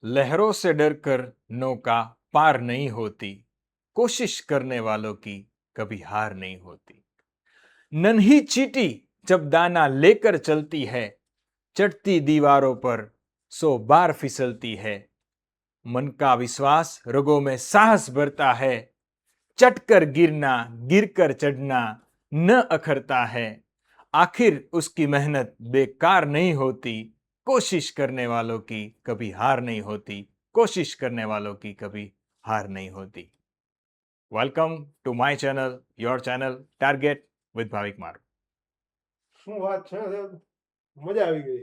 लहरों से डरकर नौका पार नहीं होती, कोशिश करने वालों की कभी हार नहीं होती। नन्ही चींटी जब दाना लेकर चलती है, चढ़ती दीवारों पर 100 बार फिसलती है। मन का विश्वास रगों में साहस भरता है, चटकर गिरना गिरकर चढ़ना न अखरता है। आखिर उसकी मेहनत बेकार नहीं होती, कोशिश करने वालों की कभी हार नहीं होती, कोशिश करने वालों की कभी हार नहीं होती। Welcome to my channel, your channel target with Bhavik Maru. શું વાત છે મજા આવી ગઈ.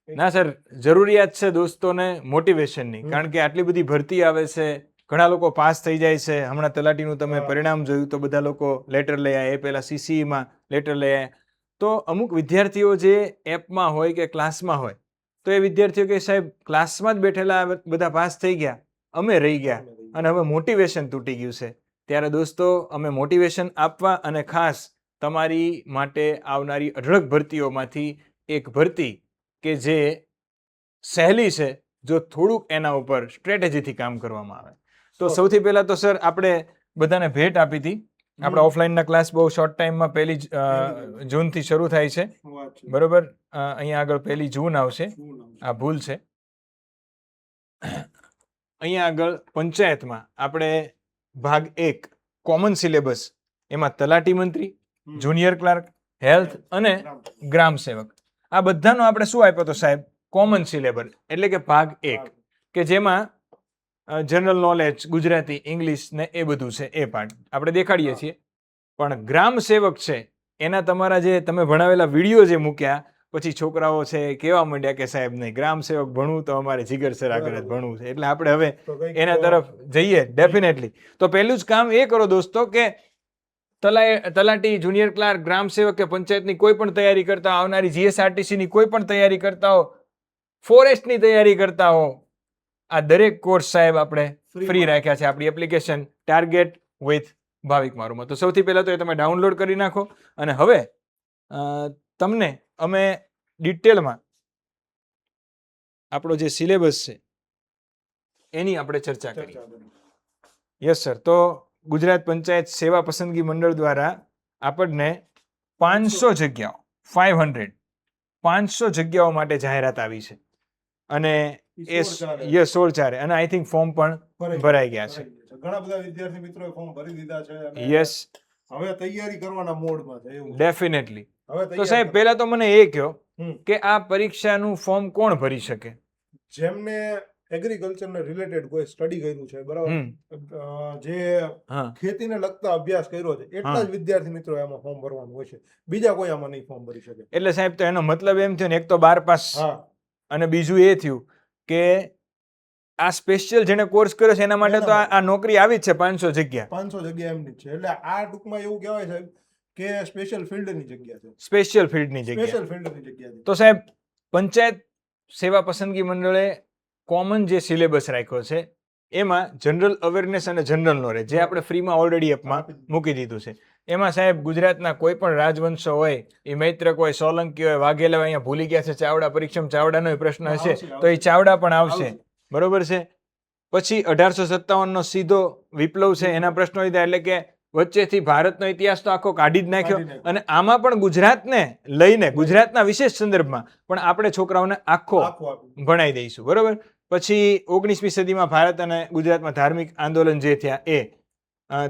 ના સર, જરૂરિયાત છે દોસ્તોને મોટિવેશનની, કારણ કે આટલી બધી ભરતી આવે છે, ઘણા લોકો પાસ થઈ જાય છે. હમણાં તલાટીનું તમે પરિણામ જોયું તો બધા લોકો લેટર લઈ આવ્યા, એ પહેલા સીસીઈમાં લેટર લઈ આવ્યા. તો અમુક વિદ્યાર્થીઓ જે એપમાં હોય કે ક્લાસમાં હોય, તો એ વિદ્યાર્થીઓ કે સાહેબ ક્લાસમાં જ બેઠેલા બધા પાસ થઈ ગયા, અમે રહી ગયા અને હવે મોટિવેશન તૂટી ગયું છે. ત્યારે દોસ્તો, અમે મોટિવેશન આપવા અને ખાસ તમારી માટે આવનારી અઢળક ભરતીઓમાંથી એક ભરતી કે જે સહેલી છે, જો થોડુંક એના ઉપર સ્ટ્રેટેજીથી કામ કરવામાં આવે. તો સૌથી પહેલા તો સર આપણે બધાને ભેટ આપી હતી. આપણા ઓફલાઈનના ક્લાસ બહુ શોર્ટ ટાઈમમાં 1 જૂનથી શરૂ થાય છે, બરોબર. અહીંયા આગળ 1 જૂન આવશે, આ ભૂલ છે. અહીંયા આગળ પંચાયતમાં આપણે ભાગ 1 કોમન સિલેબસ, એમાં તલાટી મંત્રી, જુનિયર ક્લાર્ક, હેલ્થ અને ગ્રામ સેવક, આ બધાનો આપણે શું આપ્યો હતો સાહેબ? કોમન સિલેબસ, એટલે કે ભાગ 1, કે જેમાં જનરલ નોલેજ, ગુજરાતી, ઇંગ્લિશ ને એ બધું છે, એ પાર્ટ આપણે દેખાડીએ છીએ. પણ ગ્રામ સેવક છે એના તમારા જે તમે ભણાવેલા વિડીયો જે મૂક્યા, પછી છોકરાઓ છે કહેવા માંડ્યા કે સાહેબ નહીં, ગ્રામ સેવક ભણવું તો અમારે જીગરસર આગળ જ ભણવું છે, એટલે આપણે હવે એના તરફ જઈએ ડેફિનેટલી. તો પહેલું જ કામ એ કરો દોસ્તો કે તલાટી, જુનિયર ક્લાર્ક, ગ્રામ સેવક કે પંચાયતની કોઈ પણ તૈયારી કરતા હો, આવનારી જીએસઆરટીસીની કોઈ પણ તૈયારી કરતા હો, ફોરેસ્ટની તૈયારી કરતા હો, આ દરેક કોર્સ સાહેબ આપણે ફ્રી રાખ્યા છે આપણી એપ્લિકેશન ટાર્ગેટ વિથ ભાવિક મારુંમાં. તો સૌથી પહેલા તો એ તમે ડાઉનલોડ કરી નાખો અને હવે તમને અમે ડિટેલમાં આપણો જે સિલેબસ છે એની આપણે ચર્ચા કરી. Yes sir. તો ગુજરાત પંચાયત સેવા પસંદગી મંડળ દ્વારા આપણને 500 જગ્યાઓ, 500 જગ્યાઓ માટે જાહેરાત આવી છે અને એ 16/4 અને આઈ થિંક ફોર્મ પણ ભરાઈ ગયા છે. ઘણા બધા વિદ્યાર્થી મિત્રોએ ફોર્મ ભરી દીધા છે. યસ, હવે તૈયારી કરવાના મોડમાં છે એવું. ડેફિનેટલી. તો સાહેબ પહેલા તો મને એ કહો કે આ પરીક્ષાનું ફોર્મ કોણ ભરી શકે? જેમને એગ્રીકલ્ચરને રિલેટેડ કોઈ સ્ટડી કર્યું છે, બરાબર, જે ખેતીને લગતા અભ્યાસ કર્યો છે, એટલા જ વિદ્યાર્થી મિત્રો એમાં ફોર્મ ભરવાનું હોય છે. બીજા કોઈ આમાં નહીં ફોર્મ ભરી શકે. એટલે સાહેબ તો એનો મતલબ એમ થયો ને, એક તો 12 પાસ અને બીજું એ થયું કે આ સ્પેશિયલ જેને કોર્સ કર્યો છે એના માટે તો આ નોકરી આવી જ છે. 500 જગ્યા એમની જ છે. એટલે આ ટૂંકમાં એવું કહેવાય સાહેબ કે સ્પેશિયલ ફિલ્ડની જગ્યા છે. સ્પેશિયલ ફિલ્ડની જગ્યા. તો સાહેબ પંચાયત સેવા પસંદગી મંડળે કોમન જે સિલેબસ રાખ્યો છે એમાં જનરલ અવેરનેસ અને જનરલ નોલેજ, જે આપણે ફ્રીમાં ઓલરેડી એપમાં મૂકી દીધું છે, એમાં સાહેબ ગુજરાતના કોઈ પણ રાજવંશો હોય, એ મૈત્રક હોય, સોલંકી હોય, વાઘેલા હોય, અહીંયા ભૂલી ગયા છે ચાવડા, પરીક્ષામાં ચાવડાનો પ્રશ્ન હશે તો એ ચાવડા પણ આવશે, બરોબર છે. પછી 1857નો સીધો વિપ્લવ છે, એના પ્રશ્નો લીધા, એટલે કે વચ્ચેથી ભારતનો ઇતિહાસ તો આખો કાઢી જ નાખ્યો અને આમાં પણ ગુજરાતને લઈને, ગુજરાતના વિશેષ સંદર્ભમાં પણ આપણે છોકરાઓને આખો ભણાવી દઈશું, બરોબર. પછી 19મી સદીમાં ભારત અને ગુજરાતમાં ધાર્મિક આંદોલન જે થયા એ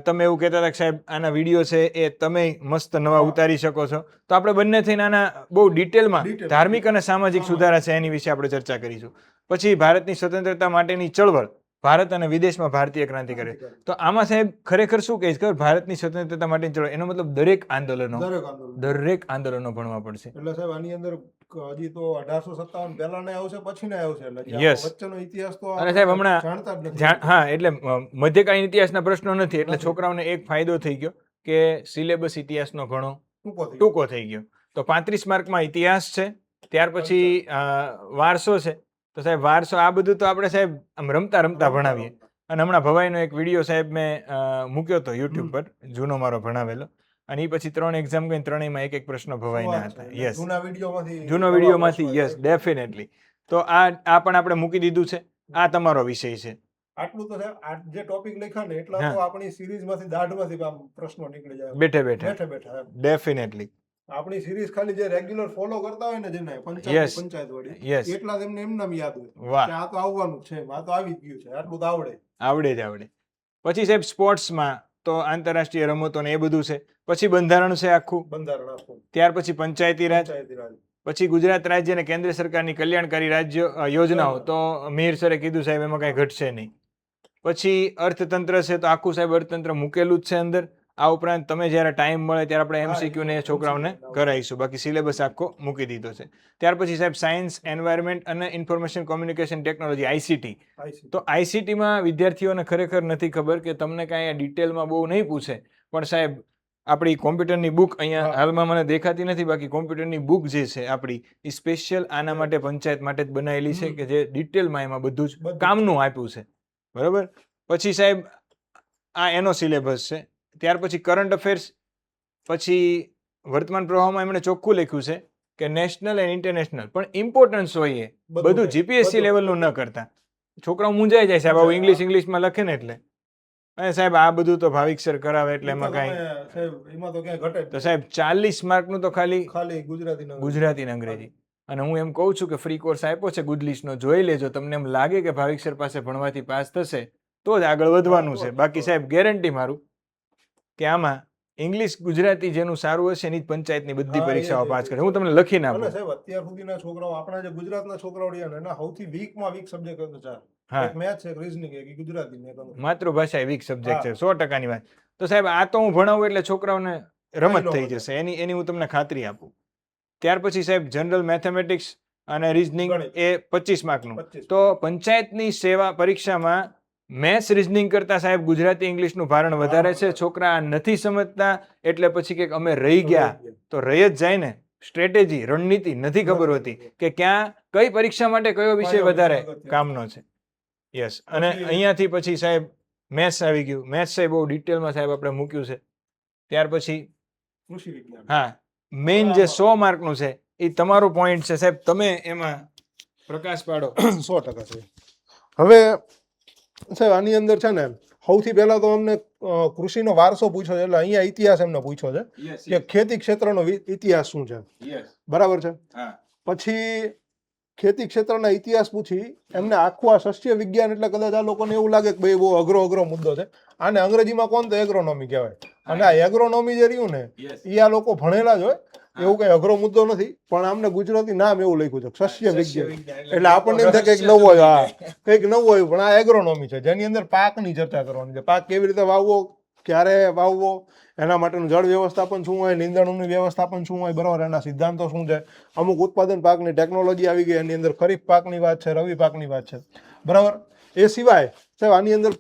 તમે એવું કહેતા હતા કે સાહેબ આના વિડીયો છે એ તમે મસ્ત નવા ઉતારી શકો છો. તો આપણે બંને થઈને આના બહુ ડિટેલમાં ધાર્મિક અને સામાજિક સુધારા છે એની વિશે આપણે ચર્ચા કરીશું. પછી ભારતની સ્વતંત્રતા માટેની ચળવળ, ભારત અને વિદેશમાં ભારતીય ક્રાંતિ કરે. તો આમાં સાહેબ ખરેખર શું કહીશ ખબર? ભારતની સ્વતંત્રતા માટેની ચળવળ, એનો મતલબ દરેક આંદોલનો ભણવા પડશે. એટલે સાહેબ આની અંદર હજી તો 1857 પહેલાને આવશે, પછીને આવશે, એટલે વચ્ચેનો ઇતિહાસ તો અને સાહેબ હમણાં જાણતા જ નથી. હા, એટલે મધ્યકાલીન ઇતિહાસના પ્રશ્નો નથી, એટલે છોકરાઓને એક ફાયદો થઈ ગયો કે સિલેબસ ઇતિહાસનો ઘણો ટૂંકો થઈ ગયો. તો 35 માર્કમાં ઇતિહાસ છે, ત્યાર પછી વારસો છે. તો સાહેબ વારસો, આ બધું તો આપણે સાહેબ આમ રમતા ભણાવીએ. અને હમણાં ભવાઈનો એક વિડીયો સાહેબ મેં મૂક્યો હતો યુટ્યુબ પર, જૂનો મારો ભણાવેલો, અને એ પછી 3 એક્ઝામ ગઈ, ત્રણેયમાં એક પ્રશ્ન ભવાઈના હતા. યસ, જૂનો વિડીયોમાંથી. Yes, definitely. તો આ પણ આપણે મૂકી દીધું છે. આ તમારો વિષય છે. આટલું તો સાહેબ આ જે ટોપિક લખ્યા ને એટલા હા. તો આપણી સિરીઝમાંથી દાઢમાંથી આમ પ્રશ્નો નીકળી જાય બેઠે બેઠે બેઠે બેઠા એમ. ડેફિનેટલી. આપણી સિરીઝ ખાલી જે રેગ્યુલર ફોલો કરતા હોય ને જેને Yes. પંચાયત વાળી યસ, એટલા જ એમને એમ નામ યાદ હોય વાહ, કે આ તો આવવાનું જ છે આ તો આવી જ ગયું છે આટલું તો આવડે. આવડે જ આવડે. પછી સાહેબ સ્પોર્ટ્સમાં તો આંતરરાષ્ટ્રીય રમતો ને એ બધું છે. પછી બંધારણ છે આખું. બંધારણ આખું ત્યાર પછી પંચાયતી રાજ, પંચાયતી રાજ. પછી ગુજરાત રાજ્ય અને કેન્દ્ર સરકારની કલ્યાણકારી રાજ્ય યોજનાઓ તો મીર સરે કીધું સાહેબ એમાં કાંઈ ઘટશે નહીં. પછી અર્થતંત્ર છે તો આખું સાહેબ અર્થતંત્ર મૂકેલું જ છે અંદર. આ ઉપરાંત તમે જ્યારે ટાઈમ મળે ત્યારે આપણે એમસીક્યુ ને છોકરાઓને કરાવીશું, બાકી સિલેબસ આખો મૂકી દીધો છે. ત્યાર પછી સાહેબ સાયન્સ, એન્વાયરમેન્ટ અને information communication technology ICT. ICT. તો આઈસીટીમાં વિદ્યાર્થીઓને ખરેખર નથી ખબર કે તમને કાંઈ ડિટેલમાં બહુ નહીં પૂછે, પણ સાહેબ આપણી કોમ્પ્યુટરની બુક અહીંયા હા. હાલમાં મને દેખાતી નથી, બાકી કોમ્પ્યુટરની બુક જે છે આપણી એ સ્પેશિયલ આના માટે પંચાયત માટે જ બનાવેલી છે કે જે ડિટેલમાં એમાં બધું જ બધું જ કામનું આપ્યું છે. બરાબર. પછી સાહેબ આ એનો સિલેબસ છે. ત્યાર પછી કરંટ અફેર્સ, પછી વર્તમાન પ્રવાહમાં એમણે ચોખ્ખું લખ્યું છે કે નેશનલ એન્ડ ઇન્ટરનેશનલ, પણ ઇમ્પોર્ટન્સ હોય એ બધું નહીં. જીપીએસસી બધું. લેવલનું ન કરતા. છોકરાઓ મૂંઝાઈ જાય સાહેબ, આવું ઇંગ્લિશમાં લખે ને એટલે. અને સાહેબ આ બધું તો ભાવિક સર કરાવે એટલે એ તો એમાં કાંઈ. તમે સાહેબ એમાં તો ક્યાંય ઘટે જ તો નહીં. સાહેબ 40 માર્કનું તો ખાલી ખાલી ગુજરાતી ગુજરાતી અને અંગ્રેજી. અને હું એમ કહું છું કે ફ્રી કોર્સ આપ્યો છે ગુડલિસ્ટનો, જોઈ લેજો. તમને એમ લાગે કે ભાવિક સર પાસે ભણવાથી પાસ થશે તો જ આગળ વધવાનું છે. બાકી સાહેબ ગેરંટી મારું કે આમાં ઇંગ્લિશ ગુજરાતી જેનું સારું હશે એની જ પંચાયતની બધી હા, પરીક્ષાઓ એ જ, પાસ એ જ. કરે. હું તમને લખીને અને આપું. સાહેબ અત્યાર સુધીના છોકરાઓ આપણા જે ગુજરાતના છોકરાઓ રહ્યા ને એના સૌથી વીકમાં વીક સબ્જેક્ટ હતો ચાર. હા, એક મેથ્સ, એક રીઝનિંગ, એક ગુજરાતી ને એક અંગ્રેજી. માતૃભાષા એ વીક સબ્જેક્ટ છે, હા. 100%ની વાત. તો સાહેબ આ તો હું ભણાવું એટલે છોકરાઓને રમત કાંઈ ન થઈ વધે. જશે, એની હું તમને ખાતરી આપું. ત્યાર પછી સાહેબ જનરલ મેથેમેટિક્સ અને રીઝનિંગ ગણિત. એ 25 માર્કનું. 25. તો પંચાયતની સેવા પરીક્ષામાં મેથ્સ રીઝનિંગ કરતા સાહેબ ગુજરાતી ઇંગ્લિશનું ભારણ વધારે છે. છોકરા આ નથી સમજતા એટલે પછી કે અમે રહી ગયા તો રહી જ જાય ને. સ્ટ્રેટેજી, રણનીતિ નથી ખબર હોતી કે ક્યાં કઈ પરીક્ષા માટે કયો વિષય વધારે કામનો છે. યસ. અને પછી- અહીંયાથી પછી સાહેબ મેથ્સ આવી ગયું. મેથ્સ એ બહુ ડિટેલમાં સાહેબ આપણે મૂક્યું છે. ત્યાર પછી કૃષિ વિજ્ઞાન. હા, મેઇન જે 100 માર્કનું છે એ તમારો પોઈન્ટ છે સાહેબ, તમે એમાં પ્રકાશ પાડો. 100% છે. હવે સાહેબ આની અંદર છે ને સૌથી પહેલા તો અમને કૃષિનો વારસો પૂછ્યો છે એટલે અહીંયા ઇતિહાસ એમને પૂછ્યો છે કે ખેતી ક્ષેત્રનો ઇતિહાસ શું છે. બરાબર છે. પછી ખેતી ક્ષેત્રના ઇતિહાસ પૂછી એમને આખું આ સસ્ય વિજ્ઞાન એટલે કદાચ આ લોકોને એવું લાગે કે ભાઈ બહુ અઘરો મુદ્દો છે. આને અંગ્રેજીમાં કોણ તો એગ્રોનોમી કહેવાય. અને આ એગ્રોનોમી જે રહ્યું ને એ આ લોકો ભણેલા જ હોય, એવું કઈ અઘરો મુદ્દો નથી. પણ આમને ગુજરાતી નામ એવું લખ્યું છે સસ્ય વિજ્ઞાન. એટલે આપણને એમ થાય કંઈક નવું હોય, હા કંઈક નવું હોય, પણ આ એગ્રોનોમી છે જેની અંદર પાકની ચર્ચા કરવાની છે. પાક કેવી રીતે વાવવો, ક્યારે વાવવો, એના માટેનું જળ વ્યવસ્થાપન શું હોય, નીંદણનું વ્યવસ્થાપન શું હોય, બરાબર, એના સિદ્ધાંતો શું છે. અમુક ઉત્પાદન પાકની ટેકનોલોજી આવી ગઈ, એની અંદર ખરીફ પાકની વાત છે, રવિ પાકની વાત છે, બરાબર. એ સિવાય સાહેબ આની અંદર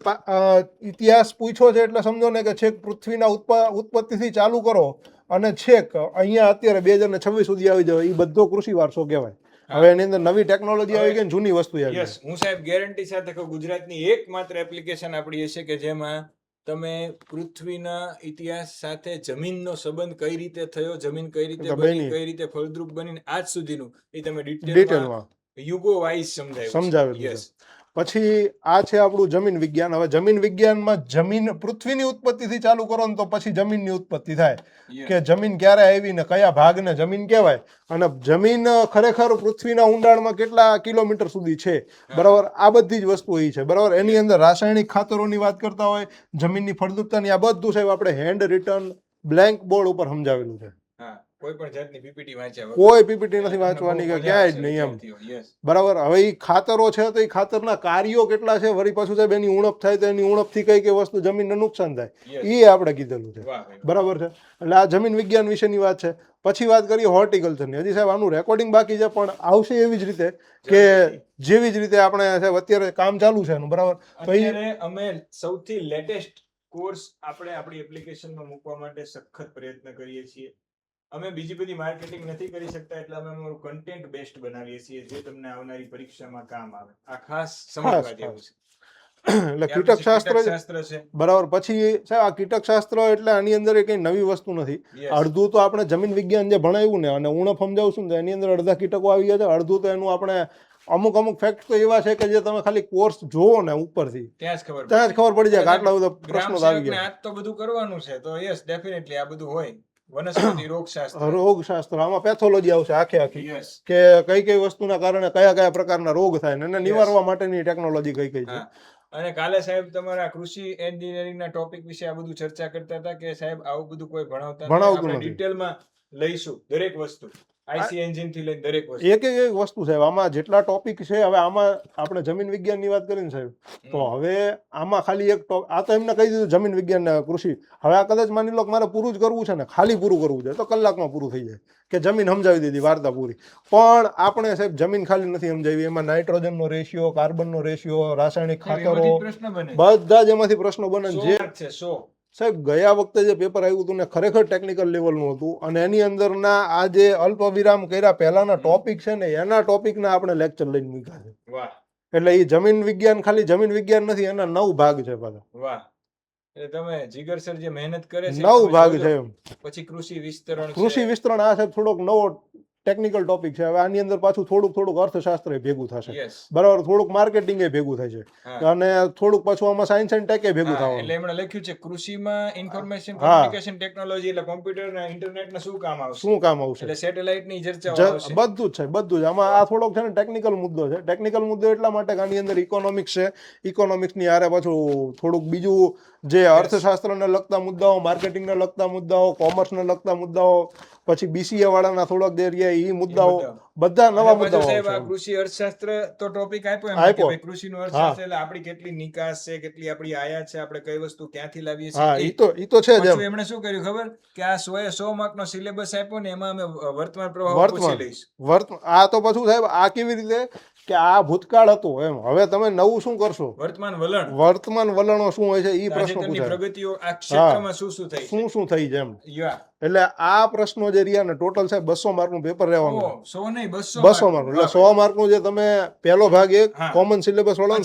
ઇતિહાસ પૂછ્યો છે એટલે સમજો ને કે છેક પૃથ્વીના ઉત્પત્તિથી ચાલુ કરો અને છેક અહીંયા અત્યારે 2026 સુધી આવી જાય, એ બધો કૃષિ વારસો કહેવાય. હવે એની અંદર નવી ટેકનોલોજી આવી ગઈ ને જૂની વસ્તુ આવી યસ, હું સાહેબ ગેરંટી સાથે કહું ગુજરાતની એકમાત્ર એપ્લિકેશન આપણી હશે કે જેમાં તમે પૃથ્વીના ઇતિહાસ સાથે જમીનનો સંબંધ કઈ રીતે થયો, જમીન કઈ રીતે બની, કઈ રીતે ફળદ્રુપ બની, આજ સુધીનું એ તમે ડિટેલમાં યુગો વાઇઝ સમજાવ્યું. યસ. પછી આ છે આપણું જમીન વિજ્ઞાન. હવે જમીન વિજ્ઞાનમાં જમીન પૃથ્વીની ઉત્પત્તિથી ચાલુ કરો ને તો પછી જમીનની ઉત્પત્તિ થાય કે જમીન ક્યારે આવી ને કયા ભાગને જમીન કહેવાય, અને જમીન ખરેખર પૃથ્વીના ઊંડાણમાં કેટલા કિલોમીટર સુધી છે, બરાબર. આ બધી જ વસ્તુ એ છે, બરાબર. એની અંદર રાસાયણિક ખાતરોની વાત કરતા હોય, જમીનની ફળદ્રુપતાની, આ બધું સાહેબ આપણે હેન્ડ રિટર્ન બ્લેન્ક બોર્ડ ઉપર સમજાવેલું છે. કોઈ પણ જાતની પીપીટી વાંચ્યા કોઈ પીપીટી નથી વાંચવાની કે ક્યાંય જ નહીં એમ, બરાબર. હવે એ ખાતરો છે તો એ ખાતરના કાર્યો કેટલા છે, વળી પાછું સાહેબ એની ઉણપ થાય તો એની ઉણપથી કઈ કઈ વસ્તુ જમીનને નુકસાન થાય એ આપણે કીધેલું છે, બરાબર છે. એટલે આ જમીન વિજ્ઞાન વિશેની વાત છે. પછી વાત કરીએ હોર્ટિકલ્ચરની. હજી સાહેબ આનું રેકોર્ડિંગ બાકી છે પણ આવશે એવી જ રીતે કે જેવી જ રીતે આપણે સાહેબ અત્યારે કામ ચાલુ છે એનું, બરાબર. તો અમે સૌથી લેટેસ્ટ કોર્સ આપણે આપણી એપ્લિકેશનમાં મૂકવા માટે સખત પ્રયત્ન કરીએ છીએ. અમે બીજી બધી માર્કેટિંગ નથી કરી શકતા એટલે અમે અમારું કન્ટેન્ટ બેસ્ટ બનાવીએ છીએ જે તમને આવનારી પરીક્ષામાં કામ આવે. આ ખાસ સમજવા જેવું છે. એટલે કીટકશાસ્ત્ર છે, બરાબર. પછી સાહેબ આ કીટકશાસ્ત્ર એટલે આની અંદર કઈ નવી વસ્તુ નથી. અડધું તો આપણે જમીન વિજ્ઞાન જે ભણાવ્યું ને અને ઉણપ સમજાવશું ને એની અંદર અડધા કીટકો આવી ગયા છે, અડધું તો એનું આપણે અમુક ફેક્ટ તો એવા છે કે જે તમે ખાલી કોર્સ જોવો ને ઉપરથી ત્યાં જ ખબર પડી જાય કે આટલા બધા પ્રશ્નો આવી ગયા. આજ તો બધું કરવાનું છે તો યસ ડેફિનેટલી આ બધું હોય. વનસ્પતિ રોગશાસ્ત્ર આમાં પેથોલોજી આવશે આખી યસ કે કઈ વસ્તુના કારણે કયા પ્રકારના રોગ થાય ને એને નિવારવા માટેની ટેકનોલોજી કઈ છે. અને કાલે સાહેબ તમારા કૃષિ એન્જિનિયરિંગ ના ટોપિક વિશે આ બધું ચર્ચા કરતા હતા કે સાહેબ આવું બધું કોઈ ભણાવતું નથી. ડિટેલમાં લઈશું દરેક વસ્તુ, આઈસી એન્જિન થી લઈને દરેક વસ્તુ, એક વસ્તુ સાહેબ આમાં જેટલા ટોપિક છે. હવે આમાં આપણે જમીન વિજ્ઞાન ની વાત કરીને સાહેબ, તો હવે આમાં ખાલી એક આ તો એમને કહી દીધું જમીન વિજ્ઞાન ને કૃષિ. હવે આ કદાચ માની લો કે મારે પૂરું જ કરવું છે ને, ખાલી પૂરું કરવું છે તો કલાકમાં પૂરું થઈ જાય કે જમીન સમજાવી દીધી, વાર્તા પૂરી. પણ આપણે સાહેબ જમીન ખાલી નથી સમજાવી, એમાં નાઇટ્રોજન નો રેશિયો, કાર્બન નો રેશિયો, રાસાયણિક ખાતરો, બધા જ એમાંથી પ્રશ્નો બને. જે સાહેબ ગયા વખતે જે પેપર આવ્યું હતું ને ખરેખર ટેકનિકલ લેવલનું હતું, અને એની અંદરના આ જે અલ્પ વિરામ કર્યા પહેલાના ટોપિક છે ને એના ટોપિકના આપણે લેક્ચર લઈને મૂક્યા છે. એટલે એ જમીન વિજ્ઞાન ખાલી જમીન વિજ્ઞાન નથી, એના 9 ભાગ છે પાછા. વાહ, એટલે તમે જીગર સર જે મહેનત કરે છે 9 ભાગ છે. પછી કૃષિ વિસ્તરણ, આ સાહેબ થોડોક નવો ટેકનિકલ ટોપિક છે. હવે આની અંદર પાછું થોડુંક અર્થશાસ્ત્ર ભેગું થશે, બરાબર, થોડુંક માર્કેટિંગ એ ભેગું થાય છે, અને થોડુંક પાછું આમાં સાયન્સ એન્ડ ટેક એ ભેગું થવાનું. એટલે એમણે લખ્યું છે કૃષિમાં ઇન્ફોર્મેશન કમ્યુનિકેશન ટેકનોલોજી, એટલે કોમ્પ્યુટર અને ઇન્ટરનેટ ને શું કામ આવશે, એટલે સેટેલાઇટ ની ચર્ચા આવશે. બધું જ છે. આમાં આ થોડોક છે ને ટેકનિકલ મુદ્દો છે. ટેકનિકલ મુદ્દો એટલા માટે કે આની અંદર ઇકોનોમિક્સ છે. ઇકોનોમિક્સની આરે પાછું થોડુંક બીજું જે અર્થશાસ્ત્રને લગતા મુદ્દાઓ, માર્કેટિંગને લગતા મુદ્દાઓ, કોમર્સને લગતા મુદ્દાઓ, પછી બીસીએ વાળાના થોડાક દેરિયા એ મુદ્દાઓ, બધા નવા મુદ્દાઓ. સાહેબ આ કૃષિ અર્થશાસ્ત્ર તો ટોપિક આપ્યો કે કૃષિનું અર્થશાસ્ત્ર એટલે આપણી કેટલી નિકાસ છે, કેટલી આપણી આયાત છે, આપણે કઈ વસ્તુ ક્યાંથી લાવીએ છીએ. ઈ તો છે જ. એમણે શું કર્યું ખબર કે આ 100 માર્ક નો સિલેબસ આપ્યો ને એમાં અમે વર્તમાન પ્રવાહ પૂછી લઈશું. આ તો પાછું સાહેબ આ કેવી રીતે કે આ ભૂતકાળ હતું એમ, હવે તમે નવું શું કરશો, વર્તમાન વલણો શું હોય છે એ પ્રશ્ન પૂછાય. પ્રગતિઓ આ ક્ષેત્રમાં શું થઈ છે એમ. એટલે આ પ્રશ્નો જે રહ્યા ને ટોટલ સાહેબ 200 માર્કનું પેપર રહેવાનું. 200 માર્ક એટલે 100 માર્કનું જે તમે પહેલો ભાગ એક કોમન સિલેબસ વાળો,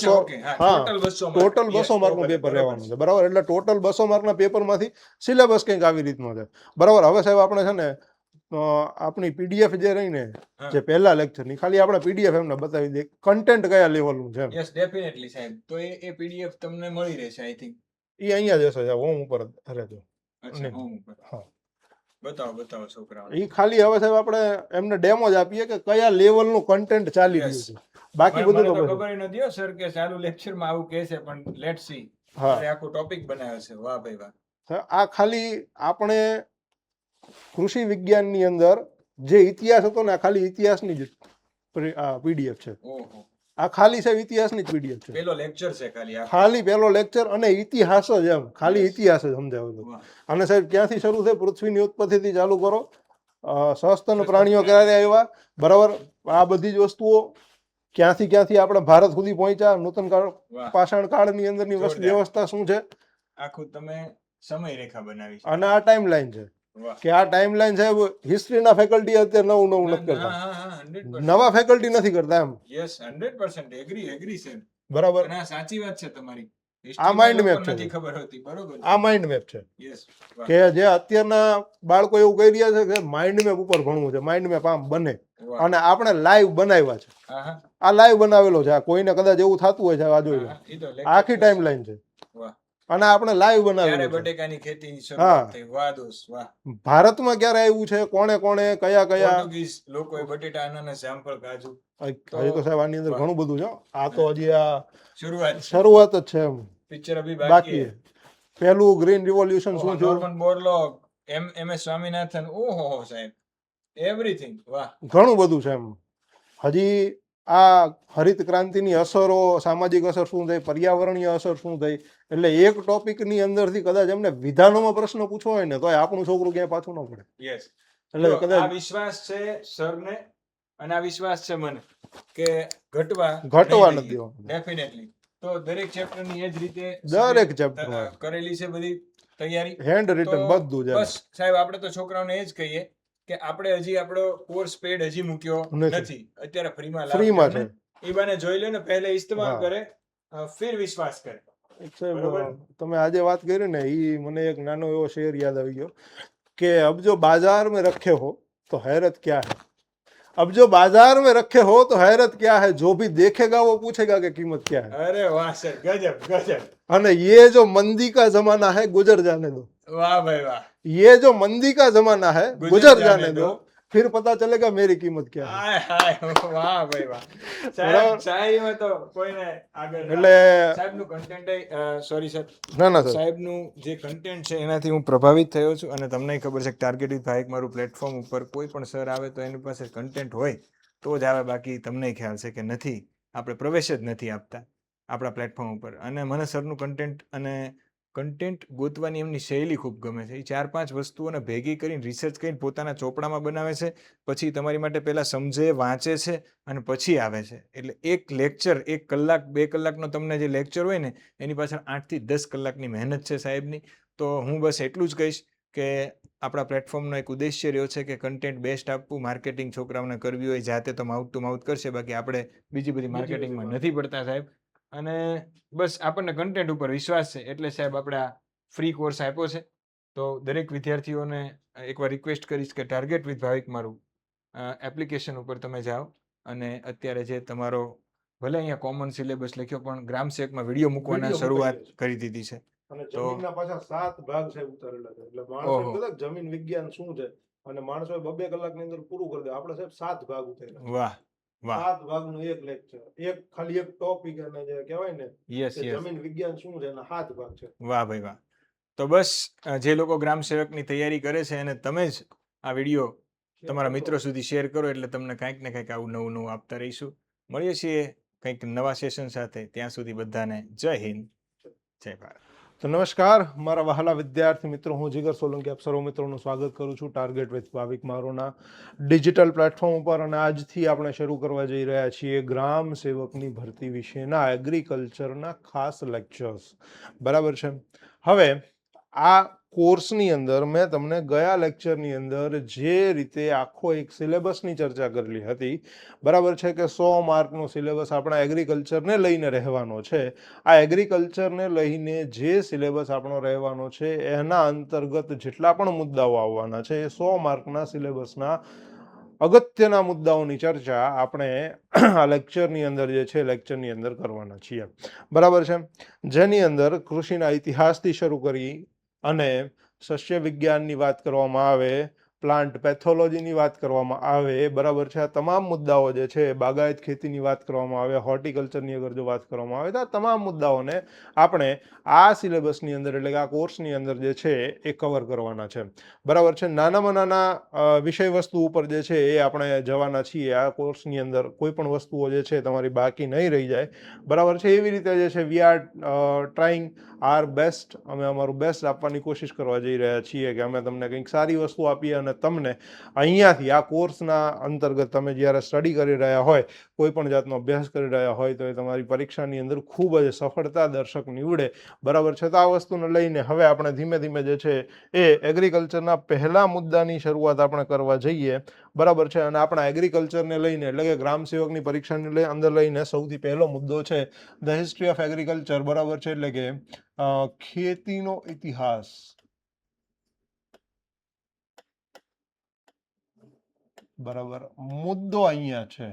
ટોટલ 200 માર્કનું પેપર રહેવાનું છે, બરાબર. એટલે ટોટલ 200 માર્કના પેપરમાંથી સિલેબસ કંઈક આવી રીતનો છે, બરાબર. હવે સાહેબ આપણે છે ને આપણી પીડીએફ જે રહી ને જે પહેલા લેક્ચર ની, ખાલી આપણે પીડીએફ એમને બતાવી દે કન્ટેન્ટ કયા લેવલનું છે. યસ ડેફિનેટલી સાહેબ. તો એ પીડીએફ તમને મળી રહેશે આઈ થિંક. એ અહીંયા જ હશે હોમ ઉપર રહેજો. અચ્છા હોમ ઉપર. હા બતાવો છોકરાઓ. એ ખાલી હવે સાહેબ આપણે એમને ડેમો જ આપીએ કે કયા લેવલનું કન્ટેન્ટ ચાલી રહ્યું છે. બાકી બધું તો ખબર નથી હો સર કે ચાલુ લેક્ચરમાં આવું કહે છે, પણ લેટ્સ સી. હા, આખો ટોપિક બનાવ્યો છે. વાહ ભાઈ વાહ. આ ખાલી આપણે કૃષિ વિજ્ઞાનની અંદર જે ઇતિહાસ હતો ને, ખાલી ઇતિહાસની જ પીડીએફ છે. આ ખાલી સાહેબ ઇતિહાસની જ પીડીએફ છે. પેલો લેક્ચર છે ખાલી પેલો લેક્ચર, અને ઇતિહાસ જ એમ ખાલી ઇતિહાસ જ સમજાવ્યો. અને સાહેબ ક્યાંથી શરૂ થાય? પૃથ્વીની ઉત્પત્તિથી ચાલુ કરો, સસ્તન પ્રાણીઓ ક્યારે આવ્યા, બરાબર. આ બધી જ વસ્તુઓ ક્યાંથી આપણે ભારત સુધી પહોંચ્યા, નૂતન કાળ, પાષાણ કાળની અંદરની વ્યવસ્થા શું છે, આખું તમે સમય રેખા બનાવી. અને આ ટાઈમલાઈન છે કે આ ટાઈમલાઈન સાહેબ હિસ્ટ્રીના ફેકલ્ટી અત્યારે નવું નથી કરતા, નવા ફેકલ્ટી નથી કરતા એમ. યસ 100% એગ્રી છે, બરાબર. અને સાચી વાત છે તમારી. આ માઇન્ડ મેપ છે, ખબર હતી, બરોબર. આ માઇન્ડ મેપ છે. યસ કે જે અત્યારના બાળકો એવું કહી રહ્યા છે કે માઇન્ડ મેપ ઉપર ભણવું છે, માઇન્ડ મેપ આમ બને, અને આપણે લાઈવ બનાવ્યા છે. આ લાઈવ બનાવેલો છે. આ કોઈને કદાચ એવું થતું હોય છે, આ જોઈ આખી ટાઈમલાઈન છે, અને આપણે લાઈવ બનાવેલું. બટેકાની ખેતી શરૂઆત થઈ. વાહ દોસ્ત વાહ. ભારતમાં ક્યારે આવ્યું છે, કોણે કયા લોકોએ બટેટા, અનાનસ, જામફળ, કાજુ. હજી તો સાહેબ આની અંદર ઘણું બધું છે. આ તો હજી આ શરૂઆત જ છે એમ. પિક્ચર અભી બાકી. પહેલું ગ્રીન રિવોલ્યુશન શું છે, નોર્મન બોરલોગ, એમ.એસ. સ્વામિનાથન. ઓહો સાહેબ, એવરીથિંગ. વાહ, ઘણું બધું છે એમ. હજી આ હરિત ક્રાંતિની અસરો, સામાજિક અસર શું થઈ, પર્યાવરણીય અસર શું થઈ. એટલે એક ટોપિકની અંદરથી કદાચ એમને વિધાનોમાં પ્રશ્ન પૂછવો હોય ને તો આપણું છોકરું ક્યાંય પાછું ન પડે. યસ. એટલે કદાચ આ વિશ્વાસ છે સરને, અને આ વિશ્વાસ છે મને કે ઘટવા નથી દેવાનો. ડેફિનેટલી. તો દરેક ચેપ્ટરની એ જ રીતે દરેક ચેપ્ટર કરેલી છે બધી તૈયારી, હેન્ડ રિટન બધું જ. બસ સાહેબ આપણે તો છોકરાઓને એ જ કહીએ કે આપણે હજી આપણો કોર્સ પેડ હજી મૂક્યો નથી, અત્યારે ફ્રીમાં છે. એ બાને જોઈ લે ને, પહેલે ઇસ્તેમાલ કરે, ફિર વિશ્વાસ કરે. તમે આજે વાત કરી ને, એ મને એક નાનો એવો શેર યાદ આવી ગયો કે અબ જો બાજાર મેં રખે હો તો हैरत क्या है, अब जो बाजार में रखे हो तो हैरत क्या है, जो भी देखेगा वो पूछेगा कि कीमत क्या है। अरे वाह सर, गजब गजब, અને ये जो मंदी का जमाना है गुजर जाने दो, वाह भाई वाह, ये जो मंदी का जमाना है गुजर गुजर जाने जाने दो। दो, फिर पता चलेगा मेरी कीमत क्या है। હાય હાય, વાહ ભાઈ વાહ. સાહેબ બરાબર. શાયરીમાં તો કોઈને આગળ એટલે સાહેબનું કન્ટેન્ટ, સોરી સર, ના ના સર, સાહેબનું જે કન્ટેન્ટ છે એનાથી હું પ્રભાવિત થયો છું. અને તમને ખબર છે કે ટાર્ગેટ વિથ ભાઈક મારું પ્લેટફોર્મ ઉપર કોઈ પણ સર આવે તો એની પાસે કન્ટેન્ટ હોય તો જ આવે, બાકી તમને ખ્યાલ છે કે નથી, આપણે પ્રવેશ જ નથી આપતા આપણા પ્લેટફોર્મ ઉપર. અને મને સરનું કન્ટેન્ટ અને કન્ટેન્ટ ગોતવાની એમની શૈલી ખૂબ ગમે છે. એ 4-5 વસ્તુઓને ભેગી કરીને રિસર્ચ કરીને પોતાના ચોપડામાં બનાવે છે, પછી તમારી માટે પહેલાં સમજે, વાંચે છે અને પછી આવે છે. એટલે એક લેક્ચર 1 કલાક 2 કલાકનો તમને જે લેક્ચર હોય ને એની પાછળ 8 થી 10 કલાકની મહેનત છે સાહેબની. તો હું બસ એટલું જ કહીશ કે આપણા પ્લેટફોર્મનો એક ઉદ્દેશ્ય રહ્યો છે કે કન્ટેન્ટ બેસ્ટ આપવું. માર્કેટિંગ છોકરાઓને કરવી હોય જાતે તો માઉથ ટુ માઉથ કરશે, બાકી આપણે બીજી બધી માર્કેટિંગમાં નથી પડતા સાહેબ. અને બસ આપણને કન્ટેન્ટ ઉપર વિશ્વાસ છે એટલે સાહેબ આપણે આ ફ્રી કોર્સ આપ્યો છે. તો દરેક વિદ્યાર્થીઓને એકવાર રિક્વેસ્ટ કરીશ કે ટાર્ગેટ વિથ ભાવિક મારું એપ્લિકેશન ઉપર તમે જાઓ અને અત્યારે જે તમારો ભલે અહીંયા કોમન સિલેબસ લખ્યો પણ ગ્રામ સેવકમાં વિડીયો મૂકવાના શરૂઆત કરી દીધી છે. અને તો જમીનના પાછા 7 ભાગ છે ઉતારેલા છે, એટલે માણસો ઓહો, કદાચ જમીન વિજ્ઞાન શું છે અને માણસો 2 કલાકની અંદર પૂરું કરી દે. આપણે સાહેબ 7 ભાગ ઉતારેલા છે. વાહ વાહ, 7 ભાગનું એક લેક્ચર, એક ખાલી એક ટોપિક અને જે કહેવાય ને યસ કે યસ, જમીન વિજ્ઞાન શું છે એના 7 ભાગ છે. વાહ ભાઈ વાહ. તો બસ જે લોકો ગ્રામ સેવકની તૈયારી કરે છે અને તમે જ આ વિડીયો તમારા મિત્રો સુધી શેર કરો એટલે તમને કંઈક ને કંઈક આવું નવું નવું આપતા રહીશું. મળીએ છીએ કંઈક નવા સેશન સાથે. ત્યાં સુધી બધાને જય હિન્દ, જય ભારત. તો નમસ્કાર મારા વહાલા વિદ્યાર્થી મિત્રો, હું જીગર સોલંકી આપ સર્વ મિત્રોનું સ્વાગત કરું છું ટાર્ગેટ વિથ ભાવિક મારોના ડિજિટલ પ્લેટફોર્મ ઉપર. અને આજથી આપણે શરૂ કરવા જઈ રહ્યા છીએ ગ્રામ સેવકની ભરતી વિશેના એગ્રીકલ્ચરના ખાસ લેક્ચર્સ. બરાબર છે. હવે આ કોર્સની અંદર મેં તમને ગયા લેક્ચરની અંદર જે રીતે આખો એક સિલેબસની ચર્ચા કરેલી હતી, બરાબર છે, કે 100 માર્કનો સિલેબસ આપણા એગ્રીકલ્ચરને લઈને રહેવાનો છે. આ એગ્રીકલ્ચરને લઈને જે સિલેબસ આપણો રહેવાનો છે એના અંતર્ગત જેટલા પણ મુદ્દાઓ આવવાના છે એ 100 માર્કના સિલેબસના અગત્યના મુદ્દાઓની ચર્ચા આપણે આ લેક્ચરની અંદર જે છે લેક્ચરની અંદર કરવાના છીએ. બરાબર છે. જેની અંદર કૃષિના ઇતિહાસથી શરૂ કરી અને સસ્ય વિજ્ઞાનની વાત કરવામાં આવે, પ્લાન્ટ પેથોલોજીની વાત કરવામાં આવે, બરાબર છે, આ તમામ મુદ્દાઓ જે છે, બાગાયત ખેતીની વાત કરવામાં આવે, હોર્ટિકલ્ચરની અગર જો વાત કરવામાં આવે તો આ તમામ મુદ્દાઓને આપણે આ સિલેબસની અંદર એટલે કે આ કોર્સની અંદર જે છે એ કવર કરવાના છે. બરાબર છે. નાનામાં નાના વિષય વસ્તુ ઉપર જે છે એ આપણે જવાના છીએ આ કોર્સની અંદર. કોઈ પણ વસ્તુઓ જે છે તમારી બાકી નહીં રહી જાય. બરાબર છે. એવી રીતે જે છે we are trying our best. અમે અમારું બેસ્ટ આપવાની કોશિશ કરવા જઈ રહ્યા છીએ કે અમે તમને કંઈક સારી વસ્તુ આપીએ અને તમને અહીંયાથી આ કોર્સના અંતર્ગત તમે જ્યારે સ્ટડી કરી રહ્યા હોય, કોઈ પણ જાતનો અભ્યાસ કરી રહ્યા હોય તો એ તમારી પરીક્ષાની અંદર ખૂબ જ સફળતા દર્શક નીવડે. બરાબર છે. તો આ વસ્તુને લઈને હવે આપણે ધીમે ધીમે જે છે એ એગ્રીકલ્ચરના પહેલા મુદ્દાની શરૂઆત આપણે કરવા જઈએ. બરાબર છે. અને આપણા એગ્રીકલ્ચરને લઈને એટલે કે ગ્રામ સેવકની પરીક્ષાને અંદર લઈને સૌથી પહેલો મુદ્દો છે ધ હિસ્ટ્રી ઓફ એગ્રીકલ્ચર. બરાબર છે. એટલે કે ખેતીનો ઇતિહાસ. બરાબર. મુદ્દો અહીંયા છે,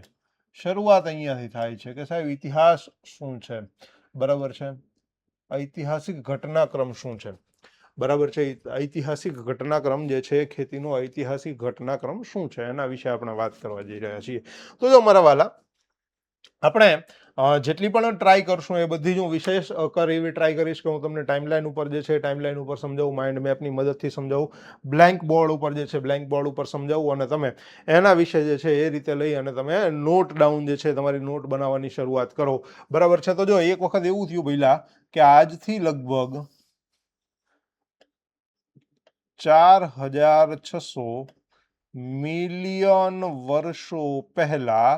શરૂઆત અહીંયાથી થાય છે કે સાહેબ ઇતિહાસ શું છે. બરાબર છે. ઐતિહાસિક ઘટનાક્રમ શું છે. બરાબર છે. ઐતિહાસિક ઘટનાક્રમ જે છે ખેતીનો ઐતિહાસિક ઘટનાક્રમ શું છે એના વિશે આપણે વાત કરવા જઈ રહ્યા છીએ. તો જો મારા વાલા, આપણે જેટલી પણ ટ્રાય કરશું એ બધી જ હું વિશેષ એવી ટ્રાય કરીશ કે હું તમને ટાઈમલાઈન ઉપર જે છે ટાઈમલાઈન ઉપર સમજાવું, માઇન્ડ મેપની મદદથી સમજાવું, બ્લેન્ક બોર્ડ ઉપર જે છે બ્લેન્ક બોર્ડ ઉપર સમજાવું અને તમે એના વિશે જે છે એ રીતે લઈ અને તમે નોટ ડાઉન જે છે તમારી નોટ બનાવવાની શરૂઆત કરો. બરાબર છે. તો જો એક વખત એવું થયું ભઈલા કે આજથી લગભગ 4600 મિલિયન વર્ષો પહેલા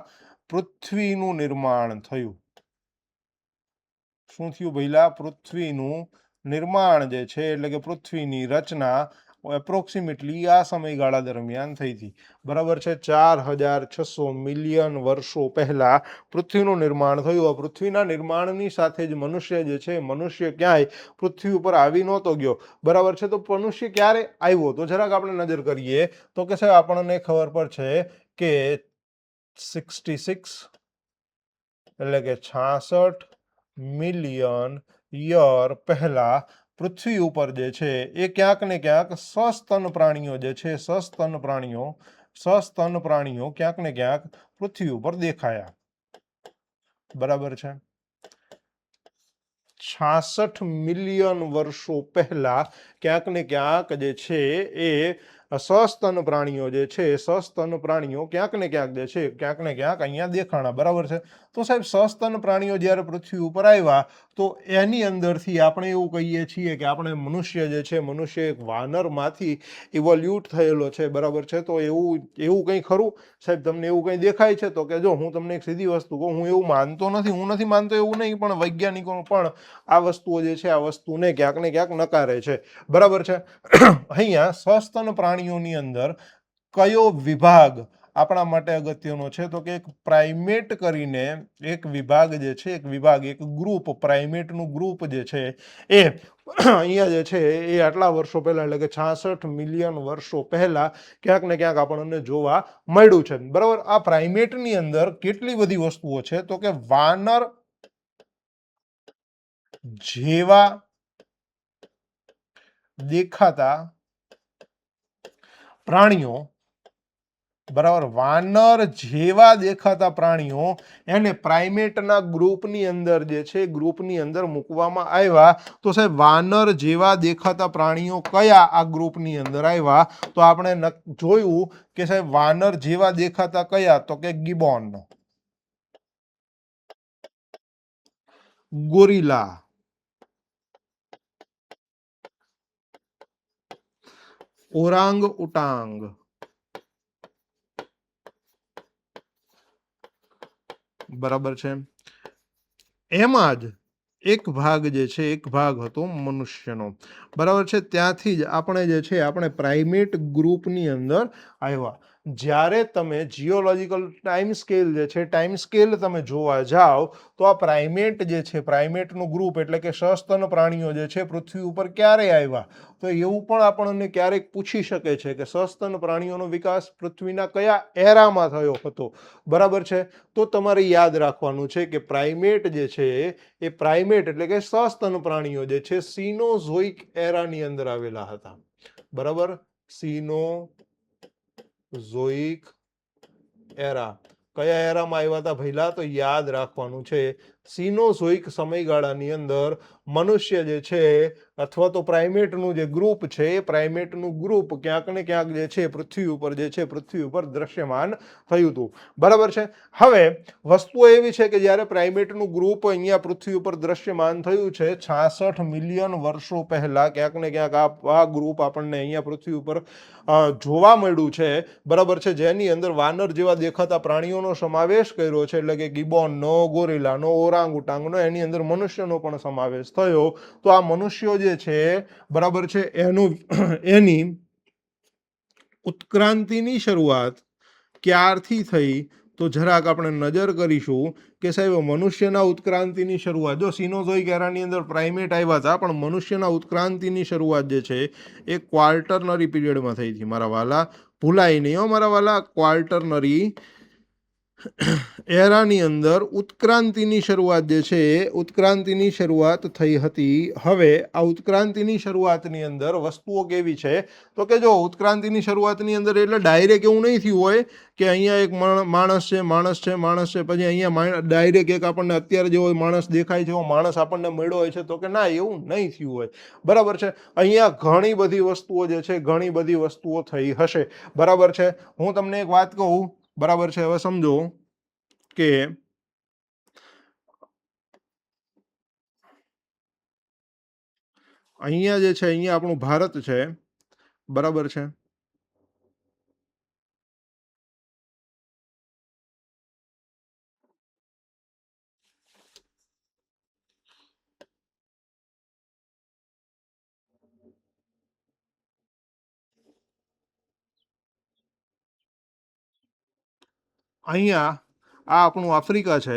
પૃથ્વીનું નિર્માણ થયું. શું થયું ભઈલા? પૃથ્વીનું નિર્માણ જે છે એટલે કે પૃથ્વીની રચના એપ્રોક્સિમેટલી આ સમયગાળા દરમિયાન થઈ હતી. બરાબર છે. 4600 મિલિયન વર્ષો પહેલા પૃથ્વીનું નિર્માણ થયું. પૃથ્વીના નિર્માણની સાથે જ મનુષ્ય જે છે, મનુષ્ય ક્યાંય પૃથ્વી ઉપર આવી નહોતો ગયો. બરાબર છે. તો મનુષ્ય ક્યારે આવ્યો તો જરાક આપણે નજર કરીએ તો કે સાહેબ આપણને ખબર પર છે કે 66 એટલે કે 66 મિલિયન યર પહેલા પૃથ્વી ઉપર જે છે એ ક્યાંક ને ક્યાંક સસ્તન પ્રાણીઓ જે છે સસ્તન પ્રાણીઓ ક્યાંક ને ક્યાંક પૃથ્વી ઉપર દેખાયા. બરાબર છે. 66 મિલિયન વર્ષો પહેલા ક્યાંક ને ક્યાંક જે છે એ સસ્તન પ્રાણીઓ જે છે સસ્તન પ્રાણીઓ ક્યાંક ને ક્યાંક જે છે ક્યાંક ને ક્યાંક અહીંયા દેખાણા. બરાબર છે. તો સાહેબ સસ્તન પ્રાણીઓ જ્યારે પૃથ્વી ઉપર આવ્યા તો એની અંદરથી આપણે એવું કહીએ છીએ કે આપણે મનુષ્ય જે છે મનુષ્ય એક વાનરમાંથી ઇવોલ્યુટ થયેલો છે. બરાબર છે. તો એવું કંઈ ખરું સાહેબ? તમને એવું કંઈ દેખાય છે? તો કે જો હું તમને એક સીધી વસ્તુ કહું, હું એવું માનતો નથી, હું નથી માનતો એવું નહીં, પણ વૈજ્ઞાનિકો પણ આ વસ્તુઓ જે છે આ વસ્તુને ક્યાંક ને ક્યાંક નકારે છે. બરાબર છે. અહીંયા સસ્તન પ્રાણીઓની અંદર કયો વિભાગ આપણા માટે અગત્યનો છે? તો કે એક પ્રાઇમેટ કરીને એક વિભાગ જે છે એક ગ્રુપ, પ્રાઇમેટનું ગ્રુપ જે છે એ અહીંયા જે છે એ આટલા વર્ષો પહેલા એટલે કે 66 મિલિયન વર્ષો પહેલા ક્યાંક ને ક્યાંક આપણને જોવા મળ્યું છે. બરાબર. આ પ્રાઇમેટની અંદર કેટલી બધી વસ્તુઓ છે? તો કે વાનર જેવા દેખાતા પ્રાણીઓ, બરાબર, વાનર જેવા દેખાતા પ્રાણીઓ એને પ્રાઇમેટના ગ્રુપની અંદર જે છે ગ્રુપની અંદર મૂકવામાં આવ્યા. તો સાહેબ વાનર જેવા દેખાતા પ્રાણીઓ કયા આ ગ્રુપની અંદર આવ્યા? તો આપણે જોયું કે સાહેબ વાનર જેવા દેખાતા કયા? તો કે ગિબોન, ગોરિલા, ઓરાંગ ઉટાંગ, બરાબર છે. એમાં જ એક ભાગ જે છે એક ભાગ હતો મનુષ્યનો. બરાબર છે. ત્યાંથી જ આપણે જે છે આપણે પ્રાઇમેટ ગ્રુપની અંદર આવ્યા. જ્યારે તમે જીઓલોજીકલ ટાઈમ સ્કેલ જે છે ટાઈમ સ્કેલ તમે જોવા જાઓ તો આ પ્રાઇમેટ જે છે પ્રાઇમેટનું ગ્રુપ એટલે કે સસ્તન પ્રાણીઓ જે છે પૃથ્વી ઉપર ક્યારે આવ્યા? તો એવું પણ આપણને ક્યારેક પૂછી શકે છે કે સસ્તન પ્રાણીઓનો વિકાસ પૃથ્વીના કયા એરામાં થયો હતો? બરાબર છે. તો તમારે યાદ રાખવાનું છે કે પ્રાઇમેટ જે છે એ પ્રાઇમેટ એટલે કે સસ્તન પ્રાણીઓ જે છે સિનોઝોઇક એરાની અંદર આવેલા હતા. બરાબર. સિનોઝોઇક એરા. કયા એરામાં આવ્યા હતા ભઈલા? તો યાદ રાખવાનું છે સિનોઝોઇક સમયગાળાની અંદર મનુષ્ય જે છે અથવા તો પ્રાઇમેટનું જે ગ્રુપ છે એ પ્રાઇમેટનું ગ્રુપ ક્યાંક ને ક્યાંક જે છે પૃથ્વી ઉપર દ્રશ્યમાન થયું હતું. બરાબર છે. હવે વસ્તુ એવી છે કે જ્યારે પ્રાઇમેટનું ગ્રુપ અહીંયા પૃથ્વી ઉપર દ્રશ્યમાન થયું છે 66 મિલિયન વર્ષો પહેલા ક્યાંક ને ક્યાંક આ ગ્રુપ આપણને અહીંયા પૃથ્વી ઉપર જોવા મળ્યું છે. બરાબર છે. જેની અંદર વાનર જેવા દેખાતા પ્રાણીઓનો સમાવેશ કર્યો છે એટલે કે ગિબોનનો, ગોરિલાનો, ઓરાંગુટાંગનો, એની અંદર મનુષ્યનો પણ સમાવેશ થયો. તો આ મનુષ્યો જે છે બરાબર છે એની ઉત્ક્રાંતિની શરૂઆત ક્યારથી થઈ? તો જરાક આપણે નજર કરીશું કે સાહેબ મનુષ્યના ઉત્ક્રાંતિની શરૂઆત જો સિનોઝોઇક એરાની અંદર પ્રાઇમેટ આવ્યા હતા પણ મનુષ્યના ઉત્ક્રાંતિની શરૂઆત જે છે એ ક્વાર્ટરનરી પીરિયડમાં થઈ હતી. મારા વાલા ભૂલાય નહીં હો મારા વાલા, ક્વાર્ટરનરી એરાની અંદર ઉત્ક્રાંતિની શરૂઆત જે છે ઉત્ક્રાંતિની શરૂઆત થઈ હતી. હવે આ ઉત્ક્રાંતિની શરૂઆતની અંદર વસ્તુઓ કેવી છે? તો કે જો ઉત્ક્રાંતિની શરૂઆતની અંદર એટલે ડાયરેક્ટ એવું નહીં થયું હોય કે અહીંયા એક માણસ છે પછી અહીંયા ડાયરેક્ટ એક આપણને અત્યારે જેવો માણસ દેખાય છે એવો માણસ આપણને મળ્યો હોય છે. તો કે ના, એવું નહીં થયું હોય. બરાબર છે. અહીંયા ઘણી બધી વસ્તુઓ જે છે ઘણી બધી વસ્તુઓ થઈ હશે. બરાબર છે. હું તમને એક વાત કહું. બરાબર છે. હવે સમજો કે અહીંયા જે છે અહીંયા આપણું ભારત છે. બરાબર છે. અહીંયા આ આપણું આફ્રિકા છે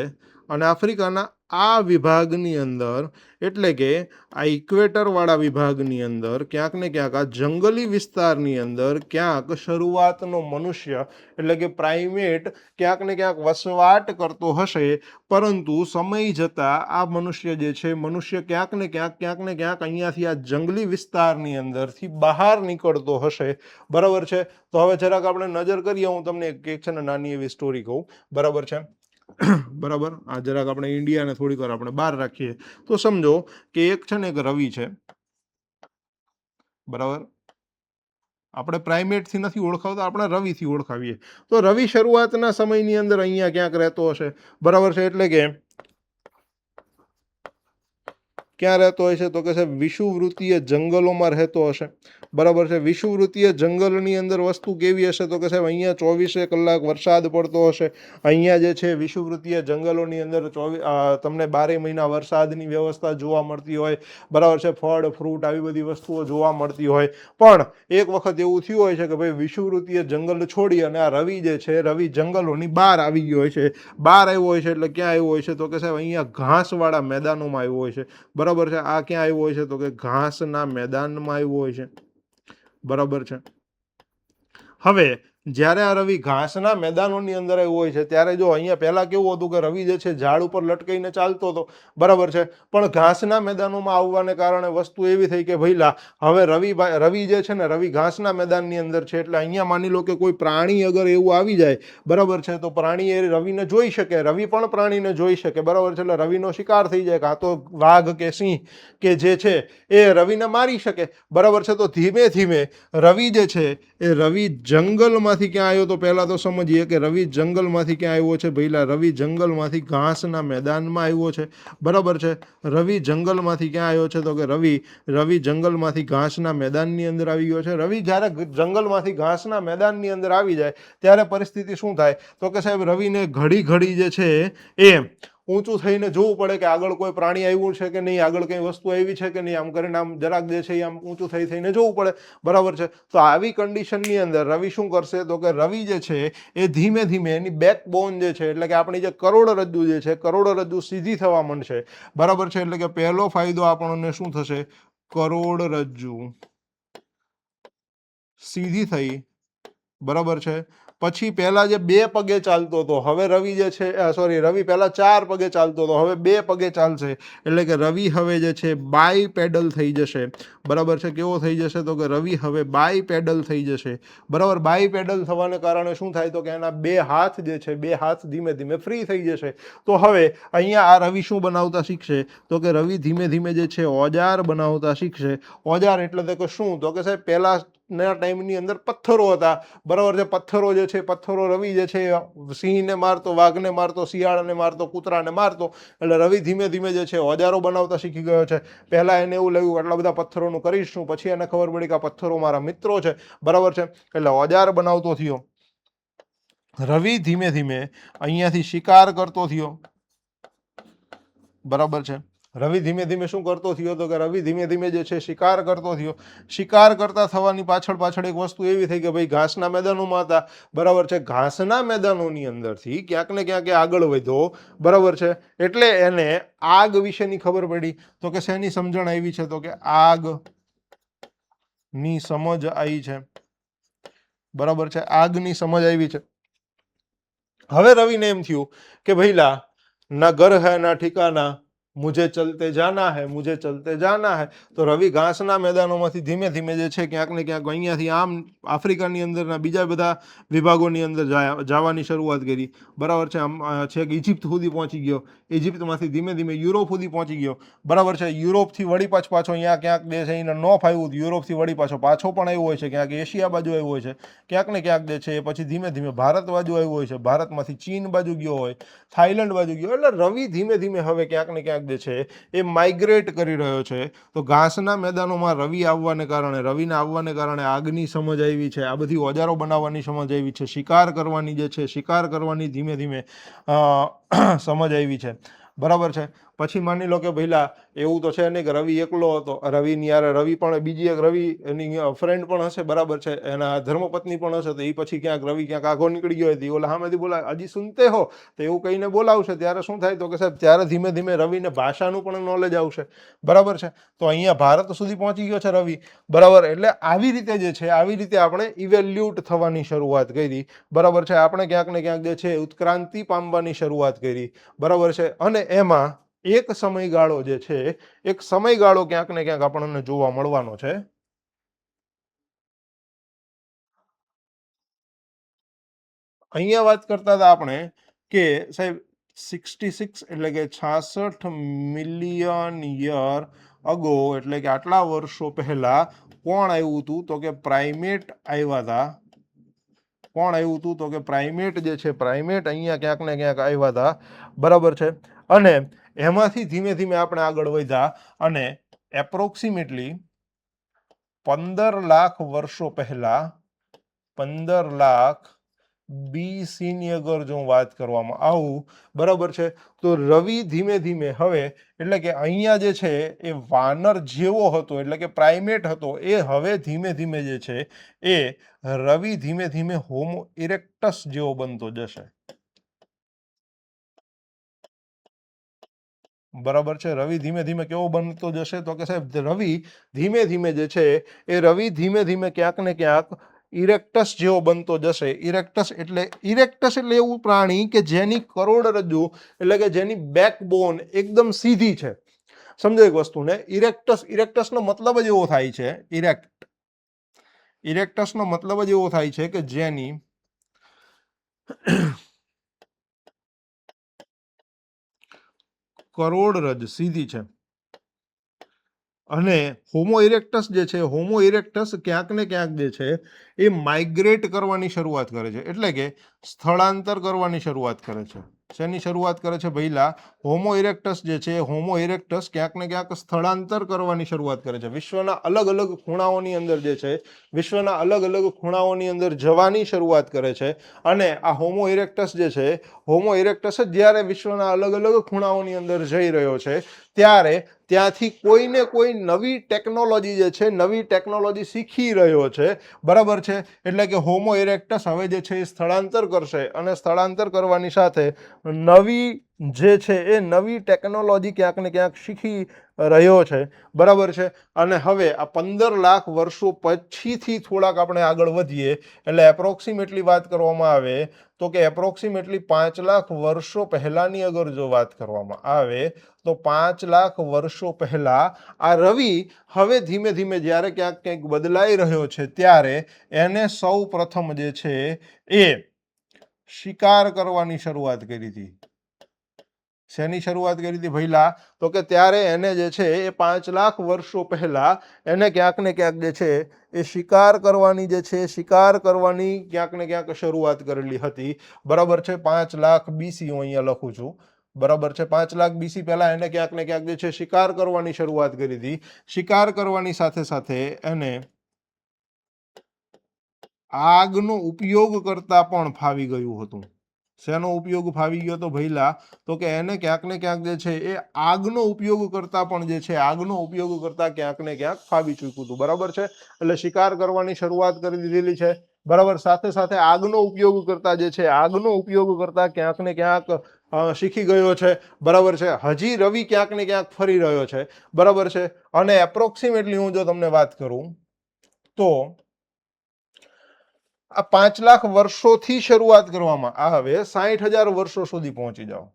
અને આફ્રિકાના આ વિભાગની અંદર એટલે કે આ ઇક્વેટર વાળા વિભાગની અંદર ક્યાંક ને ક્યાંક આ જંગલી વિસ્તારની અંદર ક્યાંક શરૂઆતનો મનુષ્ય એટલે કે પ્રાઇમેટ ક્યાંક ને ક્યાંક વસવાટ કરતો હશે, પરંતુ સમય જતા આ મનુષ્ય જે છે મનુષ્ય ક્યાંક ને ક્યાંક અહીંયાથી આ જંગલી વિસ્તારની અંદરથી બહાર નીકળતો હશે. બરાબર છે. તો હવે જરાક આપણે નજર કરીએ, હું તમને એક છે ને નાની એવી સ્ટોરી કહું. બરાબર છે. બરાબર, આ જરાક આપણે ઇન્ડિયાને થોડીક વાર આપણે બહાર રાખીએ તો સમજો કે એક છે ને એક રવિ છે. બરાબર, આપણે પ્રાઇમેટ થી નથી ઓળખાવતા, આપણે રવિથી ઓળખાવીએ. તો રવિ શરૂઆતના સમયની અંદર અહીંયા ક્યાંક રહેતો હશે. બરાબર છે. એટલે કે ક્યાં રહેતો હોય છે તો કે છે વિષુવવૃત્તીય જંગલોમાં રહેતો હશે. બરાબર છે. વિષુવવૃત્તીય જંગલની અંદર વસ્તુ કેવી હશે તો કે સાહેબ અહીંયા 24 કલાક વરસાદ પડતો હશે. અહીંયા જે છે વિષુવવૃત્તીય જંગલોની અંદર તમને 12 મહિના વરસાદની વ્યવસ્થા જોવા મળતી હોય. બરાબર છે. ફળ ફ્રૂટ આવી બધી વસ્તુઓ જોવા મળતી હોય. પણ એક વખત એવું થયું હોય છે કે ભાઈ વિષુવવૃત્તીય જંગલ છોડી અને આ રવિ જે છે રવિ જંગલોની બહાર આવી ગયો હોય છે. બહાર આવ્યો હોય છે એટલે ક્યાં આવ્યો હોય છે તો કે સાહેબ અહીંયા ઘાસવાળા મેદાનોમાં આવ્યો હોય છે. બરાબર છે. આ ક્યાં આવ્યો હોય છે તો કે ઘાસના મેદાનમાં આવ્યો હોય છે. બરાબર છે. હવે જ્યારે આ રવિ ઘાસના મેદાનોની અંદર આવ્યો હોય છે ત્યારે જો અહીંયા પહેલા કેવું હતું કે રવિ જે છે ઝાડ ઉપર લટકાઈને ચાલતો હતો. બરાબર છે. પણ ઘાસના મેદાનોમાં આવવાને કારણે વસ્તુ એવી થઈ કે ભઈલા હવે રવિ જે છે ને રવિ ઘાસના મેદાનની અંદર છે એટલે અહીંયા માની લો કે કોઈ પ્રાણી અગર એવું આવી જાય, બરાબર છે, તો પ્રાણી એ રવિને જોઈ શકે, રવિ પણ પ્રાણીને જોઈ શકે. બરાબર છે. એટલે રવિનો શિકાર થઈ જાય, કાં તો વાઘ કે સિંહ કે જે છે એ રવિને મારી શકે. બરાબર છે. તો ધીમે ધીમે રવિ જે છે એ રવિ જંગલમાંથી ક્યાં આવ્યો તો પહેલા તો સમજીએ કે રવિ જંગલમાંથી ક્યાં આવ્યો છે. ભઈલા રવિ જંગલમાંથી ઘાસના મેદાનમાં આવ્યો છે. બરાબર છે. રવિ જંગલમાંથી ક્યાં આવ્યો છે તો કે રવિ જંગલમાંથી ઘાસના મેદાનની અંદર આવી ગયો છે. રવિ જ્યારે જંગલમાંથી ઘાસના મેદાનની અંદર આવી જાય ત્યારે પરિસ્થિતિ શું થાય તો કે સાહેબ રવિને ઘડી ઘડી જે છે એ ઊંચું થઈને જોવું પડે કે આગળ કોઈ પ્રાણી આવ્યું છે કે નહીં, આગળ કઈ વસ્તુ આવી છે કે નહીં, આમ કરીને આમ જરાક જે છે એ આમ ઊંચું થઈને જોવું પડે. બરાબર છે. તો આવી કન્ડિશનની અંદર રવિ શું કરશે તો કે રવિ જે છે એ ધીમે ધીમે એની બેકબોન જે છે એટલે કે આપણી જે કરોડરજ્જુ જે છે કરોડરજ્જુ સીધી થવા માંડશે. બરાબર છે. એટલે કે પહેલો ફાયદો આપણને શું થશે, કરોડરજ્જુ સીધી થઈ. બરાબર છે. પછી પહેલા જે 2 પગે ચાલતો હતો હવે રવિ જે છે રવિ પહેલા 4 પગે ચાલતો હતો હવે 2 પગે ચાલશે. એટલે કે રવિ હવે જે છે બાય પેડલ થઈ જશે. બરાબર છે. કેવો થઈ જશે તો કે રવિ હવે બાય પેડલ થઈ જશે. બરાબર. બાય પેડલ થવાને કારણે શું થાય તો કે એના 2 હાથ જે છે 2 હાથ ધીમે ધીમે ફ્રી થઈ જશે. તો હવે અહીંયા આ રવિ શું બનાવતા શીખશે તો કે રવિ ધીમે ધીમે જે છે ઓજાર બનાવતા શીખશે. ઓજાર એટલે તો કે શું તો કે સાહેબ પહેલા ના ટાઈમની અંદર પથ્થરો હતા. બરાબર છે. પથ્થરો જે છે પથ્થરો રવિ જે છે સિંહને મારતો, વાઘને મારતો, શિયાળને મારતો, કૂતરાને મારતો. એટલે રવિ ધીમે ધીમે જે છે ઓજારો બનાવતા શીખી ગયો છે. પહેલા એને એવું લાગ્યું આટલા બધા પથ્થરોનું કરીશું, પછી એને ખબર પડી કે આ પથ્થરો મારા મિત્રો છે. બરાબર છે. એટલે ઓજાર બનાવતો થયો. રવિ ધીમે ધીમે અહીંયાથી શિકાર કરતો થયો. બરાબર છે. રવિ ધીમે ધીમે શું કરતો થયો તો કે રવિ ધીમે ધીમે જે છે શિકાર કરતો થયો. શિકાર કરતા થવાની પાછળ એક વસ્તુ એવી થઈ કે ભાઈ ઘાસના મેદાનોમાં હતા. બરાબર છે. ઘાસના મેદાનોની અંદરથી ક્યાંક ને ક્યાંક આગળ વધ્યો. બરાબર છે. એટલે એને આગ વિશેની ખબર પડી. તો કે શેની સમજણ આવી છે તો કે આગ ની સમજ આવી છે. બરાબર છે. આગની સમજ આવી છે. હવે રવિને એમ થયું કે ભઈલા ના ઘર હૈ ના ઠિકાના, મુझे चलते जाना है, मुझे चलते जाना है. તો રવિ ઘાસના મેદાનોમાંથી ધીમે ધીમે જે છે ક્યાંક ને ક્યાંક અહીંયાથી આમ આફ્રિકાની અંદરના બીજા બધા વિભાગોની અંદર જવાની શરૂઆત કરી. બરાબર છે. આમ છે કે ઇજિપ્ત સુધી પહોંચી ગયો. ઇજિપ્તમાંથી ધીમે ધીમે યુરોપ સુધી પહોંચી ગયો. બરાબર છે. યુરોપથી વળી પાછો અહીંયા ક્યાંક જે છે એને નો ફાવ્યું, યુરોપથી વળી પાછો પણ આવ્યો હોય છે, ક્યાંક એશિયા બાજુ આવ્યો હોય છે, ક્યાંક ને ક્યાંક જે છે પછી ધીમે ધીમે ભારત બાજુ આવ્યો હોય છે, ભારતમાંથી ચીન બાજુ ગયો હોય, થાઈલેન્ડ બાજુ ગયો. એટલે રવિ ધીમે ધીમે હવે ક્યાંક ને ક્યાંક જે છે એ માઇગ્રેટ કરી રહ્યો છે. તો ઘાસના મેદાનોમાં રવિના આવવાને કારણે આગની સમજ આવી છે, આ બધી ઓજારો બનાવવાની સમજ આવી છે, શિકાર કરવાની જે છે શિકાર કરવાની ધીમે ધીમે સમજ આવી છે. બરાબર છે. પછી માની લો કે ભઈલા એવું તો છે નહીં કે રવિ એકલો હતો, રવિની યારે રવિ પણ બીજી એક રવિ એની ફ્રેન્ડ પણ હશે, બરાબર છે, એના ધર્મપત્ની પણ હશે, તો એ પછી ક્યાંક રવિ ક્યાંક આગો નીકળી ગયો હોય, ઓલા સામેથી બોલાવે હજી સુનતે હો, તો એવું કહીને બોલાવશે, ત્યારે શું થાય તો કે સાહેબ ત્યારે ધીમે ધીમે રવિને ભાષાનું પણ નોલેજ આવશે, બરાબર છે. તો અહીંયા ભારત સુધી પહોંચી ગયો છે રવિ, બરાબર. એટલે આવી રીતે જે છે, આવી રીતે આપણે ઇવેલ્યુટ થવાની શરૂઆત કરી, બરાબર છે. આપણે ક્યાંક ને ક્યાંક જે છે ઉત્ક્રાંતિ પામવાની શરૂઆત કરી, બરાબર છે. અને એમાં એક સમયગાળો જે છે, એક સમયગાળો ક્યાંક ને ક્યાંક આપણને જોવા મળવાનો છે. અહીંયા વાત કરતા હતા આપણે કે સાહેબ 66 એટલે કે 66 મિલિયન યર અગો, એટલે કે આટલા વર્ષો પહેલા કોણ આવ્યું હતું તો કે પ્રાઇમેટ આવ્યા હતા. કોણ આવ્યું હતું તો કે પ્રાઇમેટ જે છે, પ્રાઇમેટ અહીંયા ક્યાંક ને ક્યાંક આવ્યા હતા, બરાબર છે. અને એમાંથી ધીમે ધીમે આપણે આગળ વધ્યા અને એપ્રોક્સિમેટલી 15 લાખ વર્ષો પહેલા, 15 લાખ BC ની અગર જો વાત કરવામાં આવું, બરાબર છે, તો રવિ ધીમે ધીમે હવે, એટલે કે અહીંયા જે છે એ વાનર જેવો હતો, એટલે કે પ્રાઇમેટ હતો, એ હવે ધીમે ધીમે જે છે એ રવિ ધીમે ધીમે હોમો ઇરેક્ટસ જેવો બનતો જશે, બરાબર છે. રવિ ધીમે ધીમે કેવો બનતો જશે તો કે સાહેબ રવિ ધીમે ધીમે જે છે એ રવિ ધીમે ધીમે ક્યાંક ને ક્યાંક ઇરેક્ટસ જેવો બનતો જશે. ઇરેક્ટસ એટલે એવું પ્રાણી કે જેની કરોડરજ્જુ, એટલે કે જેની બેકબોન એકદમ સીધી છે. સમજો એક વસ્તુને, ઇરેક્ટસનો મતલબ જ એવો થાય છે, ઇરેક્ટસનો મતલબ જ એવો થાય છે કે જેની કરોડરજ સીધી છે. અને હોમો ઇરેક્ટસ જે છે, હોમો ઇરેક્ટસ ક્યાંક ને ક્યાંક જે છે એ માઇગ્રેટ કરવાની શરૂઆત કરે છે, એટલે કે સ્થળાંતર કરવાની શરૂઆત કરે છે. શેની શરૂઆત કરે છે ભઈલા? હોમો ઇરેક્ટસ જે છે, હોમો ઇરેક્ટસ ક્યાંક ને ક્યાંક સ્થળાંતર કરવાની શરૂઆત કરે છે. વિશ્વના અલગ અલગ ખૂણાઓની અંદર જે છે, વિશ્વના અલગ અલગ ખૂણાઓની અંદર જવાની શરૂઆત કરે છે. અને આ હોમો ઇરેક્ટસ જે છે, હોમો ઇરેક્ટસ જ જ્યારે વિશ્વના અલગ અલગ ખૂણાઓની અંદર જઈ રહ્યો છે, ત્યારે ત્યાંથી કોઈને કોઈ નવી ટેકનોલોજી જે છે, નવી ટેકનોલોજી શીખી રહ્યો છે, બરાબર છે. એટલે કે હોમો ઇરેક્ટસ હવે જે છે એ સ્થળાંતર કરશે, અને સ્થળાંતર કરવાની સાથે નવી જે છે એ નવી ટેકનોલોજી ક્યાંક ને ક્યાંક શીખી રહ્યો છે, બરાબર છે. અને હવે આ 15 લાખ વર્ષો પછીથી થોડાક આપણે આગળ વધીએ, એટલે એપ્રોક્સિમેટલી વાત કરવામાં આવે તો કે એપ્રોક્સિમેટલી 5 લાખ વર્ષો પહેલાની અગર જો વાત કરવામાં આવે, તો 5 લાખ વર્ષો પહેલા આ રવિ હવે ધીમે ધીમે જ્યારે ક્યાંક ક્યાંક બદલાઈ રહ્યો છે, ત્યારે એને સૌ પ્રથમ જે છે એ શિકાર કરવાની શરૂઆત કરી હતી. શેની શરૂઆત કરી હતી ભઈલા? તો કે ત્યારે એને જે છે એ 5 લાખ વર્ષો પહેલા એને ક્યાંક ને ક્યાંક જે છે એ શિકાર કરવાની જે છે, શિકાર કરવાની ક્યાંક ને ક્યાંક શરૂઆત કરેલી હતી, બરાબર છે. 5 લાખ BC હું અહીંયા લખું છું, બરાબર છે. 5 લાખ BC પહેલા એને ક્યાંક ને ક્યાંક જે છે શિકાર કરવાની શરૂઆત કરી હતી. શિકાર કરવાની સાથે સાથે એને આગનો ઉપયોગ કરતા પણ ફાવી ગયું હતું. શેનો ઉપયોગ ફાવી ગયો તો ભઈલા? તો કે એને ક્યાંક ને ક્યાંક જે છે એ આગનો ઉપયોગ કરતા પણ જે છે, આગનો ઉપયોગ કરતા ક્યાંક ને ક્યાંક ફાવી ચૂક્યું હતું, બરાબર છે. એટલે શિકાર કરવાની શરૂઆત કરી દીધેલી છે, બરાબર. સાથે સાથે આગનો ઉપયોગ કરતા જે છે, આગનો ઉપયોગ કરતા ક્યાંક ને ક્યાંક શીખી ગયો છે, બરાબર છે. હજી રવિ ક્યાંક ને ક્યાંક ફરી રહ્યો છે, બરાબર છે. અને એપ્રોક્સિમેટલી હું જો તમને વાત કરું તો આ 5 લાખ વર્ષોથી શરૂઆત કરવામાં આવે, 60,000 વર્ષો સુધી પહોંચી જાઓ.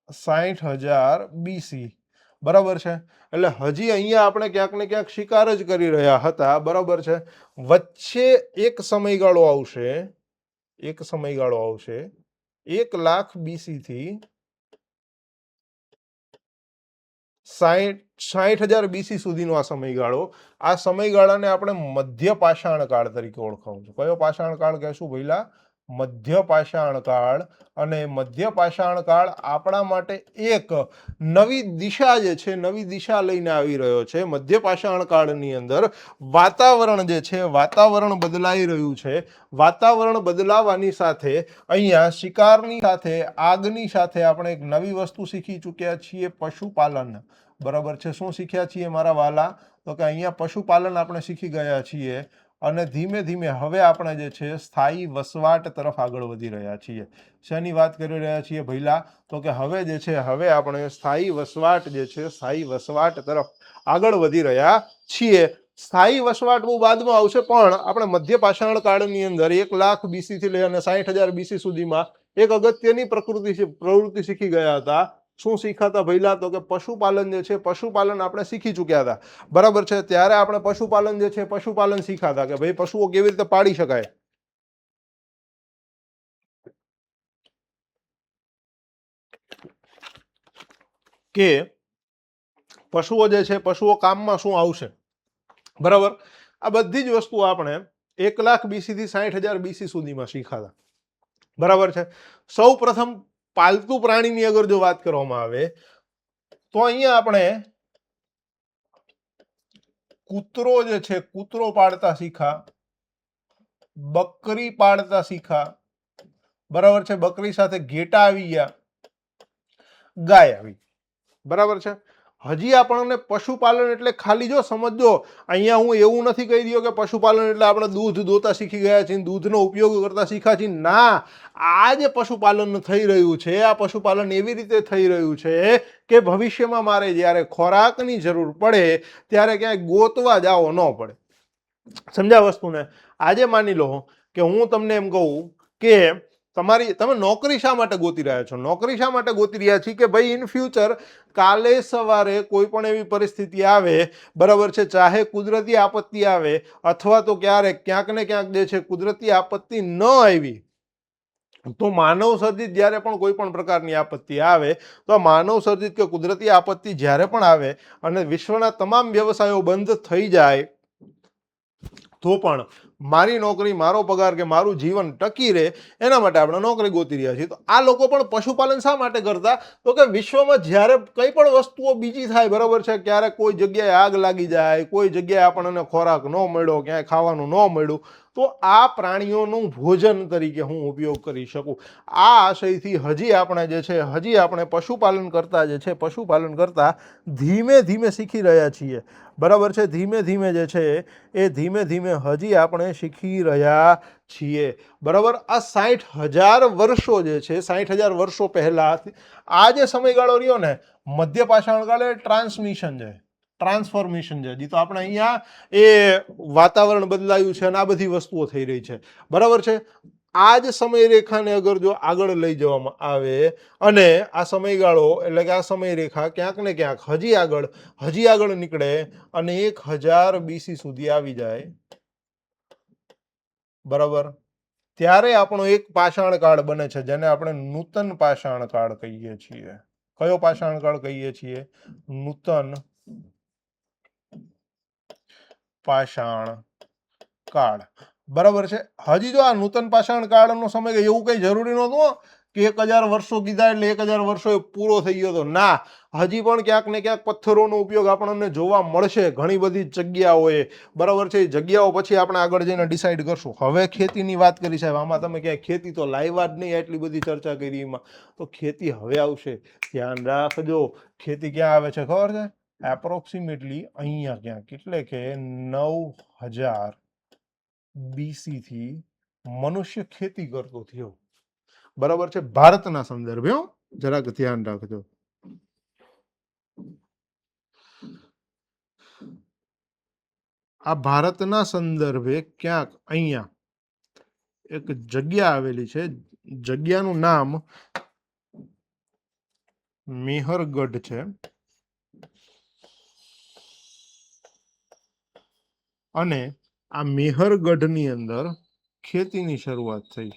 60,000 BC, બરાબર છે. એટલે હજી અહીંયા આપણે ક્યાંક ને ક્યાંક શિકાર જ કરી રહ્યા હતા, બરાબર છે. વચ્ચે એક સમયગાળો આવશે, 1 લાખ BC થી 60,000 BC સુધીનો આ સમયગાળો. આ સમયગાળાને આપણે મધ્ય પાષાણ કાળ તરીકે ઓળખાવું છું. કયો પાષાણ કાળ કહેશું ભઈલા? મધ્ય પાષાણ કાળ. અને મધ્ય પાષાણ કાળ આપણા માટે એક નવી દિશા જે છે, નવી દિશા લઈને આવી રહ્યો છે. મધ્ય પાષાણ કાળની અંદર વાતાવરણ જે છે, વાતાવરણ બદલાઈ રહ્યું છે. વાતાવરણ બદલાવાની સાથે અહીંયા શિકારની સાથે, આગની સાથે આપણે એક નવી વસ્તુ શીખી ચૂક્યા છીએ, પશુપાલન. બરાબર છે. શું શીખ્યા છીએ મારા વાલા? તો કે અહીંયા પશુપાલન આપણે શીખી ગયા છીએ. અને ધીમે ધીમે હવે આપણે જે છે સ્થાયી વસવાટ તરફ આગળ વધી રહ્યા છીએ. શેની વાત કરી રહ્યા છીએ ભઈલા? તો કે હવે જે છે, હવે આપણે સ્થાયી વસવાટ જે છે, સ્થાયી વસવાટ તરફ આગળ વધી રહ્યા છીએ. સ્થાયી વસવાટ બહુ બાદમાં આવશે, પણ આપણે મધ્ય પાષાણ કાળની અંદર 1 લાખ BC થી લઈ અને 60,000 BC સુધીમાં એક અગત્યની પ્રવૃત્તિ શીખી ગયા હતા. શું શીખ્યા હતા ભઈલા? તો કે પશુપાલન જે છે, પશુપાલન આપણે શીખી ચૂક્યા હતા. બરાબર છે. ત્યારે આપણે પશુપાલન જે છે, પશુપાલન શીખ્યા હતા કે ભાઈ પશુઓ કેવી રીતે પાડી શકાય. કે પશુઓ જે છે, પશુઓ કામમાં શું આવશે. બરાબર. આ બધી જ વસ્તુઓ આપણે 1 લાખ BC થી 60,000 BC સુધીમાં શીખ્યા હતા. બરાબર છે. સૌ પ્રથમ પાલતુ પ્રાણીની અગર જો વાત કરવામાં આવે તો અહીંયા આપણે કૂતરો જે છે, કૂતરો પાડતા શીખા, બકરી પાડતા શીખા. બરાબર છે. બકરી સાથે ઘેટા આવી ગયા, ગાય આવી. બરાબર છે. હજી આપણને પશુપાલન એટલે ખાલી જો સમજો, અહીંયા હું એવું નથી કહી રહ્યો કે પશુપાલન એટલે આપણે દૂધ દોતા શીખી ગયા છીએ, દૂધનો ઉપયોગ કરતા શીખ્યા છીએ. ના, આ જે પશુપાલન થઈ રહ્યું છે, આ પશુપાલન એવી રીતે થઈ રહ્યું છે કે ભવિષ્યમાં મારે જ્યારે ખોરાકની જરૂર પડે ત્યારે ક્યાંય ગોતવા જાવો ન પડે. સમજ્યા વસ્તુને? આજે માની લો કે હું તમને એમ કહું કે તમે નોકરી શા માટે ગોતી રહ્યા છો? નોકરી શા માટે ગોતી રહ્યા છીએ? કે ભાઈ ઇન ફ્યુચર કાલે સવારે કોઈ પણ એવી પરિસ્થિતિ આવે, બરાબર છે, ચાહે કુદરતી આપત્તિ આવે અથવા તો ક્યાંક ને ક્યાંક જે છે કુદરતી આપત્તિ ન આવી, તો માનવ સર્જિત જ્યારે પણ કોઈ પણ પ્રકારની આપત્તિ આવે, તો માનવ સર્જિત કે કુદરતી આપત્તિ જ્યારે પણ આવે અને વિશ્વના તમામ વ્યવસાયો બંધ થઈ જાય, તો પણ મારી નોકરી, મારો પગાર કે મારું જીવન ટકી રહે એના માટે આપણે નોકરી ગોતી રહ્યા છીએ. તો આ લોકો પણ પશુપાલન શા માટે કરતા? તો કે વિશ્વમાં જ્યારે કઈ પણ વસ્તુઓ બીજી થાય, બરાબર છે, ક્યારેક કોઈ જગ્યાએ આગ લાગી જાય, કોઈ જગ્યાએ આપણને ખોરાક ન મળ્યો, ક્યાંય ખાવાનું ન મળ્યું, તો આ પ્રાણીઓનું ભોજન તરીકે હું ઉપયોગ કરી શકું. આ આશયથી હજી આપણે જે છે, હજી આપણે પશુપાલન કરતા જે છે, પશુપાલન કરતા ધીમે ધીમે શીખી રહ્યા છીએ. બરાબર છે. ધીમે ધીમે જે છે એ ધીમે ધીમે હજી આપણે શીખી રહ્યા છીએ. બરાબર. આ 60,000 વર્ષો જે છે, 60,000 વર્ષો પહેલા આ જે સમયગાળો રહ્યો ને, મધ્ય પાષાણ કાળ એ ટ્રાન્સમિશન છે, ટ્રાન્સફોર્મેશન છે. હજી તો આપણે અહીંયા એ વાતાવરણ બદલાયું છે અને આ બધી વસ્તુઓ થઈ રહી છે. બરાબર છે. આ જ સમય રેખાને અગર જો આગળ લઈ જવામાં આવે અને આ સમયગાળો એટલે કે આ સમય રેખા ક્યાંક ને ક્યાંક હજી આગળ નીકળે અને 1000 BC સુધી આવી જાય, બરાબર, ત્યારે આપણો એક પાષાણ કાળ બને છે જેને આપણે નૂતન પાષાણ કાળ કહીએ છીએ. કયો પાષાણ કાળ કહીએ છીએ? નૂતન પાષાણ કાળ. બરાબર છે. હજી જો આ નૂતન પાષાણ કાળનો સમય એવું કઈ જરૂરી નહોતું કે 1000 વર્ષો કીધા એટલે 1000 વર્ષો પૂરો થઈ ગયો હતો. ના, હજી પણ ક્યાંક ને ક્યાંક પથ્થરોનો ઉપયોગ આપણને જોવા મળશે ઘણી બધી જગ્યાઓએ. બરાબર છે. જગ્યાઓ પછી આપણે આગળ જઈને ડિસાઈડ કરશું. હવે ખેતીની વાત કરી સાહેબ, આમાં તમે ક્યાંય ખેતી તો લાવ્યા જ નહીં, એટલી બધી ચર્ચા કરી એમાં. તો ખેતી હવે આવશે, ધ્યાન રાખજો. ખેતી ક્યાં આવે છે ખબર છે? એપ્રોક્સિમેટલી અહીંયા ક્યાંક, એટલે કે 9000 BC થી મનુષ્ય ખેતી કરતો થયો. બરાબર છે. ભારતના સંદર્ભે જરાક ધ્યાન રાખજો. આ ભારતના સંદર્ભે ક્યાંક અહીંયા એક જગ્યા આવેલી છે, જગ્યાનું નામ મેહરગઢ છે. અને આ મેહરગઢની અંદર ખેતીની શરૂઆત થઈ.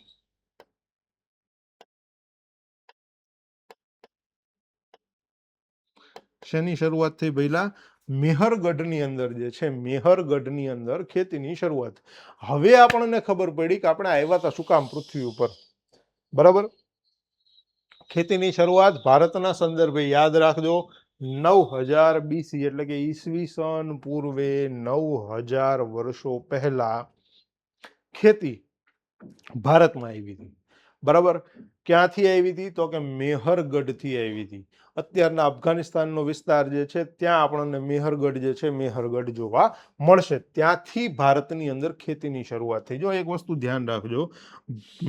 શેની શરૂઆત થઈ ભઈલા? મેહરગઢની અંદર જે છે, મેહરગઢની અંદર ખેતીની શરૂઆત. હવે આપણને ખબર પડી કે આપણે આવ્યા હતા શું કામ પૃથ્વી ઉપર, બરાબર. ખેતીની શરૂઆત ભારતના સંદર્ભે યાદ રાખજો 9000 BC એટલે કે ઈસવીસન પૂર્વે 9000 વર્ષો પહેલા ખેતી ભારતમાં આવી હતી, બરાબર. ક્યાંથી આવી હતી તો કે મેહરગઢથી આવી હતી. અત્યારના અફઘાનિસ્તાનનો વિસ્તાર જે છે ત્યાં આપણને મેહરગઢ જે છે મેહરગઢ જોવા મળશે. ત્યાંથી ભારતની અંદર ખેતીની શરૂઆત થઈ. જો એક વસ્તુ ધ્યાન રાખજો,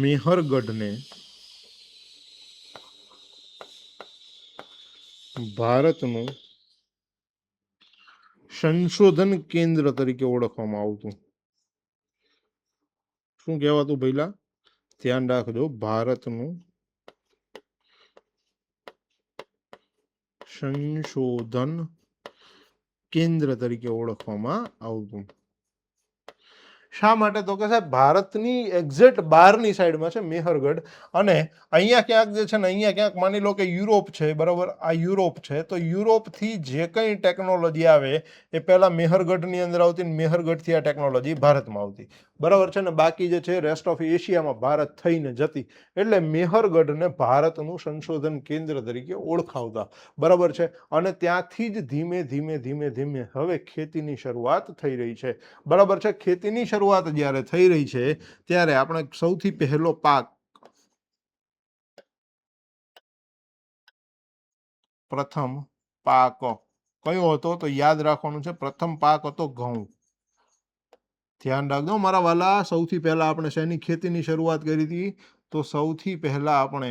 મેહરગઢને ભારતનું સંશોધન કેન્દ્ર તરીકે ઓળખવામાં આવતું. શું કહેવાતું ભઈલા? ધ્યાન રાખજો, ભારતનું સંશોધન કેન્દ્ર તરીકે ઓળખવામાં આવતું. શા માટે તો કે સાહેબ ભારતની એક્ઝેક્ટ બહારની સાઈડમાં છે મેહરગઢ, અને અહીંયા ક્યાંક જે છે ને અહીંયા ક્યાંક માની લો કે યુરોપ છે, બરાબર. આ યુરોપ છે, તો યુરોપથી જે કંઈ ટેકનોલોજી આવે એ પહેલા મેહરગઢની અંદર આવતી, ને મેહરગઢથી આ ટેકનોલોજી ભારતમાં આવતી, બરાબર છે ને. બાકી જે છે રેસ્ટ ઓફ એશિયામાં ભારત થઈને જતી, એટલે મેહરગઢને ભારતનું સંશોધન કેન્દ્ર તરીકે ઓળખાવતા, બરાબર છે. અને ત્યાંથી જ ધીમે ધીમે ધીમે ધીમે હવે ખેતીની શરૂઆત થઈ રહી છે, બરાબર છે. ખેતીની શરૂઆત જ્યારે થઈ રહી છે ત્યારે આપણે સૌથી પહેલો પાક, પ્રથમ પાક કયો હતો તો યાદ રાખવાનું છે, પ્રથમ પાક હતો ઘઉં. ધ્યાન રાખજો મારા વાલા. સૌથી પહેલા આપણે શેની ખેતીની શરૂઆત કરી હતી તો સૌથી પહેલા આપણે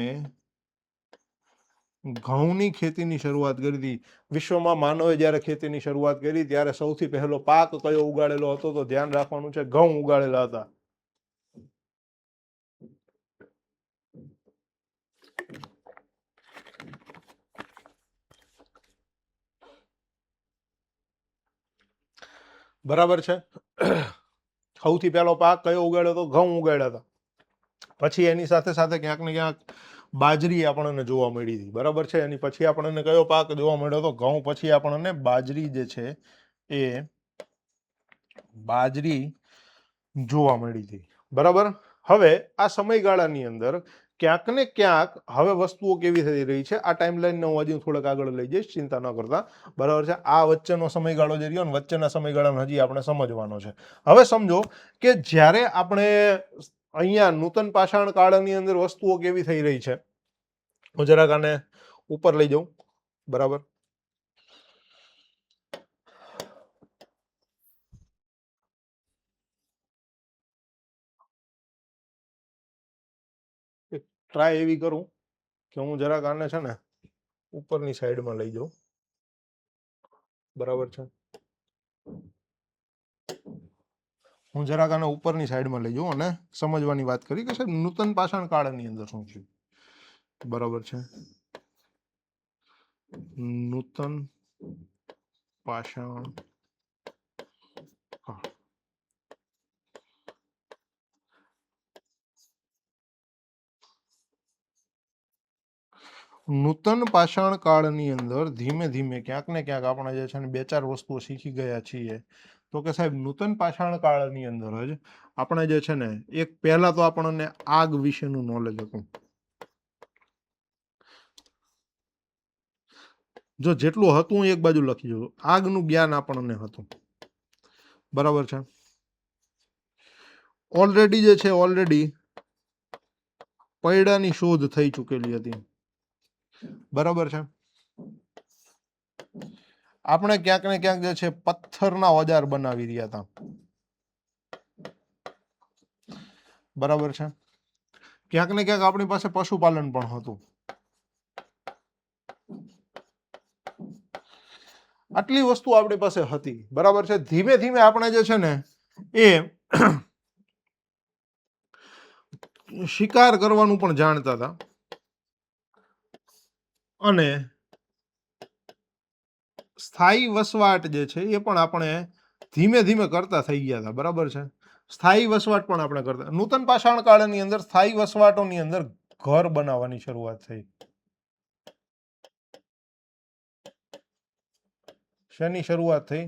ઘઉંની ખેતીની શરૂઆત કરી હતી. વિશ્વમાં માનવે જ્યારે ખેતીની શરૂઆત કરી ત્યારે સૌથી પહેલો પાક કયો ઉગાડેલો હતો તો ધ્યાન રાખવાનું છે, ઘઉં ઉગાડેલા હતા. બરાબર છે. સૌથી પહેલો પાક કયો ઉગાડ્યો તો? ઘઉં ઉગાડ્યા હતા. પછી એની સાથે સાથે ક્યાંક ને ક્યાંક બાજરી આપણને જોવા મળી હતી, બરાબર છે. એની પછી આપણને કયો પાક જોવા મળ્યો તો? ઘઉં પછી આપણને બાજરી જે છે એ બાજરી જોવા મળી હતી, બરાબર. હવે આ સમયગાળાની અંદર ક્યાંક ને ક્યાંક હવે વસ્તુઓ કેવી થઈ રહી છે, આ ટાઈમલાઈનને હું હજી થોડાક આગળ લઈ જઈશ, ચિંતા ન કરતા, બરાબર છે. આ વચ્ચેનો સમયગાળો જે રહ્યો ને, વચ્ચેના સમયગાળાને હજી આપણે સમજવાનો છે. હવે સમજો કે જ્યારે આપણે અહીંયા નૂતન પાષાણ કાળની અંદર વસ્તુઓ કેવી થઈ રહી છે, હું જરાક આને ઉપર લઈ જાઉં, બરાબર. ટ્રાય એવી કરું કે હું જરાક આને છે ને ઉપરની સાઈડમાં લઈ જાઉં, બરાબર છે. હું જરાક આને ઉપરની સાઈડમાં લઈ જાઉં અને સમજવાની વાત કરી કે સાહેબ નૂતન પાષાણ કાળની અંદર શું છે, બરાબર છે. નૂતન પાષાણ કાળ. નૂતન પાષાણ કાળની અંદર ધીમે ધીમે ક્યાંક ને ક્યાંક આપણે જે છે ને બે ચાર વસ્તુઓ શીખી ગયા છીએ. તો કે સાહેબ નૂતન પાષાણ કાળની અંદર જ આપણે જે છે ને એક પહેલા તો આપણને આગ વિશેનું નોલેજ હતું. જો જેટલું હતું એક બાજુ લખી દઉં, આગનું જ્ઞાન આપણને હતું, બરાબર છે. ઓલરેડી જે છે ઓલરેડી પૈડાની શોધ થઈ ચૂકેલી હતી, બરાબર છે. આપણે ક્યાંક ને ક્યાંક જે છે પથ્થરના ઓજાર બનાવી રહ્યા હતા, બરાબર છે. ક્યાંક ને ક્યાંક આપણી પાસે પશુપાલન પણ હતું. આટલી વસ્તુ આપણી પાસે હતી, બરાબર છે. ધીમે ધીમે આપણે જે છે ને એ શિકાર કરવાનું પણ જાણતા હતા અને સ્થાયી વસવાટ જે છે એ પણ આપણે ધીમે ધીમે કરતા થઈ ગયા હતા, બરાબર છે. સ્થાયી વસવાટ પણ આપણે કરતા. નૂતન પાષાણ કાળની અંદર સ્થાયી વસવાટોની અંદર ઘર બનાવવાની શરૂઆત થઈ. શેની શરૂઆત થઈ?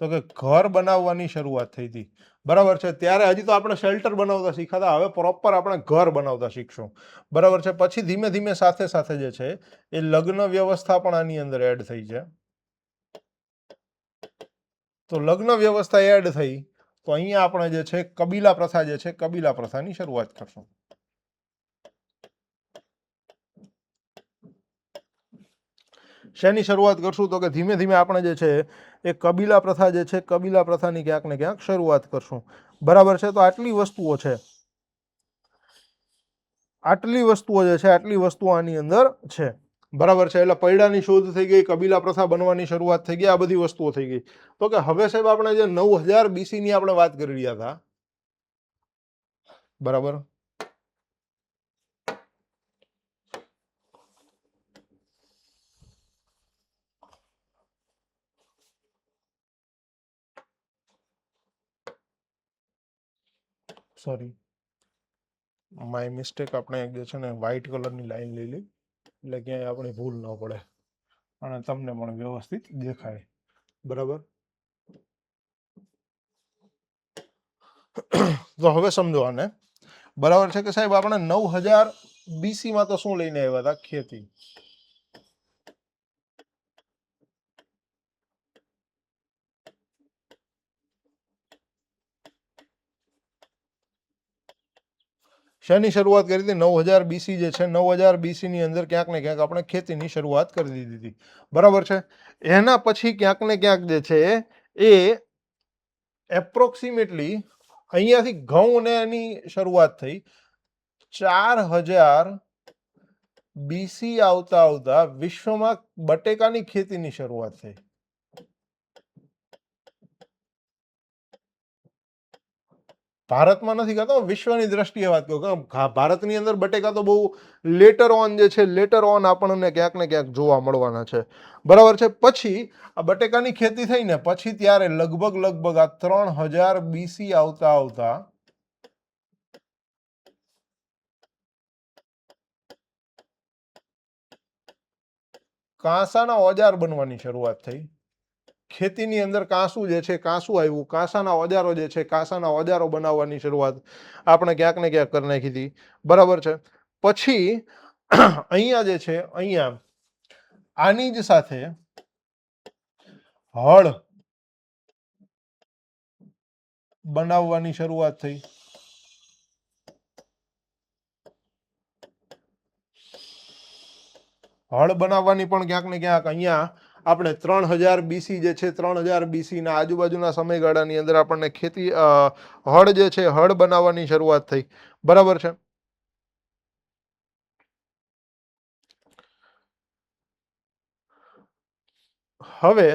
તો કે ઘર બનાવવાની શરૂઆત થઈ હતી, બરાબર છે. ત્યારે હજી તો આપણે શેલ્ટર બનાવતા શીખાતા, હવે પ્રોપર આપણે ઘર બનાવતા શીખશું, બરાબર છે. પછી ધીમે ધીમે સાથે સાથે જે છે એ લગ્ન વ્યવસ્થા પણ આની અંદર એડ થઈ છે. તો લગ્ન વ્યવસ્થા એડ થઈ તો અહીંયા આપણે જે છે કબીલા પ્રથા જે છે, કબીલા પ્રથાની શરૂઆત કરશું. શેની શરૂઆત કરશું? તો કે ધીમે ધીમે આપણે જે છે એ કબીલા પ્રથા જે છે, કબીલા પ્રથાની ક્યાંક ને ક્યાંક શરૂઆત કરશું, બરાબર છે. તો આટલી વસ્તુઓ છે, આટલી વસ્તુઓ જે છે, આટલી વસ્તુઓ આની અંદર છે, બરાબર છે. એટલે પૈડાની શોધ થઈ ગઈ, કબીલા પ્રથા બનવાની શરૂઆત થઈ ગઈ, આ બધી વસ્તુઓ થઈ ગઈ. તો કે હવે સાહેબ આપણે જે 9000 BC ની આપણે વાત કરી રહ્યા હતા, બરાબર, સોરી માય મિસ્ટેક, આપણે એક જે છે ને વ્હાઇટ કલરની લાઈન લઈ લઈ એટલે ક્યાંય આપણે ભૂલ ન પડે અને તમને પણ વ્યવસ્થિત દેખાય, બરાબર. તો હવે સમજો આને, બરાબર છે કે સાહેબ આપણે 9000 BC માં તો શું લઈને આવ્યા હતા? ખેતી. શેની શરૂઆત કરી હતી? 9000 BC જે છે, 9000 BC ની અંદર ક્યાંક ને ક્યાંક આપણે ખેતીની શરૂઆત કરી દીધી હતી, બરાબર છે. એના પછી ક્યાંક ને ક્યાંક જે છે એ એપ્રોક્સિમેટલી અહીંયાથી ઘઉં ને એની શરૂઆત થઈ. 4000 BC આવતા આવતા વિશ્વમાં બટેકાની ખેતીની શરૂઆત થઈ. ભારતમાં નથી કહેતો, વિશ્વની દ્રષ્ટિએ વાત કરું. ભારતની અંદર બટેકા તો બહુ લેટર ઓન જે છે, લેટર ઓન આપણને ક્યાંક ને ક્યાંક જોવા મળવાના છે, બરાબર છે. પછી આ બટેકાની ખેતી થઈ ને પછી ત્યારે લગભગ આ 3000 BC આવતા આવતા કાંસાના ઓજાર બનવાની શરૂઆત થઈ. ખેતીની અંદર કાંસુ જે છે, કાંસુ આવ્યું, કાંસાના ઓજારો જે છે, કાંસાના ઓજારો બનાવવાની શરૂઆત આપણે ક્યાંક ને ક્યાંક કરી નાખી હતી, બરાબર છે. પછી અહીંયા જે છે, અહીંયા આની જ સાથે હળ બનાવવાની શરૂઆત થઈ. હળ બનાવવાની પણ ક્યાંક ને ક્યાંક અહીંયા આપણે 3000 BC જે છે, 3000 BC ના આજુબાજુના સમયગાળાની અંદર આપણને ખેતી હળ જે છે, હળ બનાવવાની શરૂઆત થઈ, બરાબર છે. હવે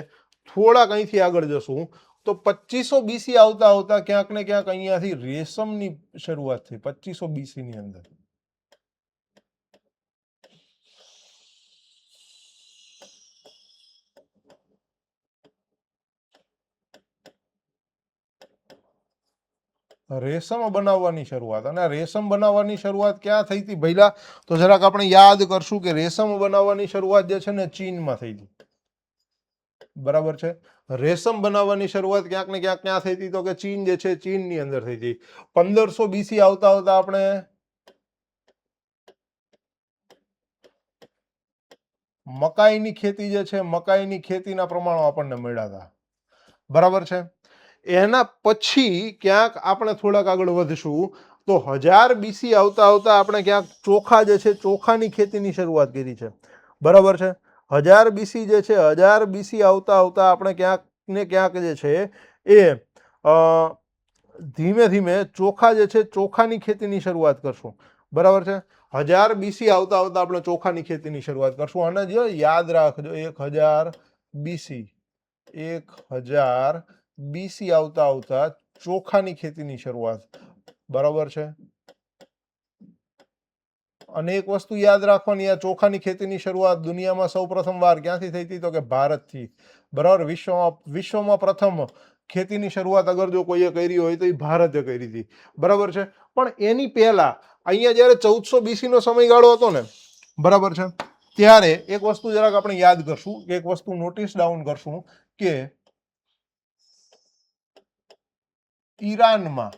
થોડાક અહીંથી આગળ જશું તો 2500 BC આવતા આવતા ક્યાંક ને ક્યાંક અહીંયાથી રેશમની શરૂઆત થઈ. 2500 BC ની અંદર રેશમ બનાવવાની શરૂઆત. અને રેશમ બનાવવાની શરૂઆત ક્યાં થઈ હતી ભઈલા? તો જરાક આપણે યાદ કરશું કે રેશમ બનાવવાની શરૂઆત જે છે ને ચીનમાં થઈ હતી, બરાબર છે. રેશમ બનાવવાની શરૂઆત ક્યાંક ને ક્યાંક ક્યાં થઈ હતી? તો કે ચીન જે છે, ચીનની અંદર થઈ હતી. 1500 BC આવતા આવતા આપણે મકાઈની ખેતી જે છે, મકાઈની ખેતીના પ્રમાણો આપણને મળ્યા હતા, બરાબર છે. એના પછી ક્યાંક આપણે થોડાક આગળ વધશું તો 1000 BC આવતા આવતા આપણે ક્યાંક ચોખા જે છે, ચોખાની ખેતીની શરૂઆત કરી છે, બરાબર છે. 1000 BC જે છે, 1000 BC આવતા આવતા આપણે ક્યાંક ને ક્યાંક જે છે એ ધીમે ધીમે ચોખા જે છે, ચોખાની ખેતીની શરૂઆત કરશું, બરાબર છે. 1000 BC આવતા આવતા આપણે ચોખાની ખેતીની શરૂઆત કરશું. અને જો યાદ રાખજો 1000 BC 1000 BC આવતા આવતા ચોખાની ખેતીની શરૂઆત, બરાબર છે. અને એક વસ્તુ યાદ રાખવાની, આ ચોખાની ખેતીની શરૂઆત દુનિયામાં સૌપ્રથમ વાર ક્યાંથી થઈ હતી? તો કે ભારતથી, બરાબર. વિશ્વમાં પ્રથમ ખેતીની શરૂઆત અગર જો કોઈએ કરી હોય તો એ ભારતે કરી હતી, બરાબર છે. પણ એની પહેલા અહીંયા જ્યારે 1400 BC નો સમયગાળો હતો ને, બરાબર છે, ત્યારે એક વસ્તુ જરાક આપણે યાદ કરશું, એક વસ્તુ નોટિસ ડાઉન કરશું કે ઈરાનમાં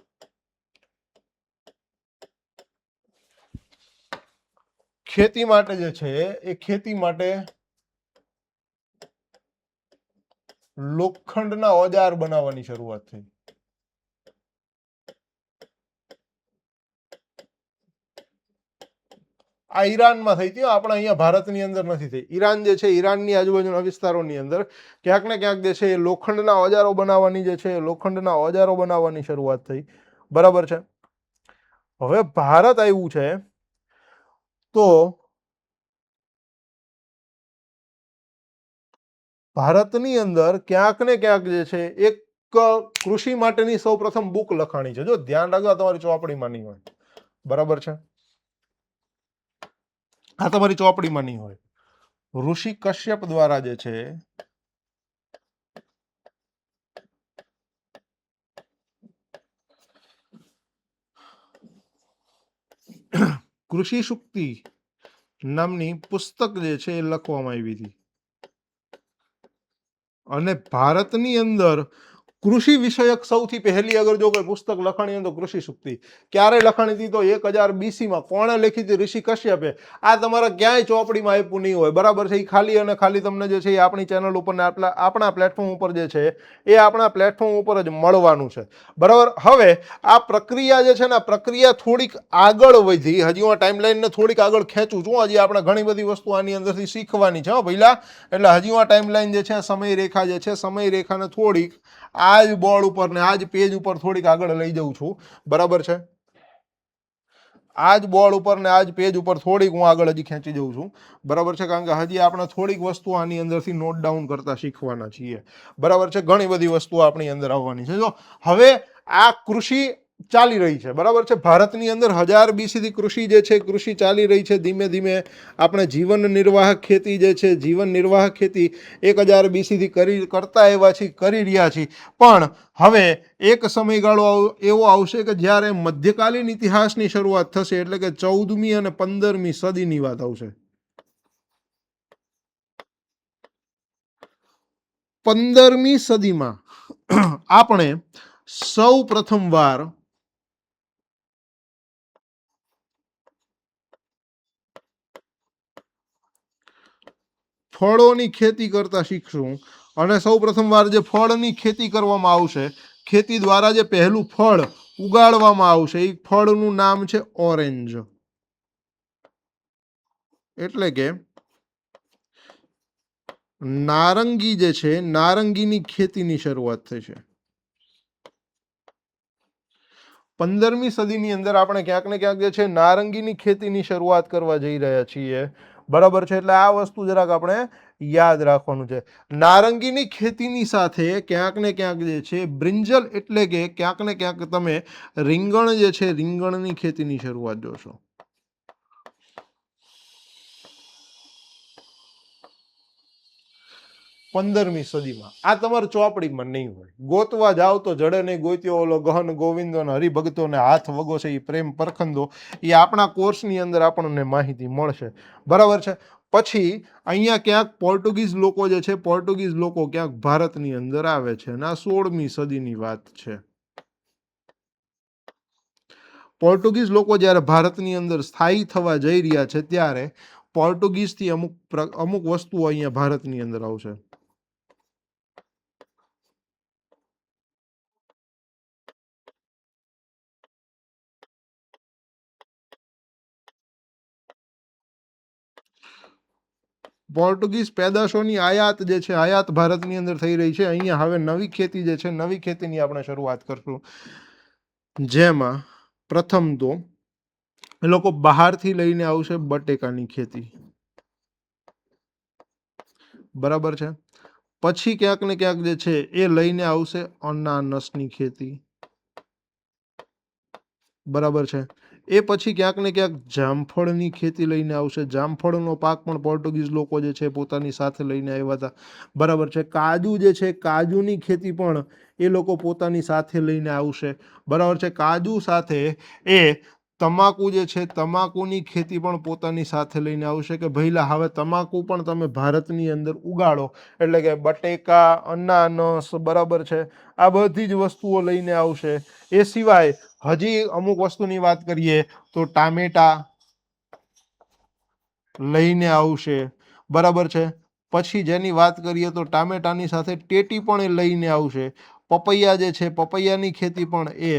ખેતી માટે જે છે એ ખેતી માટે લોખંડના ઓજાર બનાવવાની શરૂઆત થઈ. આ ઈરાનમાં થઈ હતી, આપણે અહીંયા ભારતની અંદર નથી થઈ. ઈરાન જે છે, ઈરાનની આજુબાજુના વિસ્તારોની અંદર ક્યાંક ને ક્યાંક જે છે એ લોખંડના ઓજારો બનાવવાની જે છે લોખંડના ઓજારો બનાવવાની શરૂઆત થઈ. બરાબર છે. હવે ભારત આવ્યું છે તો ભારતની અંદર ક્યાંક ને ક્યાંક જે છે એક કૃષિ માટેની સૌ પ્રથમ બુક લખાણી છે. જો ધ્યાન રાખજો, તમારી ચોપડીમાં નહીં હોય. બરાબર છે, આ તમારી ચોપડીમાં નહીં હોય. ઋષિ કશ્યપ દ્વારા જે છે કૃષિ સુક્તિ નામની પુસ્તક જે છે એ લખવામાં આવી હતી. અને ભારતની અંદર કૃષિ વિષયક સૌથી પહેલી અગર જો કોઈ પુસ્તક લખાણી હોય તો કૃષિ સુક્તિ. ક્યારે લખાણી હતી? તો 1000 BC માં. કોણે લખી હતી? ઋષિ કશ્યપે. આ તમારા ક્યાંય ચોપડીમાં આપ્યું નહીં હોય. બરાબર છે. એ ખાલી અને ખાલી તમને જે છે એ આપણી ચેનલ ઉપર ને આપણા પ્લેટફોર્મ ઉપર જે છે એ આપણા પ્લેટફોર્મ ઉપર જ મળવાનું છે. બરાબર. હવે આ પ્રક્રિયા જે છે ને, આ પ્રક્રિયા થોડીક આગળ વધી. હજી હું ટાઈમલાઈનને થોડીક આગળ ખેંચું છું. હજી આપણે ઘણી બધી વસ્તુ આની અંદરથી શીખવાની છે પહેલા. એટલે હજી હું ટાઈમલાઈન જે છે, સમય રેખા જે છે, સમય રેખાને થોડીક આ જ બોર્ડ ઉપર ને આ જ પેજ ઉપર થોડીક આગળ લઈ જઉં છું. બરાબર છે. આ જ બોર્ડ ઉપર ને આ જ પેજ ઉપર થોડીક હું આગળ હજી ખેંચી જઉં છું. બરાબર છે. કારણ કે હજી આપણે થોડીક વસ્તુ આની અંદરથી નોટ ડાઉન કરતા શીખવાના છીએ. બરાબર છે. ઘણી બધી વસ્તુઓ આપણી અંદર આવવાની છે. જો હવે આ કૃષિ ચાલી રહી છે. બરાબર છે. ભારતની અંદર 1000 BC થી કૃષિ જે છે, કૃષિ ચાલી રહી છે. ધીમે ધીમે આપણે જીવન નિર્વાહ ખેતી જે છે, જીવન નિર્વાહ ખેતી 1000 BC થી કરતા આવ્યા છીએ, કરી રહ્યા છીએ. પણ હવે એક સમયગાળો એવો આવશે કે જ્યારે મધ્યકાલીન ઇતિહાસની શરૂઆત થશે. એટલે કે 14મી અને 15મી સદીની વાત આવશે. 15મી સદીમાં આપણે સૌ પ્રથમવાર ફળોની ખેતી કરતા શીખશું. અને સૌ પ્રથમવાર જે ફળની ખેતી કરવામાં આવશે, ખેતી દ્વારા જે પહેલું ફળ ઉગાડવામાં આવશે, એ ફળનું નામ છે ઓરેન્જ. એટલે કે નારંગી જે છે, નારંગીની ખેતીની શરૂઆત થશે. 15મી સદીની અંદર આપણે ક્યાંક ને ક્યાંક જે છે નારંગીની ખેતીની શરૂઆત કરવા જઈ રહ્યા છીએ. બરાબર છે. એટલે આ વસ્તુ જરાક આપણે યાદ રાખવાનું છે. નારંગીની ખેતીની સાથે ક્યાંક ને ક્યાંક જે છે બ્રિંજલ એટલે કે ક્યાંક ને ક્યાંક તમે રીંગણ જે છે, રીંગણની ખેતીની શરૂઆત જોશો. 15મી સદીમાં. આ તમારે ચોપડીમાં નહીં હોય. ગોતવા જાવ તો જડે નહીં ગોત્યો ઓલો ગહન ગોવિંદો ને હરિભક્તો ને હાથ વગો છે, એ પ્રેમ પરખંદો, એ આપણા કોર્સની અંદર આપણને માહિતી મળશે. બરાબર છે. પછી અહીંયા ક્યાંક પોર્ટુગીઝ લોકો જે છે, પોર્ટુગીઝ લોકો ક્યાંક ભારતની અંદર આવે છે. અને આ 16મી સદીની વાત છે. પોર્ટુગીઝ લોકો જ્યારે ભારતની અંદર સ્થાયી થવા જઈ રહ્યા છે, ત્યારે પોર્ટુગીઝથી અમુક વસ્તુઓ અહીંયા ભારતની અંદર આવશે. પોર્ટુગીઝ પેદાશોની આયાત જે છે, આયાત ભારતની અંદર થઈ રહી છે. અહીંયા હવે નવી ખેતી જે છે, નવી ખેતીની આપણે શરૂઆત કરશું. જેમાં પ્રથમ તો એ લોકો બહારથી લઈને આવશે બટેકાની ખેતી. બરાબર છે. પછી ક્યાંક ને ક્યાંક જે છે એ લઈને આવશે અનાનસની ખેતી. બરાબર છે. એ પછી ક્યાંક ને ક્યાંક જામફળની ખેતી લઈને આવશે. જામફળનો પાક પણ પોર્ટુગીઝ લોકો જે છે પોતાની સાથે લઈને આવ્યા હતા. બરાબર છે. કાજુ જે છે, કાજુની ખેતી પણ એ લોકો પોતાની સાથે લઈને આવશે. બરાબર છે. કાજુ સાથે એ તમાકુ જે છે તમાકુની ખેતી પણ પોતાની સાથે લઈને આવશે કે ભઈલા હવે તમાકુ પણ તમે ભારતની અંદર ઉગાડો, એટલે કે બટેકા, અનાનસ, બરાબર છે, આ બધી જ વસ્તુઓ લઈને આવશે. એ સિવાય હજી અમુક વસ્તુની વાત કરીએ તો ટામેટા લઈને આવશે, બરાબર છે. પછી જેની વાત કરીએ તો ટામેટાની સાથે ટેટી પણ એ લઈને આવશે. પપૈયા જે છે પપૈયાની ખેતી પણ એ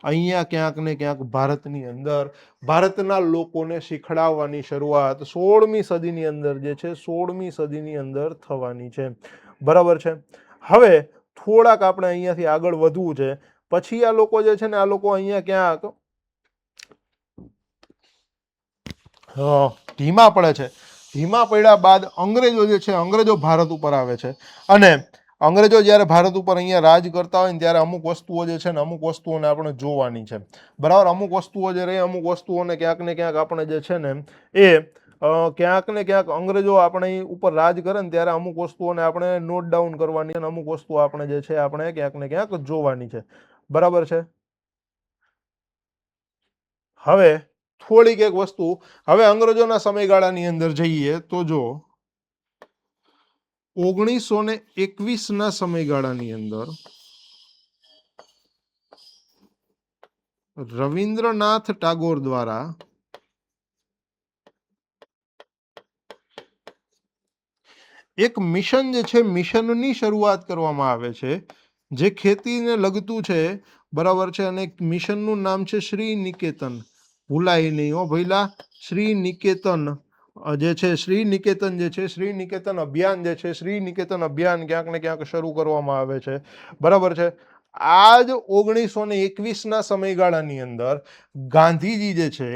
અહીંયા ક્યાંક ને ક્યાંક ભારતની અંદર ભારતના લોકોને શીખડાવવાની શરૂઆત 16મી સદીની અંદર જે છે 16મી સદીની અંદર થવાની છે, બરાબર છે. હવે થોડાક આપણે અહીંયાથી આગળ વધવું છે. પછી આ લોકો જે છે ને આ લોકો અહીંયા ક્યાંક ધીમા પડે છે. ધીમા પડ્યા બાદ અંગ્રેજો જે છે અંગ્રેજો ભારત ઉપર આવે છે, અને અંગ્રેજો જ્યારે ભારત ઉપર અહીંયા રાજ કરતા હોય ને ત્યારે અમુક વસ્તુઓ જે છે ને અમુક વસ્તુઓને આપણે જોવાની છે, બરાબર. અમુક વસ્તુઓ જે રહી અમુક વસ્તુઓને ક્યાંક ને ક્યાંક આપણે જે છે ને એ ક્યાંક ને ક્યાંક અંગ્રેજો આપણે ઉપર રાજ કરે ને ત્યારે અમુક વસ્તુઓને આપણે નોટ ડાઉન કરવાની અને અમુક વસ્તુઓ આપણે જે છે આપણે ક્યાંક ને ક્યાંક જોવાની છે, બરાબર છે. હવે થોડીક એક વસ્તુ, હવે અંગ્રેજોના સમયગાળાની અંદર જઈએ તો જો 1921ના સમયગાળાની અંદર રવિન્દ્રનાથ ટાગોર દ્વારા એક મિશન જે છે મિશનની શરૂઆત કરવામાં આવે છે જે ખેતીને લગતું છે, બરાબર છે. અને મિશનનું નામ છે શ્રી નિકેતન. ભૂલાય નહીં હો ભઈલા, શ્રી નિકેતન જે છે શ્રી નિકેતન જે છે શ્રી નિકેતન અભિયાન જે છે શ્રી નિકેતન અભિયાન ક્યાંક ને ક્યાંક શરૂ કરવામાં આવે છે, બરાબર છે. આજ 1921ના સમયગાળાની અંદર ગાંધીજી જે છે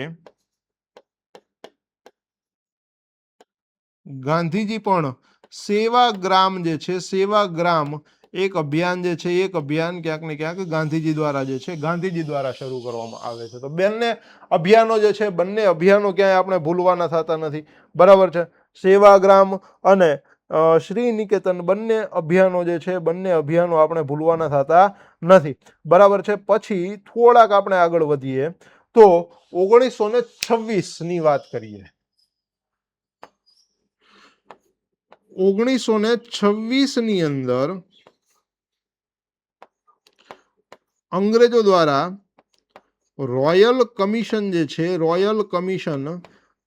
ગાંધીજી પણ સેવાગ્રામ જે છે સેવાગ્રામ એક અભિયાન જે છે એક અભિયાન ક્યાંક ને ક્યાંક ગાંધીજી દ્વારા જે છે ગાંધીજી દ્વારા શરૂ કરવામાં આવે છે. તો બંને અભિયાનો જે છે બંને અભિયાનો ક્યાંય આપણે ભૂલવાના થતા નથી, બરાબર છે. સેવાગ્રામ અને શ્રી નિકેતન બંને અભિયાનો જે છે બંને અભિયાનો આપણે ભૂલવાના થતા નથી, બરાબર છે. પછી થોડાક આપણે આગળ વધીએ તો 1926ની વાત કરીએ. 1926ની અંદર અંગ્રેજો દ્વારા રોયલ કમિશન જે છે રોયલ કમિશન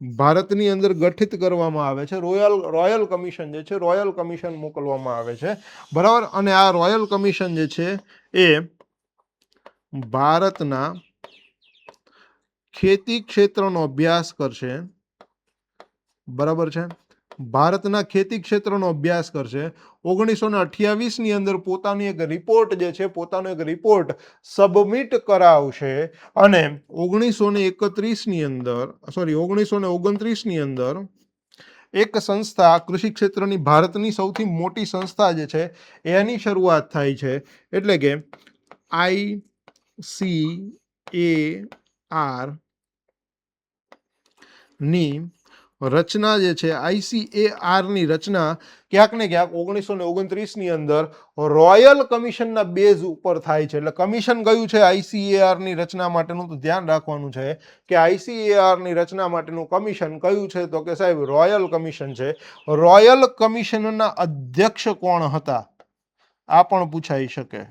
ભારતની અંદર ગઠિત કરવામાં આવે છે. રોયલ કમિશન જે છે રોયલ કમિશન મોકલવામાં આવે છે, બરાબર. અને આ રોયલ કમિશન જે છે એ ભારતના ખેતી ક્ષેત્રનો અભ્યાસ કરશે, બરાબર છે. ભારતના ખેતી ક્ષેત્રનો અભ્યાસ કરશે. 1928ની અંદર પોતાની એક રિપોર્ટ જે છે પોતાનો એક રિપોર્ટ સબમિટ કરાવશે, અને 1929ની અંદર એક સંસ્થા કૃષિ ક્ષેત્રની ભારતની સૌથી મોટી સંસ્થા જે છે એની શરૂઆત થાય છે, એટલે કે ICAR ની રચના જે છે ICAR ની રચના ક્યાંક ને ક્યાંક 1929ની અંદર રોયલ કમિશનના બેઝ ઉપર થાય છે. એટલે કમિશન કયું છે ICAR ની રચના માટેનું, તો ધ્યાન રાખવાનું છે કે ICAR ની રચના માટેનું કમિશન કયું છે, તો કે સાહેબ રોયલ કમિશન છે. રોયલ કમિશનના અધ્યક્ષ કોણ હતા આ પણ પૂછાઈ શકે,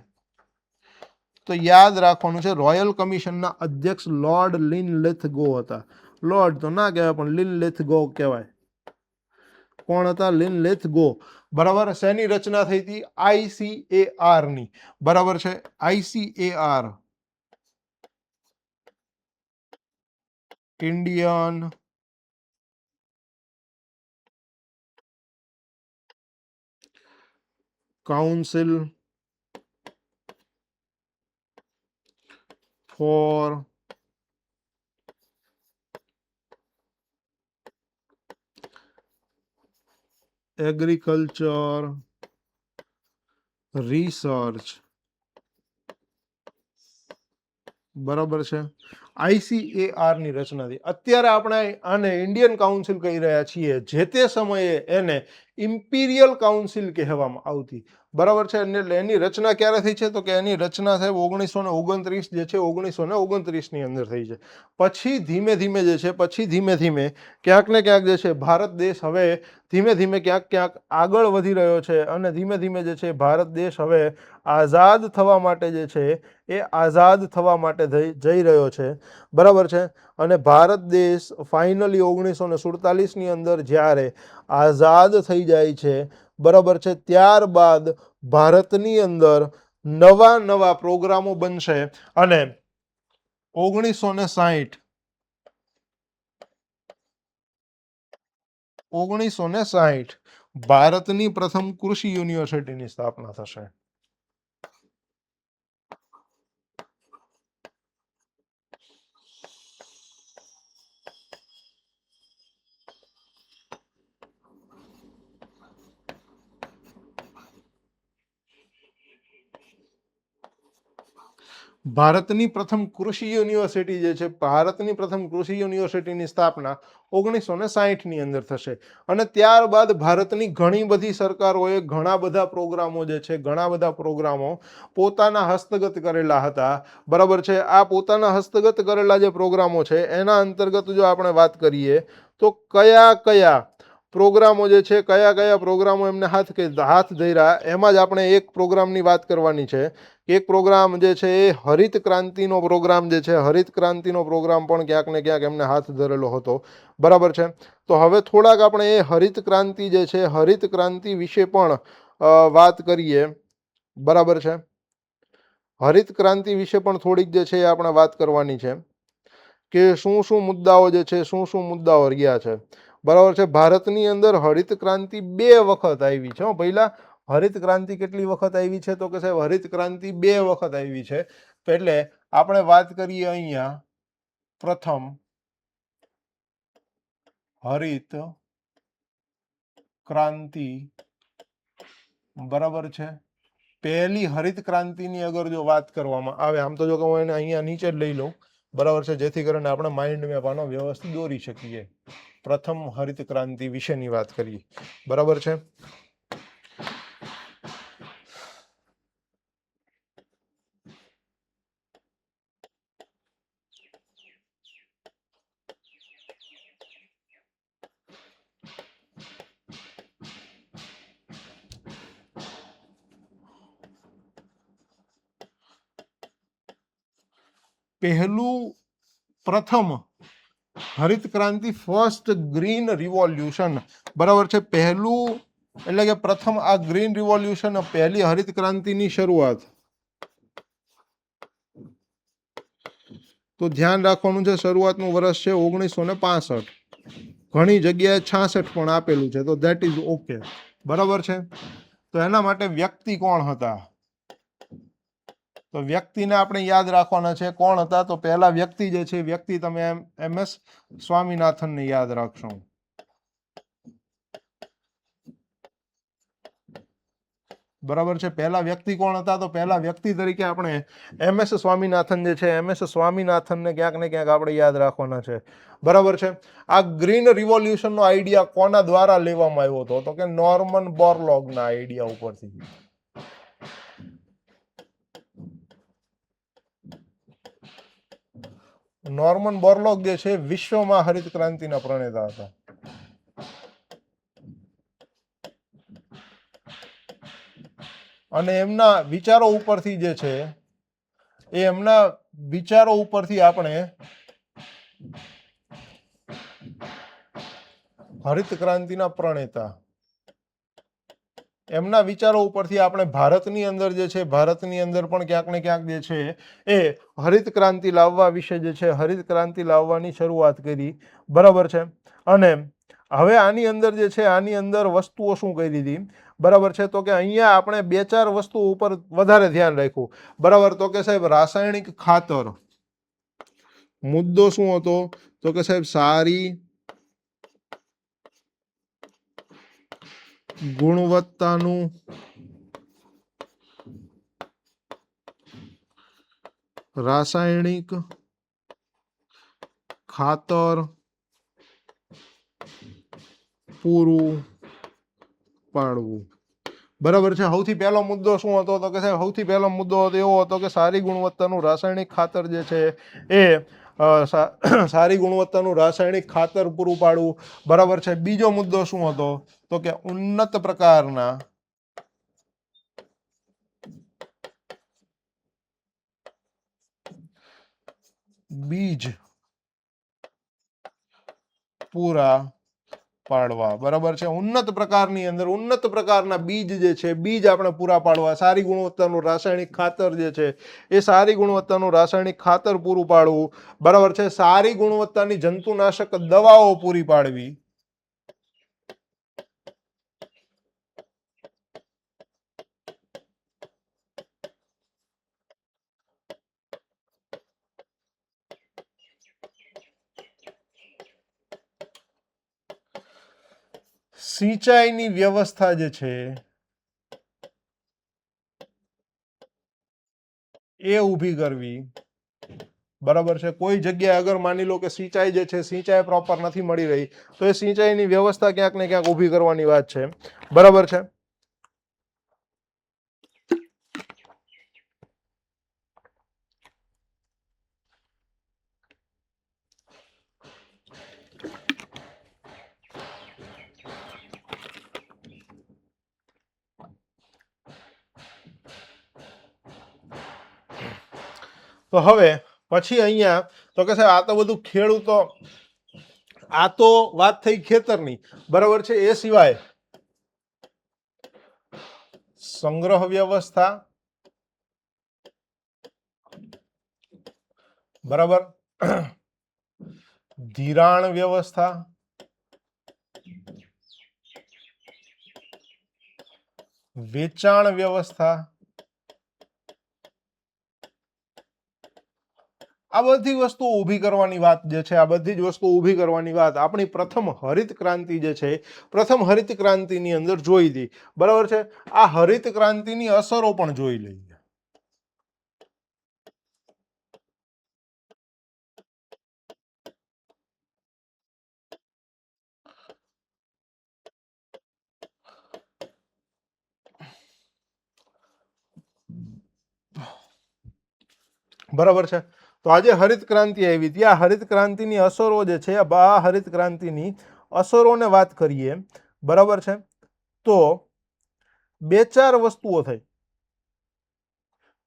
તો યાદ રાખવાનું છે રોયલ કમિશનના અધ્યક્ષ લોર્ડ લિનલિથગો હતા. લોર્ડ તો ના કહેવાય પણ લિનલિથગો કહેવાય. કોણ હતા? લિનલિથગો, બરાબર. શેની રચના થઈ હતી? ICAR ની, બરાબર છે. ICAR Indian council four agriculture research, બરાબર છે. ICAR ની રચના થઈ. અત્યારે આપણે આને ઇન્ડિયન કાઉન્સિલ કહી રહ્યા છીએ, જે તે સમયે એને ઇમ્પિરિયલ કાઉન્સિલ કહેવામાં આવતી. બરાબર છે. એટલે એની રચના ક્યારે થઈ છે? તો કે એની રચના સાહેબ 1929 જે છે 1929 ની અંદર થઈ છે. પછી ધીમે ધીમે જે છે ક્યાંક ને ક્યાંક જે છે ભારત દેશ હવે ધીમે ધીમે ક્યાંક આગળ વધી રહ્યો છે, અને ધીમે ધીમે જે છે ભારત દેશ હવે આઝાદ થવા માટે જે છે એ આઝાદ થવા માટે જઈ રહ્યો છે. બરાબર છે. અને ભારત દેશ ફાઇનલી 1947 ની અંદર જ્યારે આઝાદ થઈ જાય છે, બરાબર છે, ત્યારબાદ ભારતની અંદર નવા નવા પ્રોગ્રામો બનશે, અને 1960 ભારતની પ્રથમ કૃષિ યુનિવર્સિટીની સ્થાપના થશે. ભારતની પ્રથમ કૃષિ યુનિવર્સિટી જે છે, ભારતની પ્રથમ કૃષિ યુનિવર્સિટીની સ્થાપના 1960 ની અંદર થશે. અને ત્યારબાદ ભારતની ઘણી બધી સરકારોએ ઘણા બધા પ્રોગ્રામો જે છે, ઘણા બધા પ્રોગ્રામો પોતાના હસ્તગત કરેલા હતા. બરાબર છે. આ પોતાના હસ્તગત કરેલા જે પ્રોગ્રામો છે એના અંતર્ગત જો આપણે વાત કરીએ તો કયા કયા પ્રોગ્રામો જે છે, કયા કયા પ્રોગ્રામો એમને હાથ ધર્યા, એમાં જ આપણે એક પ્રોગ્રામની વાત કરવાની છે. એક પ્રોગ્રામ જે છે એ હરિત ક્રાંતિનો પ્રોગ્રામ જે છે, હરિત ક્રાંતિનો પ્રોગ્રામ પણ ક્યાંક ને ક્યાંક એમને હાથ ધરેલો હતો. બરાબર છે. તો હવે થોડાક આપણે એ હરિત ક્રાંતિ જે છે, હરિત ક્રાંતિ વિશે પણ વાત કરીએ. બરાબર છે. હરિત ક્રાંતિ વિશે પણ થોડીક જે છે એ આપણે વાત કરવાની છે કે શું શું મુદ્દાઓ જે છે, શું શું મુદ્દાઓ રહ્યા છે. બરાબર છે. ભારતની અંદર હરિત ક્રાંતિ 2 વખત આવી છે. પહેલા હરિત ક્રાંતિ કેટલી વખત આવી છે? તો કે સાહેબ હરિત ક્રાંતિ 2 વખત આવી છે. એટલે આપણે વાત કરીએ અહીંયા પ્રથમ હરિત ક્રાંતિ. બરાબર છે. પહેલી હરિત ક્રાંતિની અગર જો વાત કરવામાં આવે, આમ તો જો હું એને અહીંયા નીચે જ લઈ લઉં, બરાબર છે, જેથી કરીને આપણે માઇન્ડ મેપ આનો વ્યવસ્થિત દોરી શકીએ. પ્રથમ હરિત ક્રાંતિ વિશેની વાત કરીએ. બરાબર છે. પ્રથમ હરિત ક્રાંતિ, ફર્સ્ટ ગ્રીન રિવોલ્યુશન. બરાબર છે. પહેલું એટલે કે પ્રથમ આ ગ્રીન રિવોલ્યુશન, પહેલી હરિત ક્રાંતિની શરૂઆત. તો ધ્યાન રાખવાનું છે, શરૂઆતનું વર્ષ છે 1965. ઘણી જગ્યાએ 66 પણ આપેલું છે, તો ધેટ ઇઝ ઓકે. બરાબર છે. તો એના માટે વ્યક્તિ કોણ હતા? તો વ્યક્તિને આપણે યાદ રાખવાના છે. કોણ હતા? તો પહેલા વ્યક્તિ જે છે, વ્યક્તિ તમે MS સ્વામીનાથનને યાદ રાખશો. બરાબર છે. પહેલા વ્યક્તિ કોણ હતા? તો પહેલા વ્યક્તિ તરીકે આપણે MS સ્વામીનાથન જે છે, MS સ્વામીનાથનને ક્યાંક ને ક્યાંક આપણે યાદ રાખવાના છે. બરાબર છે. આ ગ્રીન રિવોલ્યુશનનો આઈડિયા કોના દ્વારા લેવામાં આવ્યો હતો? તો કે નોર્મન બોરલોગના આઈડિયા ઉપરથી. નોર્મન બોરલોગ જે છે વિશ્વમાં હરિત ક્રાંતિના પ્રણેતા હતા. અને એમના વિચારો ઉપરથી જે છે એ એમના વિચારો ઉપરથી આપણે હરિત ક્રાંતિના પ્રણેતા, એમના વિચારો ઉપરથી આપણે ભારતની અંદર જે છે, ભારતની અંદર પણ ક્યાંક ને ક્યાંક જે છે એ હરિત ક્રાંતિ લાવવા વિશે જે છે, હરિત ક્રાંતિ લાવવાની શરૂઆત કરી. બરાબર છે. અને હવે આની અંદર જે છે, આની અંદર વસ્તુઓ શું કરી દીધી? બરાબર છે. તો કે અહીંયા આપણે 2-4 વસ્તુઓ ઉપર વધારે ધ્યાન રાખ્યું. બરાબર. તો કે સાહેબ રાસાયણિક ખાતર. મુદ્દો શું હતો? તો કે સાહેબ સારી ગુણવત્તાનું રાસાયણિક ખાતર પૂરું પાડવું. બરાબર છે. સૌથી પહેલો મુદ્દો શું હતો? તો કે સાહેબ સૌથી પહેલો મુદ્દો એવો હતો કે સારી ગુણવત્તાનું રાસાયણિક ખાતર જે છે એ સારી ગુણવત્તાનું રાસાયણિક ખાતર પૂરું પાડવું. બરાબર છે. બીજો મુદ્દો શું હતો? તો કે ઉન્નત પ્રકારના બીજ પૂરા પાડવા. બરાબર છે. ઉન્નત પ્રકારની અંદર ઉન્નત પ્રકારના બીજ જે છે બીજ આપણે પૂરા પાડવા. સારી ગુણવત્તાનું રાસાયણિક ખાતર જે છે એ સારી ગુણવત્તાનું રાસાયણિક ખાતર પૂરું પાડવું. બરાબર છે. સારી ગુણવત્તાની જંતુનાશક દવાઓ પૂરી પાડવી. સિંચાઈની વ્યવસ્થા જે છે એ ઊભી કરવી. બરાબર છે. કોઈ જગ્યાએ અગર માની લો કે સિંચાઈ જે છે સિંચાઈ પ્રોપર નથી મળી રહી તો એ સિંચાઈની વ્યવસ્થા ક્યાંક ને ક્યાંક ઊભી કરવાની વાત છે. બરાબર છે. તો હવે પછી અહીંયા તો કે સાહેબ આ તો બધું ખેડૂતો આ તો વાત થઈ ખેતરની. બરાબર છે. એ સિવાય સંગ્રહ વ્યવસ્થા. બરાબર. ધિરાણ વ્યવસ્થા. વેચાણ વ્યવસ્થા. આ બધી વસ્તુઓ ઊભી કરવાની વાત જે છે આ બધી જ વસ્તુઓ ઊભી કરવાની વાત આપણી પ્રથમ હરિત ક્રાંતિ જે છે પ્રથમ હરિત ક્રાંતિની અંદર જોઈ હતી. બરાબર છે. આ હરિત ક્રાંતિની અસરો પણ જોઈ લઈએ. બરાબર છે. તો આજે હરિત ક્રાંતિ આવી હતી. આ હરિત ક્રાંતિની અસરો જે છે આ હરિત ક્રાંતિની અસરોને વાત કરીએ. બરાબર છે. તો બે ચાર વસ્તુઓ થઈ.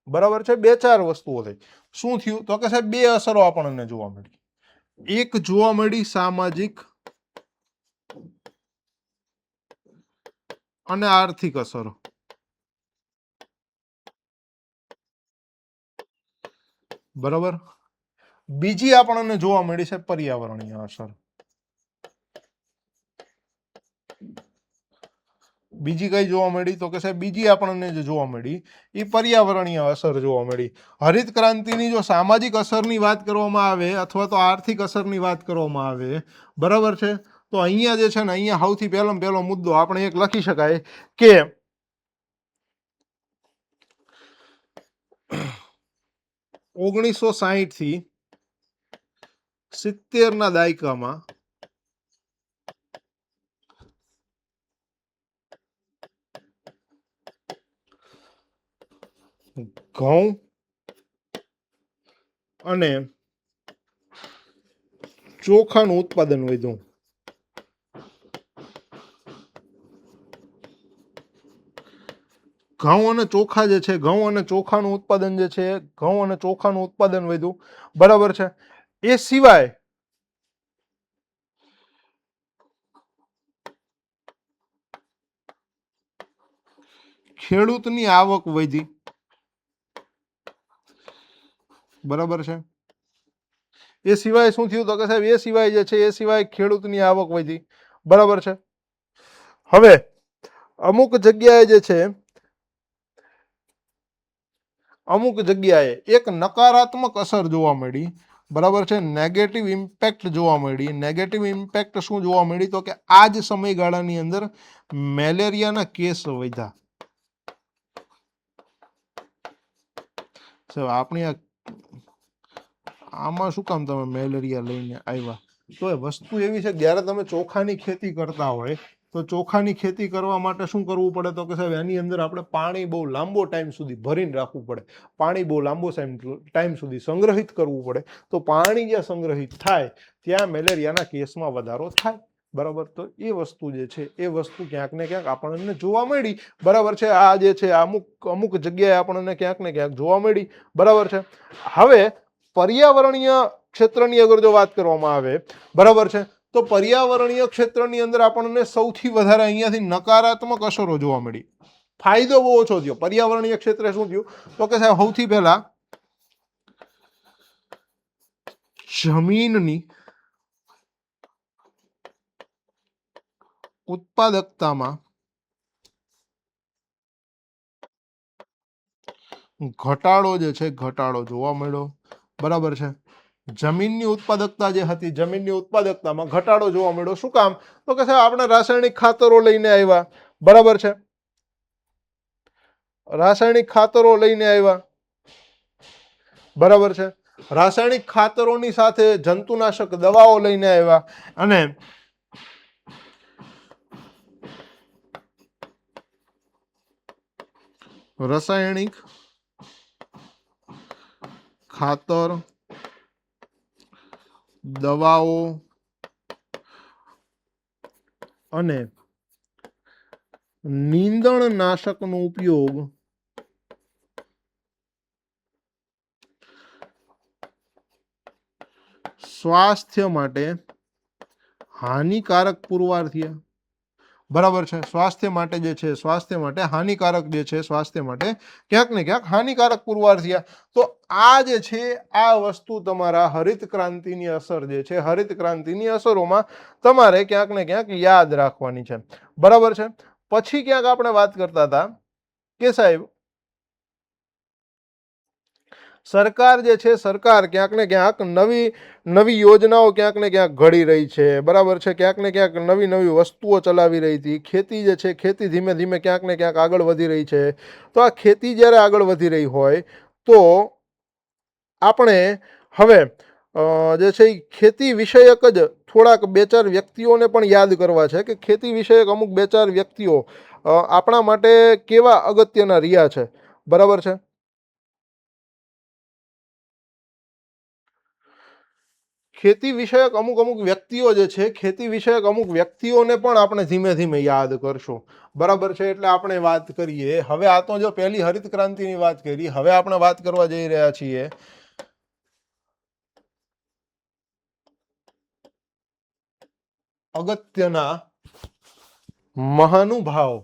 બરાબર છે. બે ચાર વસ્તુઓ થઈ. શું થયું? તો કે સાહેબ બે અસરો આપણને જોવા મળી. એક જોવા મળી સામાજિક અને આર્થિક અસરો. બરાબર. બીજી આપણને જોવા મળી છે પર્યાવરણીય અસર. બીજી કઈ જોવા મળી? તો કે સાહેબ બીજી આપણને જે જોવા મળી એ પર્યાવરણીય અસર જોવા મળી. હરિત ક્રાંતિની જો સામાજિક અસરની વાત કરવામાં આવે અથવા તો આર્થિક અસરની વાત કરવામાં આવે. બરાબર છે. તો અહીંયા જે છે ને અહીંયા સૌથી પહેલો મુદ્દો આપણે એક લખી શકાય કે 1960 થી 70 ના દાયકામાં ઘઉં અને ચોખાનું ઉત્પાદન વધ્યું. ઘઉં અને ચોખા જે છે ઘઉં અને ચોખાનું ઉત્પાદન જે છે ઘઉં અને ચોખાનું ઉત્પાદન વધ્યું. બરાબર છે. એ સિવાય ખેડૂતની આવક વધી. બરાબર છે. એ સિવાય શું થયું? તો કે સાહેબ એ સિવાય જે છે એ સિવાય ખેડૂતની આવક વધી. બરાબર છે. હવે અમુક જગ્યાએ જે છે અમુક જગ્યાએ એક નકારાત્મક અસર જોવા મળી. બરાબર છે. નેગેટિવ ઇમ્પેક્ટ જોવા મળી. નેગેટિવ ઇમ્પેક્ટ શું જોવા મળી? તો કે આ જ સમયગાળાની અંદર મેલેરિયાના કેસ વધ્યા. આપણી આમાં શું કામ તમે મેલેરિયા લઈને આવ્યા? તો એ વસ્તુ એવી છે કે જ્યારે તમે ચોખાની ખેતી કરતા હોય તો ચોખાની ખેતી કરવા માટે શું કરવું પડે? તો કે સાહેબ એની અંદર આપણે પાણી બહુ લાંબો ટાઈમ સુધી ભરીને રાખવું પડે, પાણી બહુ લાંબો ટાઈમ સુધી સંગ્રહિત કરવું પડે. તો પાણી જ્યાં સંગ્રહિત થાય ત્યાં મેલેરિયાના કેસમાં વધારો થાય. બરાબર, તો એ વસ્તુ જે છે એ વસ્તુ ક્યાંક ને ક્યાંક આપણને જોવા મળી. બરાબર છે, આ જે છે અમુક જગ્યાએ આપણને ક્યાંક ને ક્યાંક જોવા મળી. બરાબર છે. હવે પર્યાવરણીય ક્ષેત્રની અગર જો વાત કરવામાં આવે, બરાબર છે, તો પર્યાવરણીય ક્ષેત્રની અંદર આપણને સૌથી વધારે અહીંયાથી નકારાત્મક અસરો જોવા મળી. ફાયદો બહુ ઓછો થયો. પર્યાવરણીય ક્ષેત્રે શું થયું? તો કે સાહેબ સૌથી પહેલા જમીનની ઉત્પાદકતામાં ઘટાડો જે છે ઘટાડો જોવા મળ્યો. બરાબર છે. જમીનની ઉત્પાદકતા જે હતી, જમીનની ઉત્પાદકતામાં ઘટાડો જોવા મળ્યો. શું કામ? તો કે સાહેબ આપણે રાસાયણિક ખાતરો લઈને આવ્યા. બરાબર છે, રાસાયણિક ખાતરો લઈને આવ્યા. બરાબર છે, રાસાયણિક ખાતરોની સાથે જંતુનાશક દવાઓ લઈને આવ્યા અને રાસાયણિક ખાતર, દવાઓ અને નીંદણનાશકનો ઉપયોગ સ્વાસ્થ્ય માટે હાનિકારક પુરવાર થયા. બરાબર છે, સ્વાસ્થ્ય માટે જે છે, સ્વાસ્થ્ય માટે હાનિકારક જે છે, સ્વાસ્થ્ય માટે ક્યાંક ને ક્યાંક હાનિકારક પુરવાર થયા. તો આ જે છે આ વસ્તુ તમારા હરિત ક્રાંતિની અસર જે છે, હરિત ક્રાંતિની અસરોમાં તમારે ક્યાંક ને ક્યાંક યાદ રાખવાની છે. બરાબર છે. પછી ક્યાંક આપણે વાત કરતા હતા કે સાહેબ સરકાર જે છે, સરકાર ક્યાંક ને ક્યાંક નવી યોજનાઓ ક્યાંક ને ક્યાંક ઘડી રહી છે. બરાબર છે, ક્યાંક ને ક્યાંક નવી વસ્તુઓ ચલાવી રહી હતી. ખેતી જે છે, ખેતી ધીમે ધીમે ક્યાંક ને ક્યાંક આગળ વધી રહી છે. તો આ ખેતી જ્યારે આગળ વધી રહી હોય તો આપણે હવે જે છે એ ખેતી વિષયક જ થોડાક બે ચાર વ્યક્તિઓને પણ યાદ કરવા છે કે ખેતી વિષયક અમુક બે ચાર વ્યક્તિઓ આપણા માટે કેવા અગત્યના રહ્યા છે. બરાબર છે. ખેતી વિષયક અમુક વ્યક્તિઓ જે છે, ખેતી વિષયક અમુક વ્યક્તિઓને પણ આપણે ધીમે ધીમે યાદ કરશું. બરાબર છે, એટલે આપણે વાત કરીએ હવે. આ તો જો પહેલી હરિત ક્રાંતિની વાત કરી, હવે આપણે વાત કરવા જઈ રહ્યા છીએ અગત્યના મહાનુભાવ.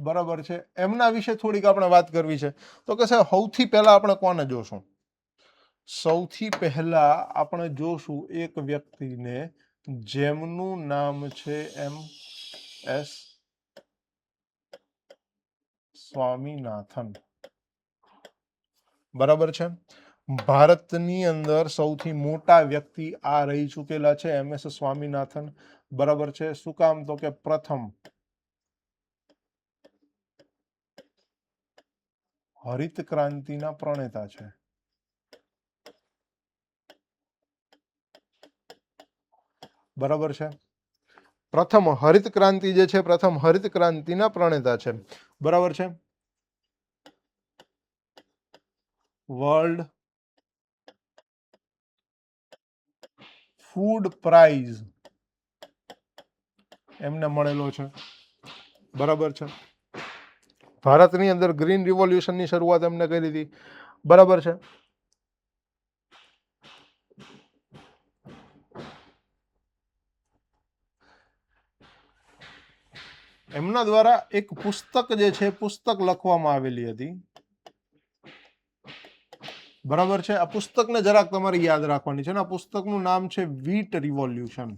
બરાબર છે, એમના વિશે થોડીક આપણે વાત કરવી છે. તો કે સાહેબ સૌથી પહેલા આપણે કોને જોશું? સૌથી પહેલા આપણે જોશું એક વ્યક્તિને જેમનું નામ છે MS સ્વામીનાથન. બરાબર છે. ભારતની અંદર સૌથી મોટા વ્યક્તિ આ રહી ચૂકેલા છે MS સ્વામીનાથન. બરાબર છે. શું કામ? તો કે પ્રથમ હરિત ક્રાંતિના પ્રણેતા છે. બરાબર છે. પ્રથમ હરિત ક્રાંતિ જે છે, પ્રથમ હરિત ક્રાંતિના પ્રણેતા છે. બરાબર છે. વર્લ્ડ ફૂડ પ્રાઇઝ એમને મળેલો છે. બરાબર છે. ભારતની અંદર ગ્રીન રિવોલ્યુશનની શરૂઆત એમને કરી હતી. બરાબર છે. એમના દ્વારા એક પુસ્તક જે છે, પુસ્તક લખવામાં આવેલી હતી. બરાબર છે. આ પુસ્તકને જરાક તમારે યાદ રાખવાની છે. આ પુસ્તકનું નામ છે વ્હીટ રિવોલ્યુશન,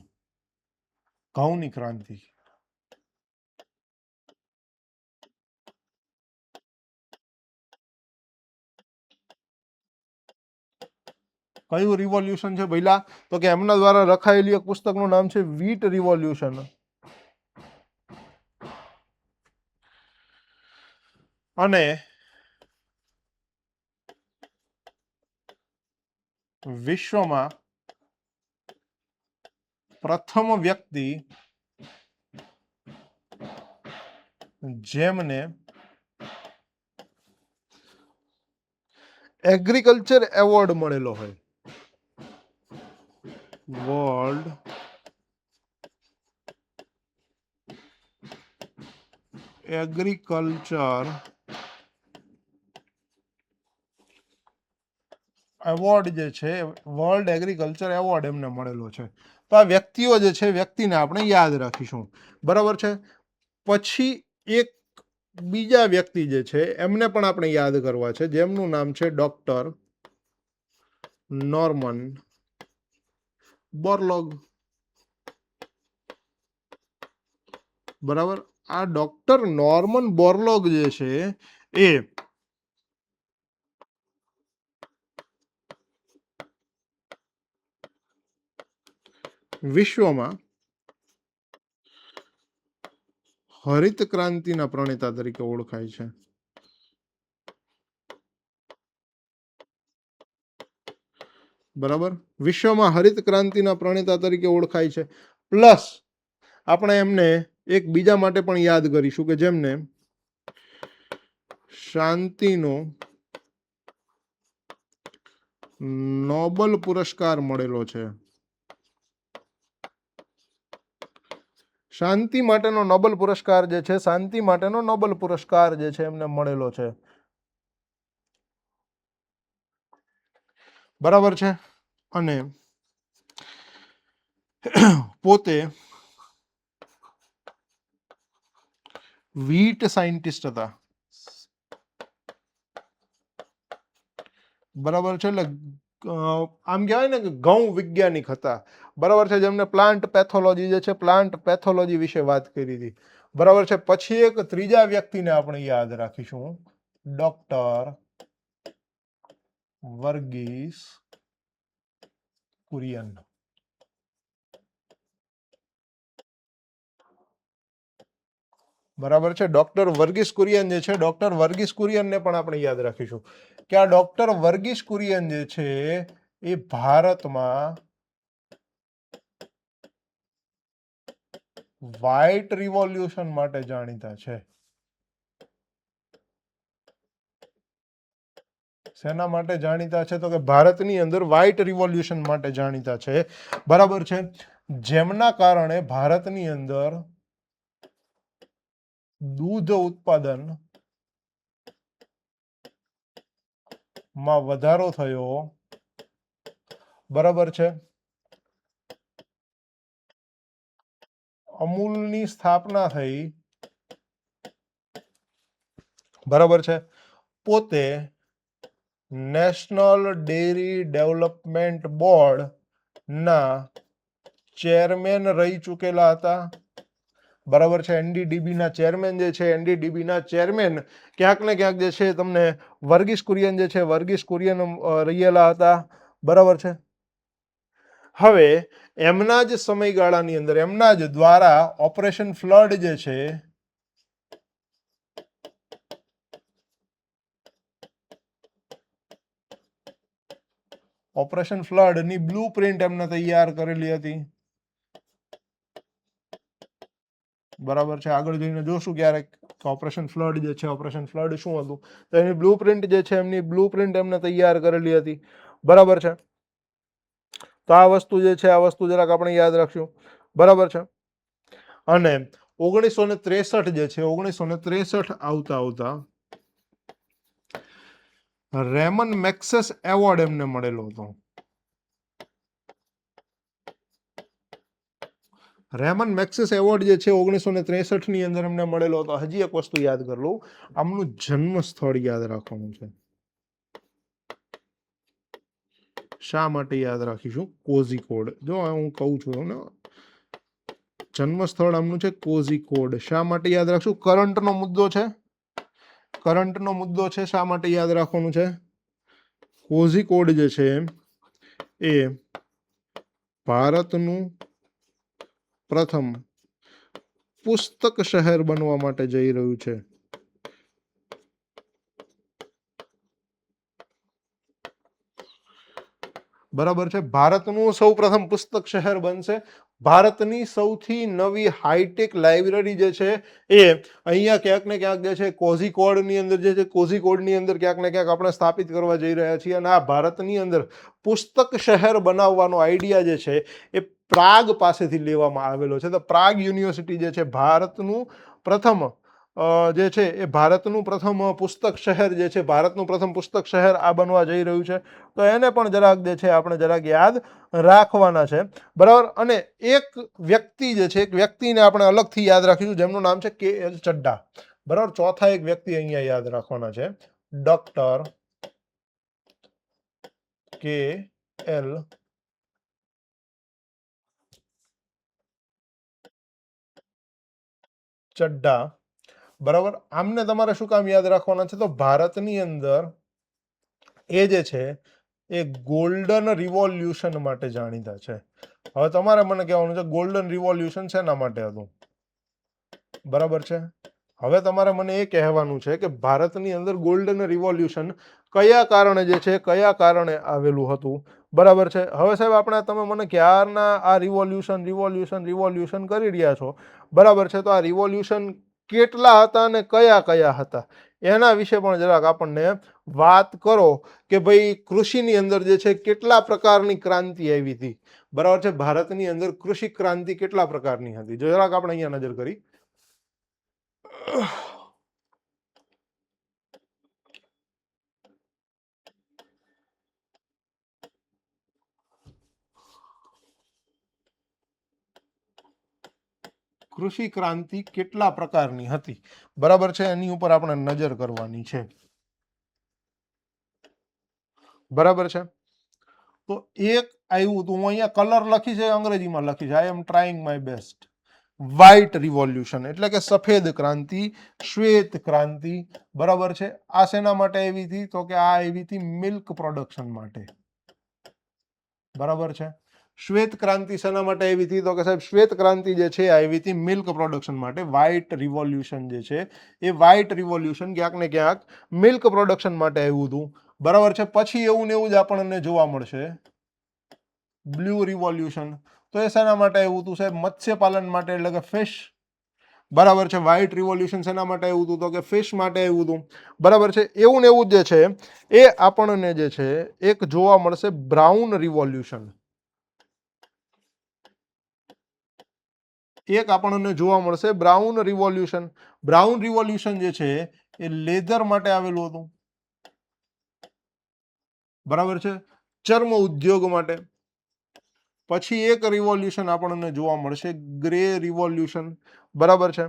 ઘઉંની ક્રાંતિ. કયું રિવોલ્યુશન છે ભઈલા? તો કે એમના દ્વારા લખાયેલી એક પુસ્તકનું નામ છે વ્હીટ રિવોલ્યુશન. અને વિશ્વમાં પ્રથમ વ્યક્તિ જેમને એગ્રીકલ્ચર એવોર્ડ મળેલો હોય, વર્લ્ડ એગ્રીકલ્ચર એવોર્ડ જે છે, વર્લ્ડ એગ્રીકલ્ચર એવોર્ડ એમને મળેલો છે. તો આ વ્યક્તિઓ જે છે, વ્યક્તિને આપણે યાદ રાખીશું. બરાબર છે. પછી એક બીજા વ્યક્તિ જે છે એમને પણ આપણે યાદ કરવા છે, જેમનું નામ છે ડોક્ટર નોર્મન બોરલોગ. બરાબર. આ ડોક્ટર નોર્મન બોરલોગ જે છે એ વિશ્વમાં હરિત ક્રાંતિના પ્રણેતા તરીકે ઓળખાય છે. બરાબર. વિશ્વમાં હરિત ક્રાંતિના પ્રણેતા તરીકે ઓળખાય છે. પ્લસ આપણે એમને એક બીજા માટે પણ યાદ કરીશું કે જેમને શાંતિનો નોબલ પુરસ્કાર મળેલો છે. શાંતિ માટેનો નોબલ પુરસ્કાર જે છે, શાંતિ માટેનો નોબલ પુરસ્કાર જે છે એમને મળેલો છે. બરાબર છે. અને પોતે વીટ સાયન્ટિસ્ટ હતા. બરાબર છે. એટલે આમ કહેવાય ને કે ઘઉં વૈજ્ઞાનિક હતા. બરાબર છે. જેમને પ્લાન્ટ પેથોલોજી જે છે, પ્લાન્ટ પેથોલોજી વિશે વાત કરી હતી. બરાબર છે. પછી એક ત્રીજા વ્યક્તિને આપણે યાદ રાખીશું, ડોક્ટર વર્ગીસ કુરિયન. બરાબર છે. ડોક્ટર વર્ગીસ કુરિયન જે છે, ડોક્ટર વર્ગીસ કુરિયનને પણ આપણે યાદ રાખીશું કે આ ડોક્ટર વર્ગીસ કુરિયન જે છે એ ભારતમાં વ્હાઇટ રિવોલ્યુશન માટે જાણીતા છે. શેના માટે જાણીતા છે? તો કે ભારતની અંદર વ્હાઇટ રિવોલ્યુશન માટે જાણીતા છે. બરાબર છે. જેમના કારણે ભારતની અંદર દૂધ ઉત્પાદન માં વધારો થયો. બરાબર છે. અમૂલની સ્થાપના થઈ. બરાબર છે. પોતે નેશનલ ડેરી ડેવલપમેન્ટ બોર્ડ ના ચેરમેન રહી ચૂકેલા હતા. બરાબર છે. એનડીડીબી ના ચેરમેન જે છે, એનડીડીબી ના ચેરમેન ક્યાંક ને ક્યાંક જે છે તમને વર્ગીસ કુરિયન જે છે, વર્ગીસ કુરિયન રહેલા હતા. બરાબર છે. હવે એમના જ સમયગાળાની અંદર એમના જ દ્વારા ઓપરેશન ફ્લડ જે છે, ઓપરેશન ફ્લડ ની બ્લુ પ્રિન્ટ એમને તૈયાર કરેલી હતી. બરાબર છે. આગળ જઈને જોશું ક્યારેક ઓપરેશન ફ્લડ જે છે, ઓપરેશન ફ્લડ શું હતું, તો એની બ્લુ પ્રિન્ટ જે છે, એમની બ્લુ પ્રિન્ટ એમને તૈયાર કરેલી હતી. બરાબર છે. તો આ વસ્તુ જે છે, આ વસ્તુ જરાક આપણે યાદ રાખશું. બરાબર છે. અને 1963 જે છે, 1963 આવતા રેમન મેક્સેસ એવોર્ડ એમને મળેલો હતો. રેમન મેક્સેસ એવોર્ડ જે છે 1963 ની અંદર એમને મળેલો હતો. હજી એક વસ્તુ યાદ કરી લઉં, આમનું જન્મ સ્થળ યાદ રાખવાનું છે. શા માટે યાદ રાખીશું? કોઝિકોડ. જો હું કહું છું ને, જન્મ સ્થળ આમનું છે કોઝિકોડ. શા માટે યાદ રાખશું? કરંટનો મુદ્દો છે. કરંટનો મુદ્દો છે. શા માટે યાદ રાખવાનું છે? કોઝિકોડ જે છે એ ભારતનું પ્રથમ પુસ્તક શહેર બનવા માટે જઈ રહ્યું છે. બરાબર છે. ભારતનું સૌપ્રથમ પુસ્તક શહેર બનશે. ભારતની સૌથી નવી હાઈટેક લાઇબ્રેરી જે છે એ અહીંયા ક્યાંક ને ક્યાંક જે છે કોઝીકોડની અંદર જે છે કોઝીકોડની અંદર ક્યાંક ને ક્યાંક આપણે સ્થાપિત કરવા જઈ રહ્યા છીએ. અને આ ભારતની અંદર પુસ્તક શહેર બનાવવાનો આઈડિયા જે છે એ પ્રાગ પાસેથી લેવામાં આવેલો છે. તો પ્રાગ યુનિવર્સિટી જે છે ભારતનું પ્રથમ જે છે એ ભારતનું પ્રથમ પુસ્તક શહેર જે છે, ભારતનું પ્રથમ પુસ્તક શહેર આ બનવા જઈ રહ્યું છે. તો એને પણ જરાક જે છે આપણે જરાક યાદ રાખવાના છે. બરાબર. અને એક વ્યક્તિ જે છે, એક વ્યક્તિને આપણે અલગથી યાદ રાખીશું જેમનું નામ છે KL ચડ્ડા. બરાબર. ચોથા એક વ્યક્તિ અહીંયા યાદ રાખવાના છે, ડોક્ટર KL ચડ્ડા. બરાબર. આમને તમારે શું કામ યાદ રાખવાના છે? તો ભારતની અંદર એ જે છે એ ગોલ્ડન રિવોલ્યુશન માટે જાણીતા છે. હવે તમારે મને કહેવાનું છે ગોલ્ડન રિવોલ્યુશન શેના માટે હતું? બરાબર છે. હવે તમારે મને એ કહેવાનું છે કે ભારતની અંદર ગોલ્ડન રિવોલ્યુશન કયા કારણે જે છે, કયા કારણે આવેલું હતું? બરાબર છે. હવે સાહેબ આપણે તમે મને ક્યારના આ રિવોલ્યુશન કરી રહ્યા છો. બરાબર છે. તો આ રિવોલ્યુશન કેટલા હતા અને કયા કયા હતા એના વિશે પણ જરાક આપણને વાત કરો કે ભાઈ કૃષિની અંદર જે છે કેટલા પ્રકારની ક્રાંતિ આવી હતી. બરાબર છે. ભારતની અંદર કૃષિ ક્રાંતિ કેટલા પ્રકારની હતી જરાક આપણે અહીંયા નજર કરી. કૃષિ ક્રાંતિ કેટલા પ્રકારની હતી? બરાબર છે. એની ઉપર આપણે નજર કરવાની છે. બરાબર છે. તો એક આવ્યું હતું, હું અહીંયા કલર લખી છે, અંગ્રેજીમાં લખી છે, I am trying my best. White revolution એટલે કે સફેદ ક્રાંતિ, શ્વેત ક્રાંતિ. બરાબર છે. આ શેના માટે આવી હતી? તો કે આ આવી હતી મિલ્ક પ્રોડક્શન માટે. બરાબર છે. શ્વેત ક્રાંતિ શેના માટે આવી હતી? તો કે સાહેબ શ્વેત ક્રાંતિ જે છે આવી હતી મિલ્ક પ્રોડક્શન માટે. વ્હાઇટ રિવોલ્યુશન જે છે એ વ્હાઇટ રિવોલ્યુશન ક્યાંક ને ક્યાંક મિલ્ક પ્રોડક્શન માટે આવ્યું હતું. બરાબર છે. પછી એવું ને એવું જ આપણને જોવા મળશે બ્લુ રિવોલ્યુશન. તો એ શેના માટે આવ્યું હતું સાહેબ? મત્સ્ય પાલન માટે એટલે કે ફિશ. બરાબર છે. વ્હાઇટ રિવોલ્યુશન શેના માટે આવ્યું હતું? તો કે ફિશ માટે આવ્યું હતું. બરાબર છે. એવું ને એવું જે છે એ આપણને જે છે એક જોવા મળશે બ્રાઉન રિવોલ્યુશન. એક આપણને જોવા મળશે બ્રાઉન રિવોલ્યુશન. બ્રાઉન રિવોલ્યુશન જે છે એ લેધર માટે આવેલું હતું. બરાબર છે. ચર્મ ઉદ્યોગ માટે. પછી એક રિવોલ્યુશન આપણને જોવા મળશે ગ્રે રિવોલ્યુશન. બરાબર છે.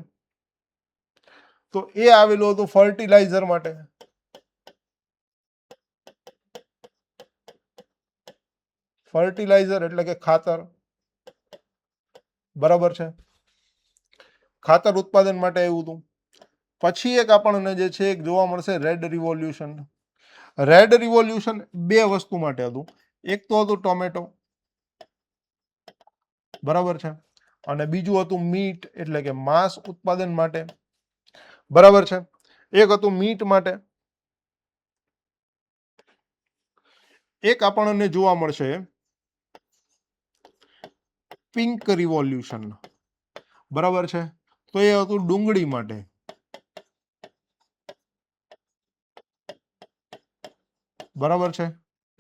તો એ આવેલું હતું ફર્ટિલાઇઝર માટે. ફર્ટિલાઇઝર એટલે કે ખાતર. બરાબર છે. ખાતર ઉત્પાદન માટે આવ્યું હતું. પછી એક આપણને જે છે એક જોવા મળશે રેડ રિવોલ્યુશન. રેડ રિવોલ્યુશન બે વસ્તુ માટે હતું. એક તો હતું ટોમેટો. બરાબર છે. અને બીજું હતું મીટ એટલે કે માંસ ઉત્પાદન માટે. બરાબર છે. એક હતું મીટ માટે. એક આપણને જોવા મળશે પિંક રિવોલ્યુશન. બરાબર છે. તો એ હતું ડુંગળી માટે. બરાબર છે.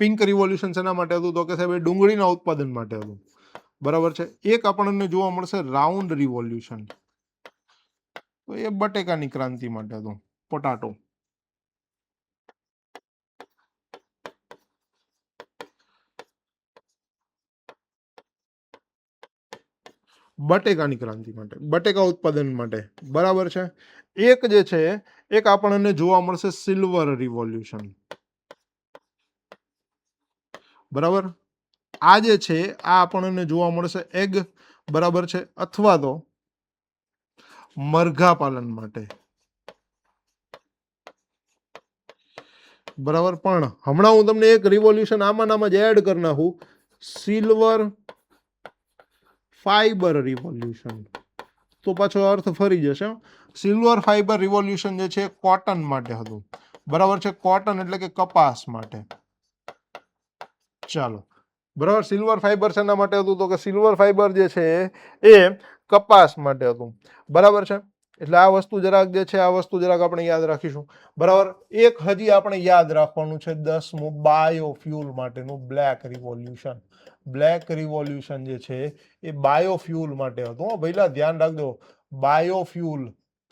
પિંક રિવોલ્યુશન શેના માટે હતું? તો કે સાહેબ ડુંગળીના ઉત્પાદન માટે હતું. બરાબર છે. એક આપણને જોવા મળશે રાઉન્ડ રિવોલ્યુશન. તો એ બટેકાની ક્રાંતિ માટે હતું. પોટાટો. બટેકાની ક્રાંતિ માટે, બટેકા ઉત્પાદન માટે. બરાબર છે. એક જે છે એક આપણને જોવા મળશે સિલ્વર રિવોલ્યુશન. બરાબર. આ જે છે આ આપણને જોવા મળશે એગ. બરાબર છે. અથવા તો મરઘા પાલન માટે. બરાબર. પણ હમણાં હું તમને એક રિવોલ્યુશન આમાં જ એડ કરી નાખું, સિલ્વર ફાઈબર રિવોલ્યુશન. તો પાછો અર્થ ફરી જશે. સિલ્વર ફાઈબર રિવોલ્યુશન જે છે કોટન માટે હતું. બરાબર છે. કોટન એટલે કે કપાસ માટે. ચાલો બરાબર. સિલ્વર ફાઈબર શેના માટે હતું? તો કે સિલ્વર ફાઈબર જે છે એ કપાસ માટે હતું. બરાબર છે. એટલે આ વસ્તુ જરાક જે છે, આ વસ્તુ જરાક આપણે યાદ રાખીશું. બરાબર. એક હજી આપણે યાદ રાખવાનું છે 10મું, બાયોફ્યુલ માટેનું બ્લેક રિવોલ્યુશન. બ્લેક રિવોલ્યુશન જે છે એ બાયોફ્યુલ માટે હતું. ભઈલા ધ્યાન રાખજો, બાયોફ્યુલ,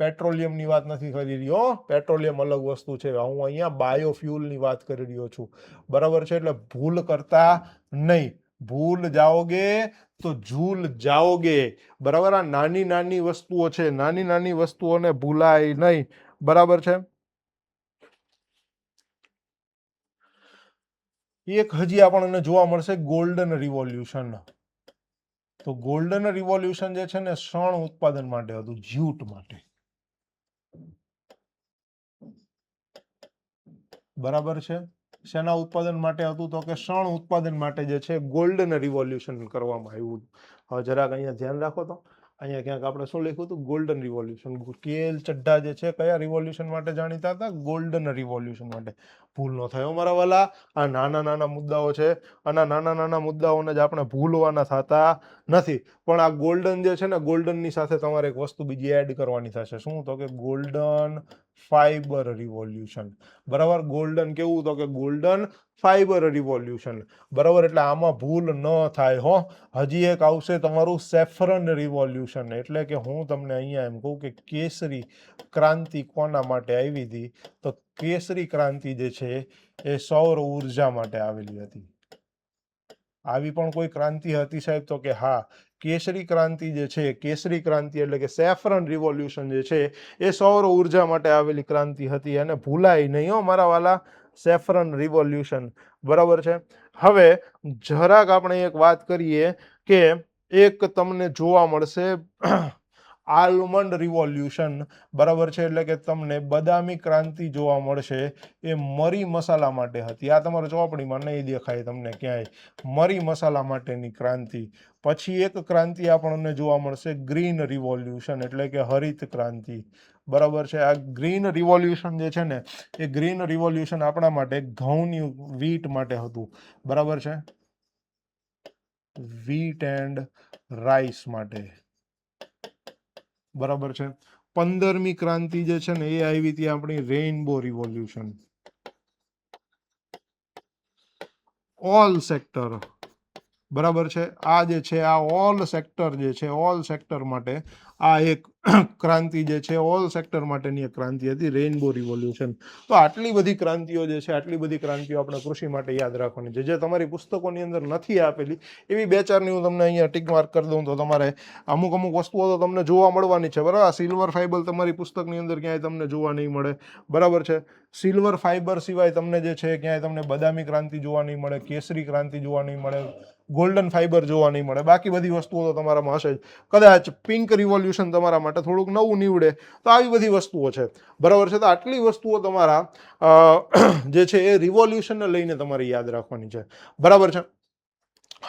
પેટ્રોલિયમ ની વાત નથી કરી રહ્યો. પેટ્રોલિયમ અલગ વસ્તુ છે. હું અહીંયા બાયોફ્યુલ ની વાત કરી રહ્યો છું. બરાબર છે. એટલે ભૂલ કરતા નહીં. ભૂલ જાઓગે તો ઝૂલ જાઓગે. બરાબર. આ નાની નાની વસ્તુઓ છે, નાની નાની વસ્તુઓને ભૂલાય નહીં. બરાબર છે. એક હજી આપણને જોવા મળશે ગોલ્ડન રિવોલ્યુશન. તો ગોલ્ડન રિવોલ્યુશન જે છે ને શણ ઉત્પાદન માટે હતું, જ્યુટ માટે. બરાબર છે. શેના ઉત્પાદન માટે હતું? તો કે શણ ઉત્પાદન માટે જે છે ગોલ્ડન રિવોલ્યુશન કરવામાં આવ્યું. હવે જરાક અહીંયા ધ્યાન રાખો તો અહીંયા ક્યાંક આપણે શું લખ્યું હતું? Golden revolution. કેએલ ચડ્ઢા જે છે કયા રિવોલ્યુશન માટે જાણીતા હતા? ગોલ્ડન રિવોલ્યુશન માટે. ભૂલ ન થાય મારા વાલા. આ નાના નાના મુદ્દાઓ છે, અને નાના નાના મુદ્દાઓને જ આપણે ભૂલવાના થતા નથી. પણ આ ગોલ્ડન જે છે ને, ગોલ્ડન ની સાથે તમારે એક વસ્તુ બીજી એડ કરવાની થશે. શું? તો કે ગોલ્ડન ફાઈબર રિવોલ્યુશન. બરાબર. ગોલ્ડન કેવું? તો કે ગોલ્ડન ફાઈબર રિવોલ્યુશન. બરાબર. એટલે આમાં ભૂલ ન થાય હો. હજી એક આવશે તમારું સેફરન રિવોલ્યુશન. એટલે કે હું તમને અહીંયા એમ કહું કે કેસરી ક્રાંતિ કોના માટે આવી હતી? તો કેસરી ક્રાંતિ જે છે એ સૌર ઉર્જા માટે આવેલી હતી. આવી પણ કોઈ ક્રાંતિ હતી સાહેબ? તો કે હા, કેસરી ક્રાંતિ જે છે, કેસરી ક્રાંતિ એટલે કે સેફરન રિવોલ્યુશન જે છે એ સૌર ઉર્જા માટે આવેલી ક્રાંતિ હતી. અને ભૂલાય નહીં હો મારા વાલા, સેફરન રિવોલ્યુશન. બરાબર છે. હવે જરાક આપણે એક વાત કરીએ કે એક તમને જોવા મળશે આલમંડ રિવોલ્યુશન. બરાબર છે. એટલે કે તમને બદામી ક્રાંતિ જોવા મળશે. એ મરી મસાલા માટે હતી. આ તમારા ચોપડીમાં નહીં દેખાય તમને ક્યાંય. મરી મસાલા માટેની ક્રાંતિ. પછી એક ક્રાંતિ આપણને જોવા મળશે ગ્રીન રિવોલ્યુશન, એટલે કે હરિત ક્રાંતિ. બરાબર છે. આ ગ્રીન રિવોલ્યુશન જે છે ને, એ ગ્રીન રિવોલ્યુશન આપણા માટે ઘઉંની વીટ માટે હતું. બરાબર છે. વીટ એન્ડ રાઈસ માટે. બરાબર છે. 15મી ક્રાંતિ જે છે ને એ આવી હતી આપણી રેઇનબો રિવોલ્યુશન. All sector. બરાબર છે. આ જે છે, આ ઓલ સેક્ટર જે છે, ઓલ સેક્ટર માટે આ એક ક્રાંતિ જે છે, ઓલ સેક્ટર માટેની એક ક્રાંતિ હતી, રેઇનબો રિવોલ્યુશન. તો આટલી બધી ક્રાંતિઓ જે છે, આટલી બધી ક્રાંતિઓ આપણે કૃષિ માટે યાદ રાખવાની છે, જે તમારી પુસ્તકોની અંદર નથી આપેલી. એવી 2-4ની હું તમને અહીંયા ટીક માર્ક કરી દઉં તો તમારે અમુક વસ્તુઓ તો તમને જોવા મળવાની છે. બરાબર. સિલ્વર ફાઈબર તમારી પુસ્તકની અંદર ક્યાંય તમને જોવા નહીં મળે. બરાબર છે. સિલ્વર ફાઈબર સિવાય તમને જે છે ક્યાંય તમને બદામી ક્રાંતિ જોવા નહીં મળે, કેસરી ક્રાંતિ જોવા નહીં મળે, ગોલ્ડન ફાઈબર જોવા નહીં મળે. બાકી બધી વસ્તુઓ તો તમારામાં હશે જ. કદાચ પિંક રિવોલ્યુશન તમારા માટે થોડુંક નવું નીવડે. તો આવી બધી વસ્તુઓ છે. બરાબર છે. તો આટલી વસ્તુઓ તમારા જે છે એ રિવોલ્યુશનને લઈને તમારે યાદ રાખવાની છે. બરાબર છે.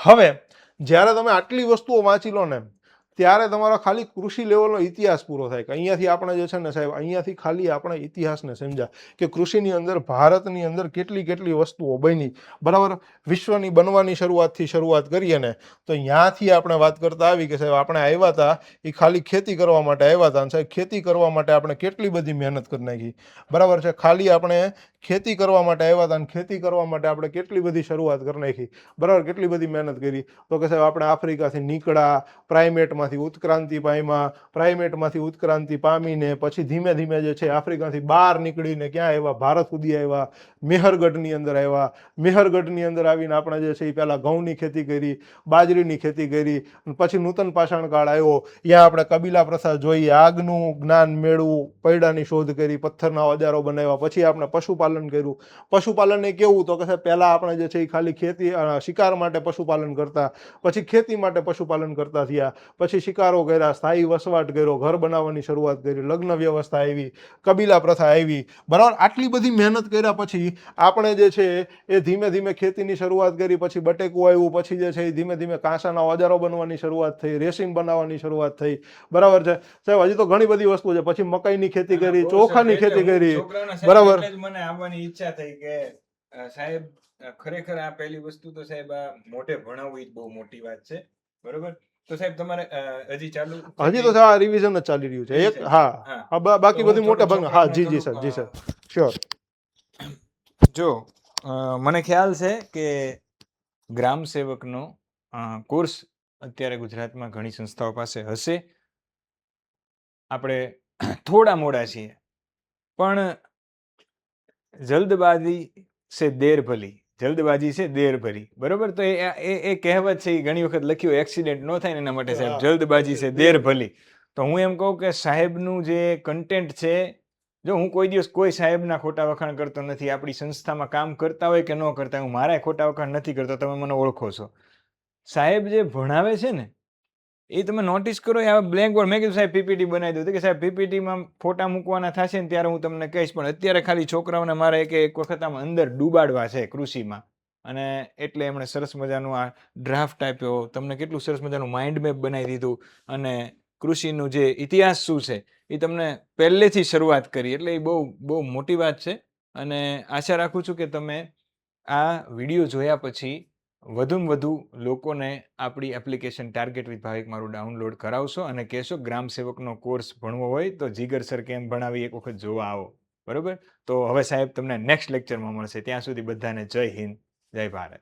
હવે જ્યારે તમે આટલી વસ્તુઓ વાંચી લો ને, ત્યારે તમારો ખાલી કૃષિ લેવલનો ઇતિહાસ પૂરો થાય. કે અહીંયાથી આપણે જે છે ને સાહેબ, અહીંયાથી ખાલી આપણે ઇતિહાસને સમજ્યા કે કૃષિની અંદર, ભારતની અંદર કેટલી વસ્તુઓ બની. બરાબર. વિશ્વની બનવાની શરૂઆતથી શરૂઆત કરીએ ને, તો ત્યાંથી આપણે વાત કરતા આવી કે સાહેબ આપણે આવ્યા હતા એ ખાલી ખેતી કરવા માટે આવ્યા હતા. અને સાહેબ ખેતી કરવા માટે આપણે કેટલી બધી મહેનત કરી નાખી. બરાબર છે. ખાલી આપણે ખેતી કરવા માટે આવ્યા હતા, અને ખેતી કરવા માટે આપણે કેટલી બધી શરૂઆત કરી નાખી. બરાબર. કેટલી બધી મહેનત કરી. તો કે સાહેબ આપણે આફ્રિકાથી નીકળ્યા, પ્રાઇમેટમાંથી ઉત્ક્રાંતિ પામ્યા, પ્રાઇમેટમાંથી ઉત્ક્રાંતિ પામીને પછી ધીમે ધીમે જે છે આફ્રિકાથી બહાર નીકળીને ક્યાં આવ્યા? ભારત સુધી આવ્યા. મેહરગઢની અંદર આવ્યા. મેહરગઢની અંદર આવીને આપણે જે છે એ પહેલા ઘઉંની ખેતી કરી, બાજરીની ખેતી કરી. પછી નૂતન પાષાણ કાળ આવ્યો. ત્યાં આપણે કબીલા પ્રથા જોઈ, આગનું જ્ઞાન મેળવું, પૈડાની શોધ કરી, પથ્થરના ઓજારો બનાવ્યા. પછી આપણે પશુપાલન કર્યું. પશુપાલન એ કેવું? તો કે સાહેબ પહેલા આપણે જે છે એ ખાલી ખેતી, શિકાર માટે પશુપાલન કરતા, પછી ખેતી માટે પશુપાલન કરતા થયા, પછી શિકારો કર્યા, સ્થાયી વસવાટ કર્યો, ઘર બનાવવાની શરૂઆત કરી, લગ્ન વ્યવસ્થા આવી, કબીલા પ્રથા આવી. બરાબર. આટલી બધી મહેનત કર્યા પછી આપણે જે છે એ ધીમે ધીમે ખેતીની શરૂઆત કરી. પછી બટેકું આવ્યું. પછી જે છે એ ધીમે ધીમે કાંસાના ઓજારો બનવાની શરૂઆત થઈ, રેશિમ બનાવવાની શરૂઆત થઈ. બરાબર છે સાહેબ. હજી તો ઘણી બધી વસ્તુ છે. પછી મકાઈની ખેતી કરી, ચોખાની ખેતી કરી. બરાબર. મને આવવાની ઈચ્છા થઈ કે સાહેબ ખરેખર આ પહેલી વસ્તુ તો સાહેબ આ મોઢે ભણાવવું એ જ બહુ મોટી વાત છે, બરોબર. તો સાહેબ તમારે હજી ચાલુ હજી તો આ રિવિઝન જ ચાલી રહ્યું છે એક. હા, બાકી તો હું બધી મોટા થોડું ભાગના. હા, છોકરાઓને જી સર, જી સર, શ્યોર. જો મને ખ્યાલ છે કે ગ્રામ સેવકનો કોર્સ અત્યારે ગુજરાતમાં ઘણી સંસ્થાઓ પાસે હશે. આપણે થોડા મોડા છીએ, પણ જલ્દબાજી છે દેર ભલી, જલ્દબાજી છે દેર ભરી, બરોબર. તો એ કહેવત છે, એ ઘણી વખત લખ્યું, એક્સિડન્ટ ન થાય ને એના માટે સાહેબ, જલ્દબાજી છે દેર ભલી. તો હું એમ કહું કે સાહેબનું જે કન્ટેન્ટ છે, જો હું કોઈ દિવસ કોઈ સાહેબના ખોટા વખાણ કરતો નથી. આપણી સંસ્થામાં કામ કરતા હોય કે ન કરતા, હું મારા ખોટા વખાણ નથી કરતો, તમે મને ઓળખો છો. સાહેબ જે ભણાવે છે ને, એ તમે નોટિસ કરો, આ બ્લેક બોર્ડ. મેં કીધું સાહેબ પીપીટી બનાવી દઉં, કે સાહેબ પીપીટીમાં ફોટા મૂકવાના થશે ને ત્યારે હું તમને કહીશ, પણ અત્યારે ખાલી છોકરાઓને મારે એક વખત આમ અંદર ડૂબાડવા છે કૃષિમાં. અને એટલે એમણે સરસ મજાનું આ ડ્રાફ્ટ આપ્યો, તમને કેટલું સરસ મજાનું માઇન્ડ મેપ બનાવી દીધું, અને કૃષિનું જે ઇતિહાસ શું છે એ તમને પહેલેથી શરૂઆત કરી. એટલે એ બહુ બહુ મોટી વાત છે. અને આશા રાખું છું કે તમે આ વિડીયો જોયા પછી વધુમાં વધુ લોકોને આપણી એપ્લિકેશન ટાર્ગેટ વિથ ભાવિક મારું ડાઉનલોડ કરાવશો અને કહેશો ગ્રામ સેવકનો કોર્સ ભણવો હોય તો જીગર સર કેમ ભણાવી એક વખત જોવા આવો, બરોબર. તો હવે સાહેબ તમને નેક્સ્ટ લેક્ચરમાં મળશે. ત્યાં સુધી બધાને જય હિન્દ, જય ભારત.